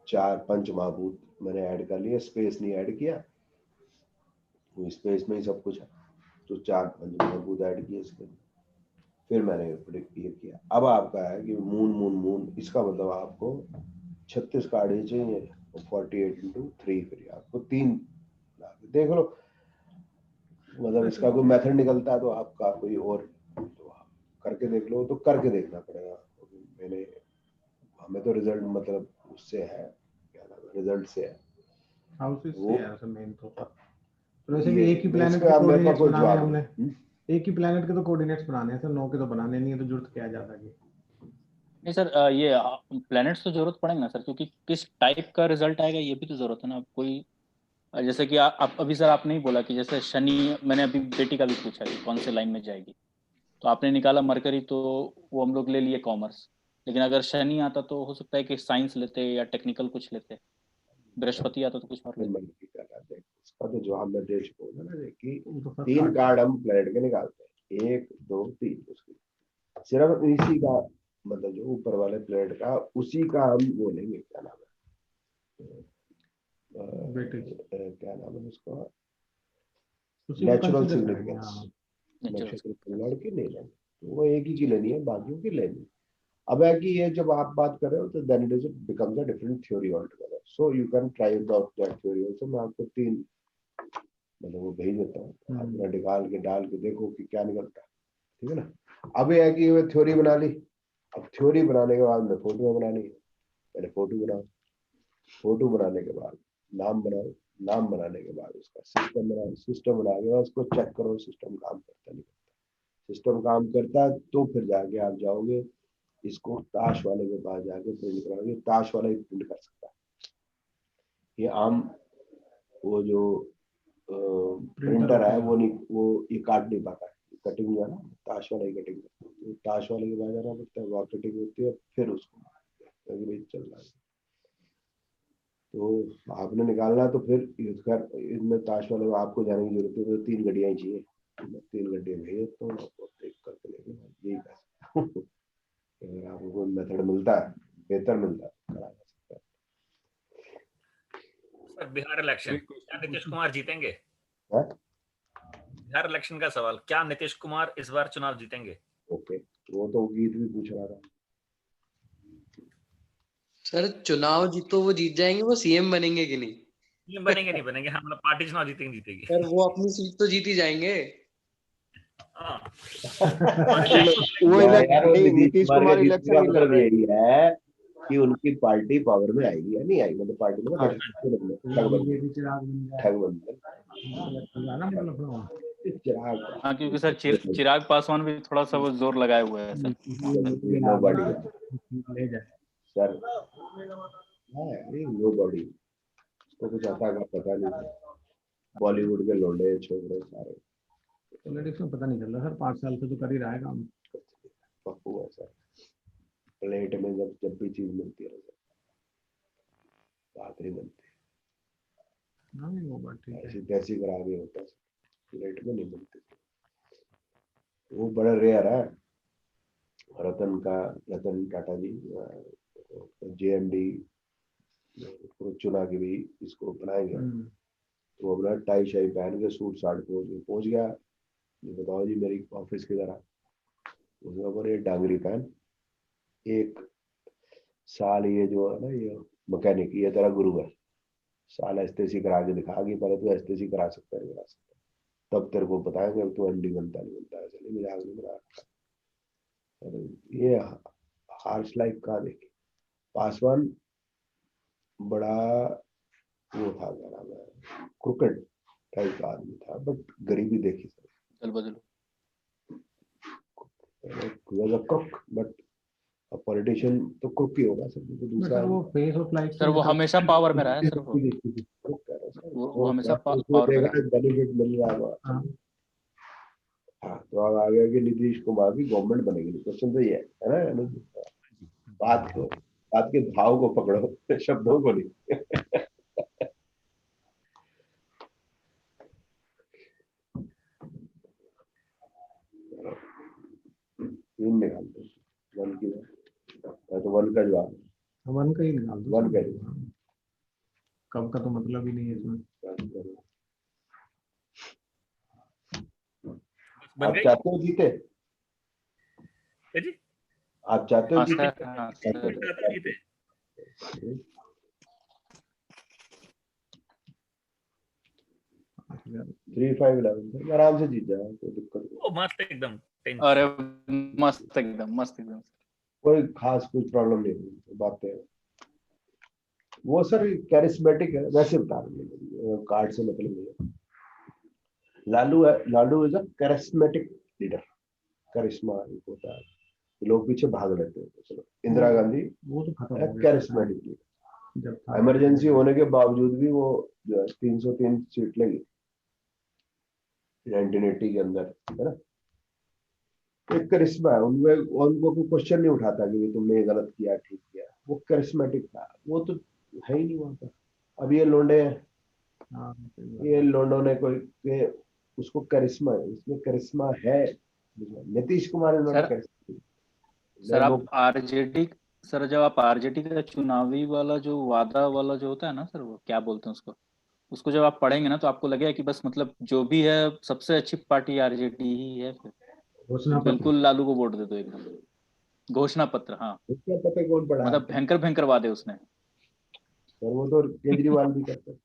4 पंच महाभूत मैंने ऐड कर लिए, स्पेस नहीं ऐड किया, वो स्पेस में ही सब कुछ है, तो 4 पंच महाभूत ऐड किए इसके, फिर मैंने ये किया। अब आपका है कि मून मून मून, इसका मतलब आपको 36 कार्ड ही चाहिए, 48 into 3, फिर आपको 3 देख लो, मतलब इसका कोई मेथड निकलता है तो आपका कोई और, तो आप करके देख लो, तो करके देखना पड़ेगा। मैंने हमें तो रिजल्ट मतलब उससे है, क्या नाम है, रिजल्ट से है हाउसेस वो, से है मेन तो वैसे भी ये एक ही प्लेनेट इसका के आप मेरे पास कोऑर्डिनेट्स कोई बनाने हैं जवाब हमने, नहीं। एक ही प्लेनेट के तो कोऑर्डिनेट्स बनाने हैं सर, 9 के तो बनाने नहीं है, तो जरूरत क्या है ज्यादा की। नहीं सर, ये प्लैनेट्स तो जरूरत पड़ेगा ना सर, क्योंकि किस टाइप का रिजल्ट आएगा ये भी तो जरूरत है ना। कोई जैसे कि आप अभी सर आपने ही बोला कि जैसे शनि, मैंने अभी बेटी का भी पूछा कि कौन से लाइन में जाएगी, तो आपने निकाला मरकरी, तो वो हम लोग ले लिए कॉमर्स। लेकिन अगर शनि आता तो हो सकता है कि साइंस लेते या टेक्निकल कुछ लेते, बृहस्पति आता तो कुछ और लेते। उसका तो जवाब मैं दे चुका हूँ ना कि वो तो फर्स्ट 3 कार्ड कार्ड हम प्लेनेट के निकालते हैं, 1 2 3, उसकी सिर्फ इसी का मतलब जो ऊपर वाले प्लेट का उसी का हम बोलेंगे, क्या नाम है, क्या नाम है उसका, उसी को नेचुरल कंसीडर करेंगे। Significance, Natural. नक्षत्र पलड़ की नहीं लेंगे, तो वो एक ही की लेनी है, बाकियों की लेनी। अब है कि ये जब आप बात कर रहे हो तो then it is becomes a different theory all together, so you can try out that theory also. मैं आपको 3 मतलब वो भेज देता हूँ, आप निकाल के डाल के देखो कि क्या निकलता है, ठीक है ना। अब ये है कि ये थ्योरी बना ली, अब थ्योरी बनाने के बाद में फोटो बनानी है, पहले फोटो बनाओ, फोटो बनाने के बाद नाम बनाओ, नाम बनाने के बाद उसका सिस्टम बनाओ, सिस्टम बना के बाद उसको चेक करो सिस्टम काम करता नहीं करता। सिस्टम काम करता है तो फिर जाके आप जाओगे इसको ताश वाले के पास जाके प्रिंट कराओगे, ताश वाला ही प्रिंट कर सकता है, ये आम वो जो प्रिंटर है वो नहीं, वो ये काट नहीं पाता है, कटिंग जो है ना ताश वाला ही कटिंग करता है, तो ताश वाले के पास जाना पड़ता है, वहाँ कटिंग होती है, फिर उसको चल रहा है। तो आपने निकालना तो फिर इसमें ताश वाले में आपको जाने की जरूरत है, तो 3 घड़ियां ही चाहिए, 3 घंटे भेज तो आपको देख करके लेंगे, यही कर अगर आपको कोई मेथड मिलता है बेहतर मिलता है करा जा सकता है। सर बिहार इलेक्शन, क्या नीतीश कुमार जीतेंगे? है? बिहार इलेक्शन का सवाल, क्या नीतीश कुमार इस बार चुनाव जीतेंगे? ओके, वो तो गीत भी पूछ रहा था सर चुनाव जीतो वो जीत जाएंगे, वो सीएम बनेंगे कि नहीं? सीएम बनेंगे नहीं बनेंगे, हाँ मतलब पार्टी चुनाव जीतेंगी जीतेगी। सर वो अपनी सीट तो जीत ही जाएंगे। हाँ। वो यार वो नहीं, नीतीश नीतीश कुमार कुमार का जीतने इलेक्शन का नहीं लड़ मतलब रहे। यही है कि उनकी पार्टी पावर में आएगी या नहीं आएगी, मतलब पार्टी में ठगबंधन चिराग, हाँ, क्योंकि सर चिराग पासवान भी थोड़ा सा वो जोर लगाए हुए है सर। नोबडी ले जाए सर, नोबडी उसको कुछ आता का पता नहीं, बॉलीवुड के लोंडे छोकरे सारे पॉलिटिक्स में पता नहीं चल रहा सर, 5 साल से तो कर ही रहा है काम। पप्पू है सर, प्लेट में जब भी चीज मिलती है बात नहीं बनती, नहीं वो बात ठीक है। ऐसी तैसी करा भी होता है, प्लेट में नहीं मिलती, वो बड़ा रेयर है। रतन टाटा जी जेएमडी चुना के भी इसको बनाएंगे, तो वो अपना टाई शाई पहन के सूट साट पहुंच गया, ये बताओ जी मेरी ऑफिस की तरह, उसके ऊपर ये डांगरी पहन 1 साल, ये जो है ना ये मैकेनिक, ये तेरा गुरु है, साल एसटीसी करा के दिखा कि पहले तो एसटीसी करा सकता है, करा सकता है, तब तेरे को बताएंगे तो एमडी बनता नहीं बनता, ऐसा नहीं मजाक नहीं बना रखा। ये हार्श लाइफ का देखिए, पासवान बड़ा वो था, क्या नाम है, क्रिकेट टाइप का आदमी था, बट गरीबी देखी सर, चल बदलो। Was a crook, but a politician तो क्रॉक ही होगा सर, तो दूसरा सर वो फेस ऑफ लाइफ सर वो हमेशा पावर में रहा है सर, वो हमेशा पावर में रहा है। बेनिफिट मिल रहा है। हाँ। हाँ, तो अब आ गया कि नीतीश कुमार की गवर्नमेंट बनेगी, क्वेश्चन तो ये है ना अनुज? बात के भाव को पकड़ो, शब्दों को नहीं। तीन निकाल दो, वन की तो वन का जवाब, वन का ही निकाल दो। वन का जवाब, कब का तो मतलब ही नहीं है इसमें। आप चाहते हो जीते? जी आप चाहते हो हाँ जीते? सर, हाँ सर। जीते। 3-5-11 आराम से जीत जाए, कोई दिक्कत नहीं, ओ मस्त एकदम, अरे मस्त एकदम, मस्त एकदम। कोई खास कोई प्रॉब्लम नहीं है। बातें वो सर कैरिस्मेटिक है, वैसे बता रहे हैं, कार्ड से मतलब नहीं है। Lalu is a charismatic leader, करिश्मा एक होता है, लोग पीछे भाग लेते हैं। चलो इंदिरा गांधी वो तो खत्म हो गया कैरिस्मेटिक लीडर, जब था। इमरजेंसी होने के बावजूद भी वो जो है 303 सीट लगी 1980 के अंदर, है ना? एक करिश्मा है उनमें, उनको कोई क्वेश्चन नहीं उठाता कि तुमने ये गलत किया ठीक किया, वो करिश्मेटिक था, वो तो है ही नहीं वहां पर। अब ये लोंडे हैं, हाँ, ये लोंडों ने कोई के उसको करिश्मा है, इसमें करिश्मा है। नीतीश कुमार इज नॉट करिश्मा। सर आप आरजेडी, सर जब आप आरजेडी का चुनावी वाला जो वादा वाला जो होता है ना सर, वो क्या बोलते हैं उसको जब आप पढ़ेंगे ना तो आपको लगेगा कि बस मतलब जो भी है सबसे अच्छी पार्टी आरजेडी ही है, फिर बिल्कुल लालू को वोट दे दो एकदम। घोषणा पत्र, हाँ, उसका पता कौन पढ़ा मतलब भयंकर भयंकर वादे उसने। सर वो तो केजरीवाल भी करता है।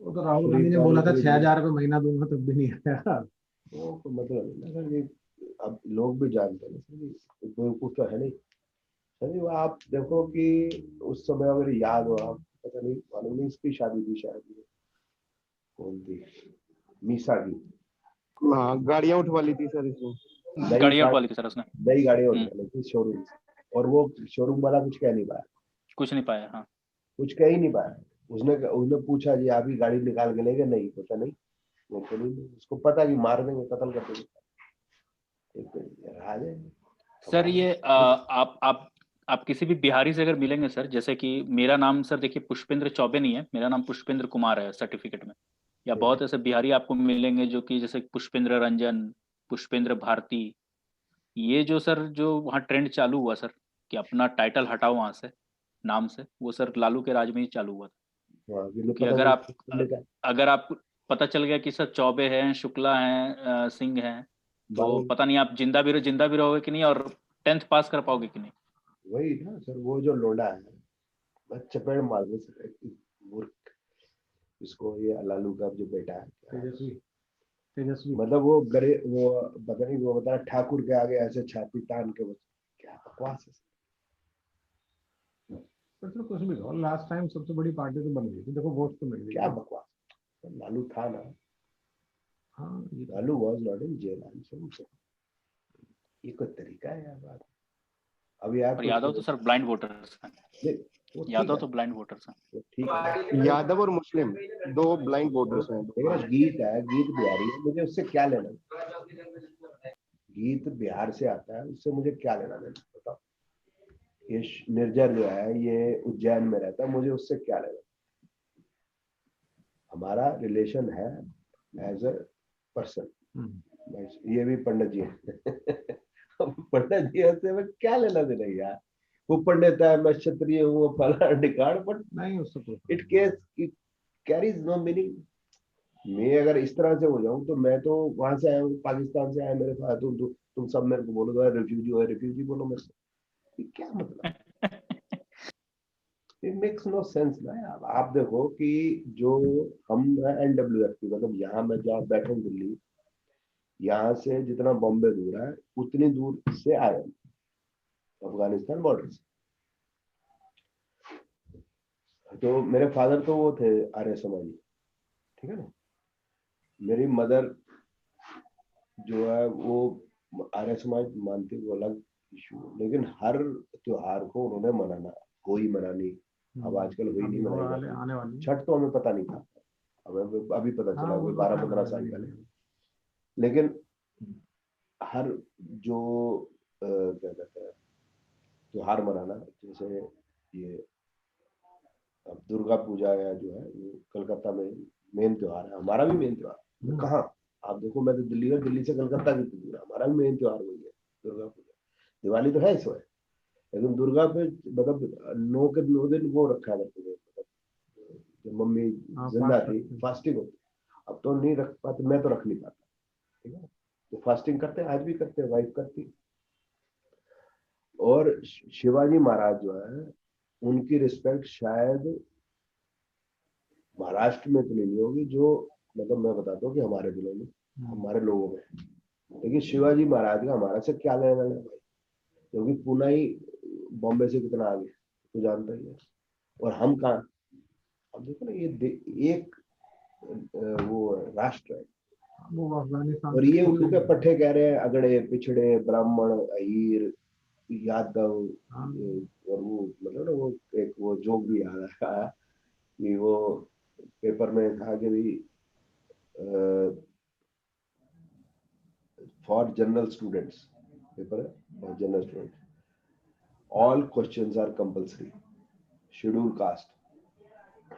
वो तो राहुल गांधी ने बोला था 6,000 रुपये महीना दूंगा, तब भी नहीं आया। वो तो मतलब है ना सर, ये अब लोग भी जानते हैं सर, बेवकूफ तो है नहीं सर। वो आप देखो कि उस समय अगर याद हो, आप पता नहीं मालूम नहीं, इसकी शादी थी शायद, कौन थी, मीसा की। हाँ, गाड़ियां उठवा ली थी सर इसमें। गाड़ियां उठवा ली थी सर उसने, नई गाड़ियां उठवा ली थी शोरूम से, और वो शोरूम वाला कुछ कह नहीं पाया, कुछ नहीं पाया। हाँ, कुछ कह ही नहीं पाया। उसने पूछा जी आप ही गाड़ी निकाल के लेंगे? नहीं, पता नहीं, वो तो नहीं, उसको पता कि मार देंगे, कत्ल कर देंगे। सर ये आप किसी भी बिहारी से अगर मिलेंगे सर, जैसे कि मेरा नाम सर देखिए पुष्पेंद्र चौबे नहीं है, मेरा नाम पुष्पेंद्र कुमार है सर्टिफिकेट में, या बहुत ऐसे बिहारी आपको मिलेंगे जो कि जैसे पुष्पेंद्र रंजन, पुष्पेंद्र भारती, ये जो सर जो वहाँ ट्रेंड चालू हुआ सर कि अपना टाइटल हटाओ वहां से नाम से, वो सर लालू के राज में ही चालू हुआ था। क्योंकि अगर आप पता चल गया कि सर चौबे हैं, शुक्ला हैं, सिंह हैं, तो पता नहीं आप जिंदा भी रहोगे कि नहीं, और 10th पास कर पाओगे कि नहीं। वही ना सर, वो जो लोडा है बस चपेड़ मार दे सर, मूर्ख। इसको ये लालू का जो बेटा है तेजस्वी, मतलब वो पता नहीं, वो बता ठाकुर के आगे ऐसे छाती तान के, क्या बकवास है सर। कुछ भी हो, लास्ट टाइम सबसे बड़ी पार्टी तो बन गई थी, देखो वोट तो मिल गई। क्या बकवास, लालू था ना। हाँ, Lalu was not in jail, ये कोई तरीका है यार बात। अभी आप यादव तो सर ब्लाइंड वोटर्स हैं, यादव तो ब्लाइंड वोटर्स हैं। ठीक है, यादव और मुस्लिम दो ब्लाइंड वोटर्स हैं। गीत है, गीत बिहारी है, मुझे उससे क्या लेना? गीत बिहार से आता है, उससे मुझे क्या लेना देना, बताओ। ये निर्जर जो है ये उज्जैन में रहता है, मुझे उससे क्या लेना? हमारा रिलेशन है एज अ पर्सन। ये भी पंडित जी पंडित जी से मैं क्या लेना देना यार? वो पंडित है, मैं क्षत्रिय हूँ, वो फला ढिकाड़, बट नहीं उससे इट कैरीज नो मीनिंग। मैं अगर इस तरह से हो जाऊं तो मैं तो वहां से आया हूँ, पाकिस्तान से आया, मेरे पास तुम सब मेरे को बोलो तो रिफ्यूजी बोलो मेरे से, क्या मतलब? इट मेक्स नो सेंस ना यार। आप देखो कि जो हम NWFP, मतलब यहाँ मैं जहाँ बैठा हूँ दिल्ली, यहाँ से जितना बॉम्बे दूर है उतनी दूर से आए अफगानिस्तान बॉर्डर से। तो मेरे फादर तो वो थे आर्य समाजी, ठीक है ना। मेरी मदर जो है वो आर्य समाज मानती है वो अलग इशू, लेकिन हर त्योहार को उन्होंने मनाना, होली मनानी, अब आजकल वही नहीं मनाई जाती। आने वाली छठ तो हमें पता नहीं था, हमें अभी पता चला, वो कोई तो 12-15 साल पहले। लेकिन हर जो क्या कहते हैं त्योहार मनाना, जैसे ये अब दुर्गा पूजा या जो है वो कलकत्ता में मेन त्योहार है, हमारा भी मेन त्योहार। कहाँ आप देखो, मैं तो दिल्ली में, दिल्ली से कलकत्ता की दूर, हमारा भी मेन त्योहार वही है दुर्गा पूजा। दिवाली तो है इस वक्त, लेकिन दुर्गा पे मतलब 9 दिन वो रखा करते थे, मतलब जब मम्मी जिंदा थी फास्टिंग होती, अब तो नहीं रख पाते, मैं तो रख नहीं पाता, ठीक है। तो फास्टिंग करते हैं, आज भी करते हैं, वाइफ करती। और शिवाजी महाराज जो है उनकी रिस्पेक्ट शायद महाराष्ट्र में इतनी नहीं होगी, जो मतलब मैं बताता हूँ कि हमारे दिलों में, हमारे लोगों में। लेकिन शिवाजी महाराज का हमारा से क्या लेना है भाई, क्योंकि पुणे ही बॉम्बे से कितना आगे तो जानता ही है, और हम कहाँ। अब देखो ना, ये एक वो राष्ट्र है, वो अफगानिस्तान और ये उनके पट्टे कह रहे हैं अगड़े पिछड़े ब्राह्मण अहीर यादव, और वो मतलब ना वो एक वो जोक भी आ रहा है कि वो पेपर में कहा कि भाई फॉर जनरल स्टूडेंट्स, पेपर है general student, all questions are compulsory, scheduled caste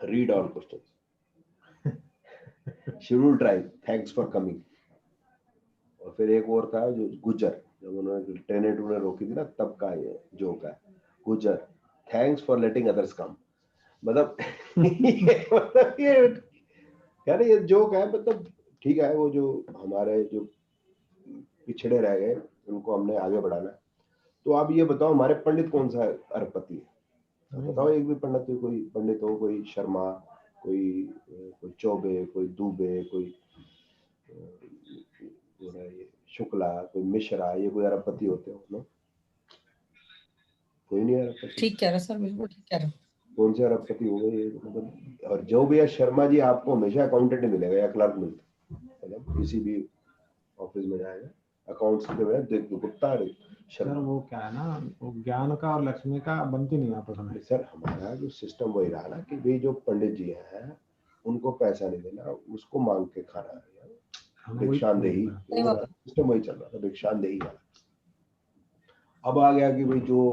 read all questions, scheduled tribe thanks for coming। और फिर एक और था जो गुजर, जब उन्होंने ट्रेनें टूने रोकी थी ना, तब का ये जोक है, गुजर थैंक्स फॉर लेटिंग अदर्स कम। मतलब मतलब ये यार ये जोक है, मतलब ठीक है, वो जो हमारे जो पिछड़े रह गए उनको हमने आगे बढ़ाना। तो आप ये बताओ, हमारे पंडित कौन सा अरबपति है, बताओ एक भी पंडित, कोई पंडित हो, कोई शर्मा, कोई चौबे, कोई दुबे, कोई ये शुक्ला, कोई मिश्रा, ये कोई अरबपति होते हो ना? कोई नहीं अरबपति। ठीक कह रहे सर, बिल्कुल ठीक कह रहे। कौन से अरबपति हो गए ये, मतलब। और जो भी है शर्मा जी, आपको हमेशा अकाउंटेंट मिलेगा या क्लर्क मिलता, मतलब किसी भी ऑफिस में जाएगा अकाउंट्स के में देख गुप्ता सर वो क्या है ना, वो ज्ञान का और लक्ष्मी का बनती नहीं आपस में। सर हमारा जो सिस्टम वही रहा ना कि भाई जो पंडित जी हैं उनको पैसा नहीं देना, उसको मांग के खाना है, भिक्षांदेही सिस्टम वही चल रहा था, भिक्षांदेही वाला। अब आ गया कि भाई जो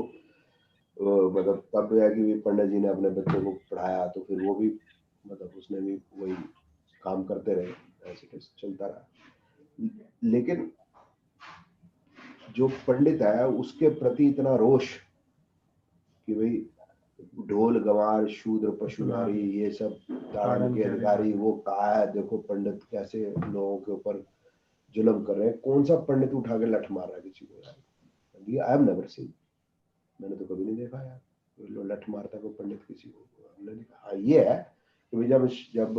मतलब तब गया कि पंडित जी ने अपने बच्चों को पढ़ाया, तो फिर वो भी मतलब उसने भी वही काम करते रहे, ऐसे चलता रहा। लेकिन जो पंडित है उसके प्रति इतना रोष कि भाई ढोल गंवार शूद्र पशु नारी ये सब ताड़न के अधिकारी, वो कहा है देखो पंडित कैसे लोगों के ऊपर जुल्म कर रहे हैं। कौन सा पंडित उठा के लठ मार रहा है किसी को यार? आई हैव नेवर सीन, मैंने तो कभी नहीं देखा यार कोई लठ मारता कोई पंडित किसी को, हमने देखा। हाँ ये है कि जब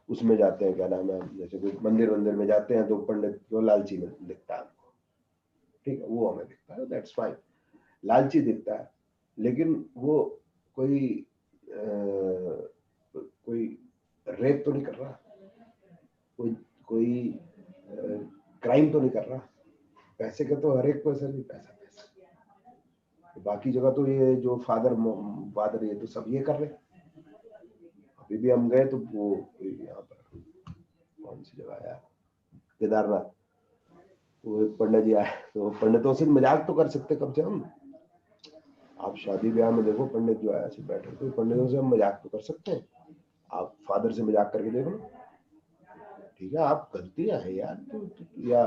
उसमें जाते हैं, क्या नाम है, जैसे कोई मंदिर में जाते हैं तो पंडित को लालची में दिखता है हमको, ठीक है, वो हमें दिखता है, दैट्स फाइन, लालची दिखता है। लेकिन वो कोई रेप तो नहीं कर रहा, कोई क्राइम तो नहीं कर रहा। पैसे का तो हर एक को सर पैसा पैसा, बाकी जगह तो ये जो फादर ये तो सब ये कर रहे। अभी भी हम गए तो वो यहाँ पर कौन सी जगह यार, केदारनाथ, वो पंडित जी आए, तो पंडितों से मजाक तो कर सकते कम से कम। आप शादी ब्याह में देखो पंडित जो आया बैठे, तो पंडितों से हम मजाक तो कर सकते हैं, आप फादर से मजाक करके देख लो, ठीक है। आप गलतियां है यार तो या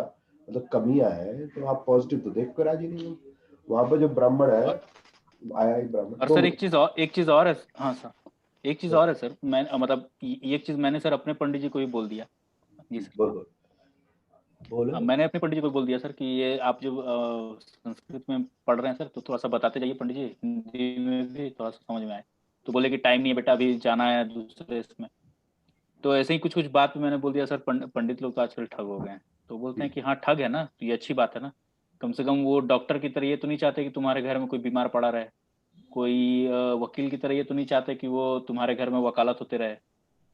मतलब कमियां है तो आप पॉजिटिव तो देख कर राजी नहीं हो। वहां पर जो ब्राह्मण है आया ही ब्राह्मण। और सर एक चीज और है, हाँ सर एक चीज और है सर, मैं मतलब ये चीज मैंने सर अपने पंडित जी को भी बोल दिया। जी सर बोलो। मैंने अपने पंडित जी को बोल दिया सर कि ये आप जब संस्कृत में पढ़ रहे हैं सर तो थोड़ा सा बताते जाइए पंडित जी, हिंदी में भी थोड़ा सा समझ में आए। तो बोले कि टाइम नहीं है बेटा, अभी जाना है दूसरे इसमें। तो ऐसे ही कुछ बात में मैंने बोल दिया सर, पंडित लोग तो आजकल ठग हो गए हैं। तो बोलते हैं कि हाँ ठग है ना, तो ये अच्छी बात है ना, कम से कम वो डॉक्टर की तरह ये तो नहीं चाहते कि तुम्हारे घर में कोई बीमार पड़ा रहे, कोई वकील की तरह ये तो नहीं चाहते कि वो तुम्हारे घर में वकालत होते रहे,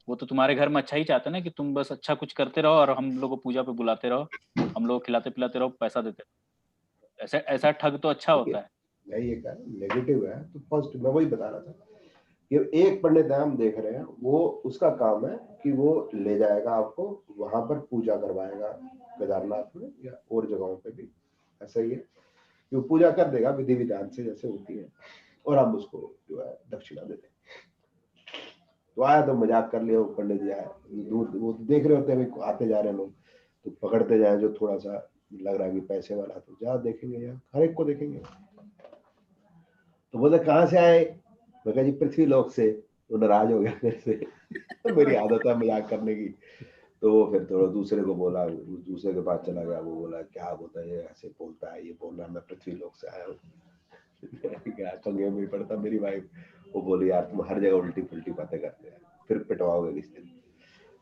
वो तो तुम्हारे घर में अच्छा ही चाहते हैं ना कि तुम बस अच्छा कुछ करते रहो और हम लोग को पूजा पे बुलाते रहो, हम लोग खिलाते पिलाते रहो, पैसा देते रहो। ऐसा ऐसा ठग तो अच्छा होता है। मैं ये कह नेगेटिव है तो फर्स्ट मैं वही बता रहा था कि एक पंडित है हम देख रहे हैं, वो उसका काम है कि वो ले जाएगा आपको वहां पर पूजा करवाएगा केदारनाथ में या और जगहों पे भी ऐसा ही है कि वो पूजा कर देगा विधि विधान से जैसे होती है, और हम उसको जो है दक्षिणा दे देंगे। तो आया तो मजाक कर लिया, वो पंडित जी आया, वो देख रहे होते हैं भाई आते जा रहे हैं लोग, तो पकड़ते जाए जो थोड़ा सा लग रहा है कि पैसे वाला, तो जा देखेंगे यार, हर एक को देखेंगे। तो बोले कहाँ से आए, मैं कहा जी पृथ्वी लोक से। तो नाराज हो गया मेरे से। तो मेरी आदत है मजाक करने की। तो वो फिर थोड़ा दूसरे को बोला, दूसरे के पास चला गया, वो बोला क्या बोलता है, ऐसे बोलता है, ये बोल रहा है मैं पृथ्वी लोक से आया हूँ। क्या पंगे में पड़ता मेरी वाइफ, वो बोली यार तुम हर जगह उल्टी पुल्टी बातें करते हैं, फिर पिटवाओगे किस दिन।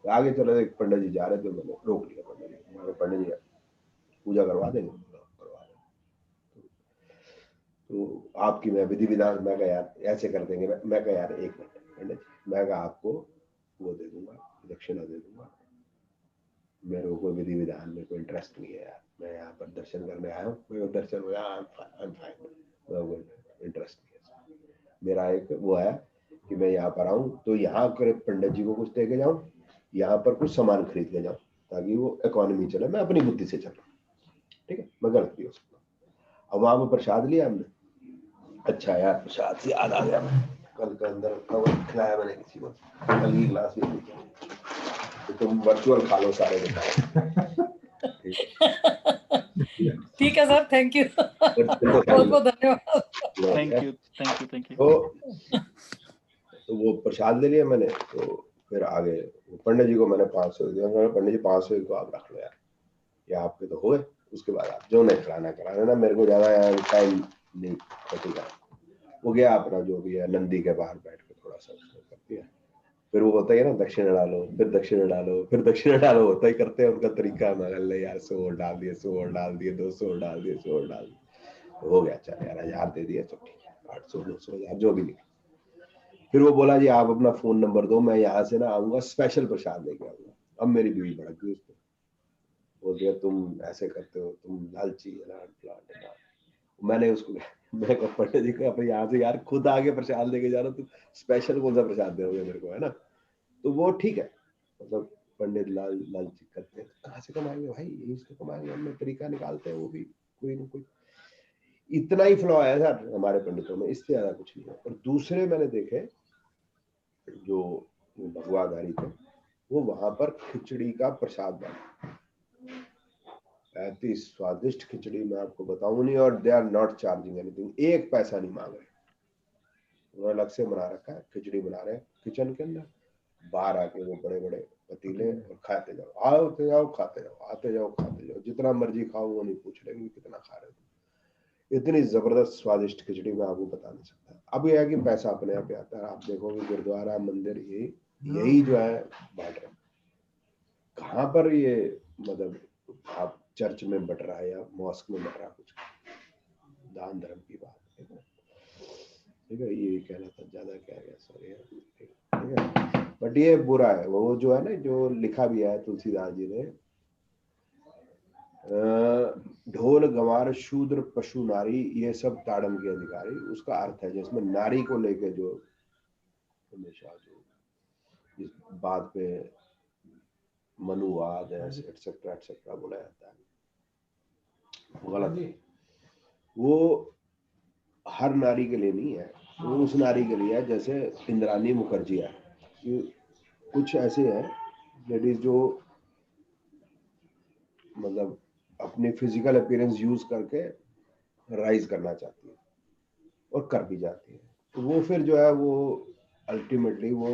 तो आगे चलो, एक पंडित जी जा रहे थे, मैंने रोक लिया पंडित जी, पंडित जी पूजा करवा देंगे, करवा देंगे। तो आपकी मैं विधि विधान, मैं कहा यार ऐसे कर देंगे, मैं कहा यार एक मिनट पंडित जी, मैं कहा आपको वो दे दूंगा, दक्षिणा दे दूंगा, मेरे को कोई विधि विधान में कोई इंटरेस्ट नहीं है यार, मैं यहाँ पर दर्शन करने आया हूँ, मेरे को दर्शन में आई एम फाइन, इंटरेस्ट नहीं है। मेरा एक वो है कि मैं यहाँ पर आऊँ तो यहाँ कर पंडित जी को कुछ दे के जाऊँ, यहाँ पर कुछ सामान खरीद के जाऊँ, ताकि वो इकोनॉमी चले, मैं अपनी बुद्धि से चलूँ, ठीक है, मैं गलत भी हो सकता हूँ। अब वहां पर प्रसाद लिया हमने, अच्छा यार प्रसाद से याद आ गया, मैं कल के अंदर खिलाया मैंने किसी को, कल की क्लास में तो तुम वर्चुअल खा लो सारे बताओ। ठीक है सर, थैंक यू, बहुत बहुत धन्यवाद। Thank you thank you. तो वो प्रसाद ले लिया मैंने, तो फिर आगे पंडित जी को मैंने 500 दिया, पंडित जी 500 को आप रख लो यार, ये आपके तो हो गए, उसके बाद आप जो नहीं कराना करा लेना, मेरे को ज्यादा यार टाइम नहीं कटेगा। वो गया अपना जो भी है नंदी के बाहर बैठ के थोड़ा सा कर दिया, फिर वो होता है ना दक्षिणा डालो, फिर दक्षिणा डालो, फिर दक्षिणा डालो, होता ही करते हैं उनका तरीका है, यार 100 डाल दिए, 100 डाल दिए, 200 डाल दिए, 100 डाल दिए, हो गया चल यार 1000 दे दिया तो ठीक है, 800 900 1000 जो भी निकला। फिर वो बोला जी आप अपना फोन नंबर दो, मैं यहाँ से ना आऊंगा स्पेशल प्रसाद लेके आऊंगा। अब मेरी बीवी भड़क गई उसको, बोल दिया तुम ऐसे करते हो, तुम लालची मैंने उसको मैं पंडित जी को अपने यहाँ से यार खुद आगे प्रसाद लेके जा रहा हूँ, तुम स्पेशल कौन सा प्रसाद दोगे मेरे को, है ना। तो वो ठीक है, मतलब पंडित लालची करते हैं, कहाँ से कमाएंगे भाई, यही से कमाएंगे, हमने तरीका निकालते हैं, वो भी कोई ना कोई। इतना ही फ्लॉ है सर हमारे पंडितों में, इससे ज्यादा कुछ नहीं है। और दूसरे मैंने देखे जो भगवाधारी थे, वो वहां पर खिचड़ी का प्रसाद बना, ऐसी स्वादिष्ट खिचड़ी मैं आपको बताऊं नहीं, और they are not charging anything, एक पैसा नहीं मांग रहे, उन्होंने अलग से बना रखा है, खिचड़ी बना रहे हैं किचन के अंदर, बाहर आके वो बड़े बड़े पतीले, और खाते जाओ, आते जाओ खाते जाओ, आते जाओ खाते जाओ, जितना मर्जी खाओ, वो नहीं पूछ रहे कितना खा रहे हो। इतनी जबरदस्त स्वादिष्ट खिचड़ी मैं आपको बता नहीं सकता। अब यह है कि पैसा अपने आप आता है, आप देखोगे गुरुद्वारा मंदिर यही जो है बांट रहे, कहाँ पर ये मतलब आप चर्च में बट रहा है या मॉस्क में बट रहा है, कुछ दान धर्म की बात है, ठीक है, ये कहना था, ज्यादा क्या गया सॉरी, ठीक है। बट ये बुरा है, वो जो है ना, जो लिखा भी है तुलसीदास जी ने, ढोल गंवार शूद्र पशु नारी ये सब ताड़न के अधिकारी, उसका अर्थ है जिसमें नारी को लेके जो हमेशा जो इस बात पे मनुवाद एटसेट्रा एटसेट्रा बोला जाता है, गलत है। वो हर नारी के लिए नहीं है, वो उस नारी के लिए है जैसे इंद्राणी मुखर्जी है, कुछ ऐसे हैं लेडीज जो मतलब अपनी फिजिकल अपीयरेंस यूज करके राइज करना चाहती है और कर भी जाती है, तो वो फिर जो है वो अल्टीमेटली वो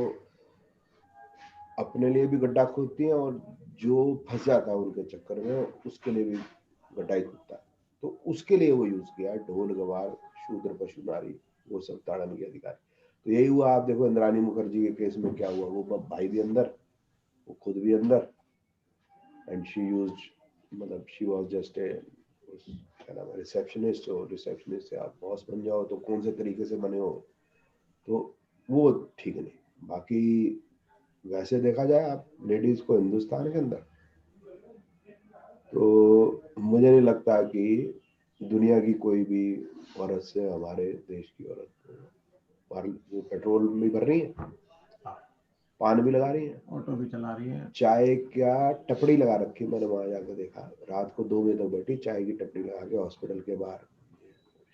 अपने लिए भी गड्ढा खोदती हैं, और जो फंस जाता है उनके चक्कर में उसके लिए भी गड्ढा ही खोदता है। तो उसके लिए वो यूज किया है ढोल गवार शूद्र पशु नारी वो सब ताड़न के अधिकारी। तो यही हुआ, आप देखो इंद्राणी मुखर्जी के केस में क्या हुआ, वो भाई भी अंदर, वो खुद भी अंदर, एंड शी यूज्ड, मतलब शी वाज जस्ट ए क्या नाम है रिसेप्शनिस्ट, और रिसेप्शनिस्ट से आप बॉस बन जाओ तो कौन से तरीके से बने हो, तो वो ठीक नहीं। बाकी वैसे देखा जाए आप लेडीज को हिंदुस्तान के अंदर, तो मुझे नहीं लगता कि दुनिया की कोई भी औरत से हमारे देश की औरत वो पेट्रोल भी भर रही है, पान भी लगा रही है, ऑटो भी चला रही है, चाय क्या टपड़ी लगा रखी। मैंने वहां जाकर देखा, रात को 2 बजे तक बैठी चाय की टपड़ी लगा के हॉस्पिटल के बाहर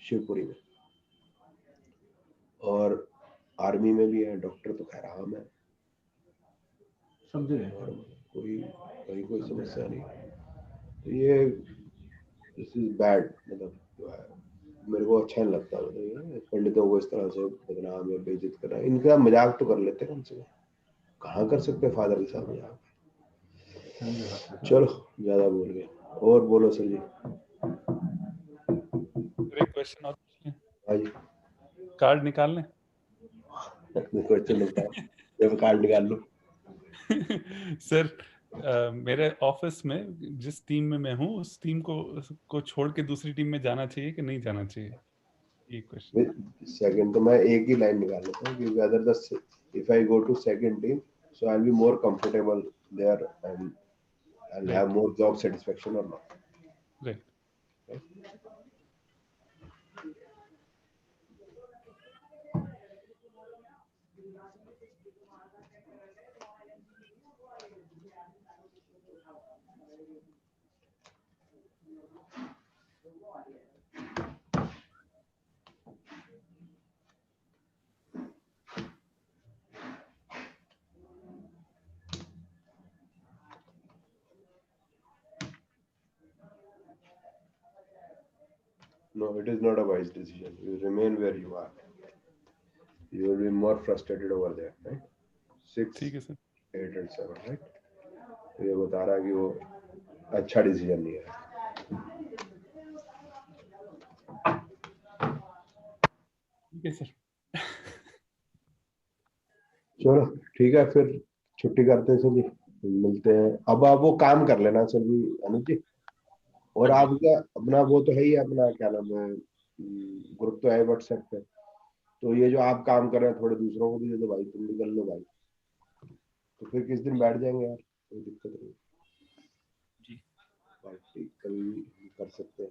शिवपुरी में। और आर्मी में भी है, डॉक्टर तो खैर आम है, सब जगह और कोई कहीं कोई समस्या नहीं। तो ये दिस इज बैड, मतलब जो है मेरे को अच्छा नहीं लगता। मतलब पंडितों को इस तरह से बदनाम या बेइज्जत करना, इनका मजाक तो कर लेते कम से कम, कहाँ कर सकते फादर के साथ मजाक। चलो ज्यादा बोल गए, और बोलो सर जी। एक क्वेश्चन और हाँ जी, कार्ड निकालने क्वेश्चन निकाल, जब कार्ड निकाल लो। सर मेरे ऑफिस में जिस टीम में मैं हूँ उस टीम को छोड़ के दूसरी टीम में जाना चाहिए कि नहीं जाना चाहिए, ये क्वेश्चन। सेकंड तो मैं एक ही लाइन निकाल लेता हूँ कि whether the if I go to second team, so I'll be more comfortable there and I'll have more job satisfaction or not. Right. No, it is not a wise decision. You remain where you are. You will be more frustrated over there, right? 6, ठीक है सर। 8 and 7, right? तो ये बता रहा है कि वो अच्छा डिसीजन नहीं है। ठीक है सर। चलो ठीक है, फिर छुट्टी करते हैं सर जी, मिलते हैं। अब आप वो काम कर लेना सर जी, अनुज जी, और आपका अपना वो तो है ही, अपना क्या नाम है, ग्रुप तो है व्हाट्सएप पे, तो ये जो आप काम कर रहे हैं थोड़े दूसरों को भी दे दो भाई, तुम भी कर लो भाई, तो फिर किस दिन बैठ जाएंगे यार, कोई दिक्कत नहीं जी, पार्टी कभी कर सकते हैं,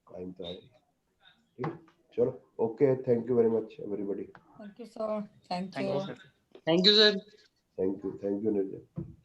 टाइम तो है। ठीक है, चलो okay, thank you very much everybody. Thank you, sir. Thank Thank you. you, sir. Thank you, sir. Thank you निर्जन।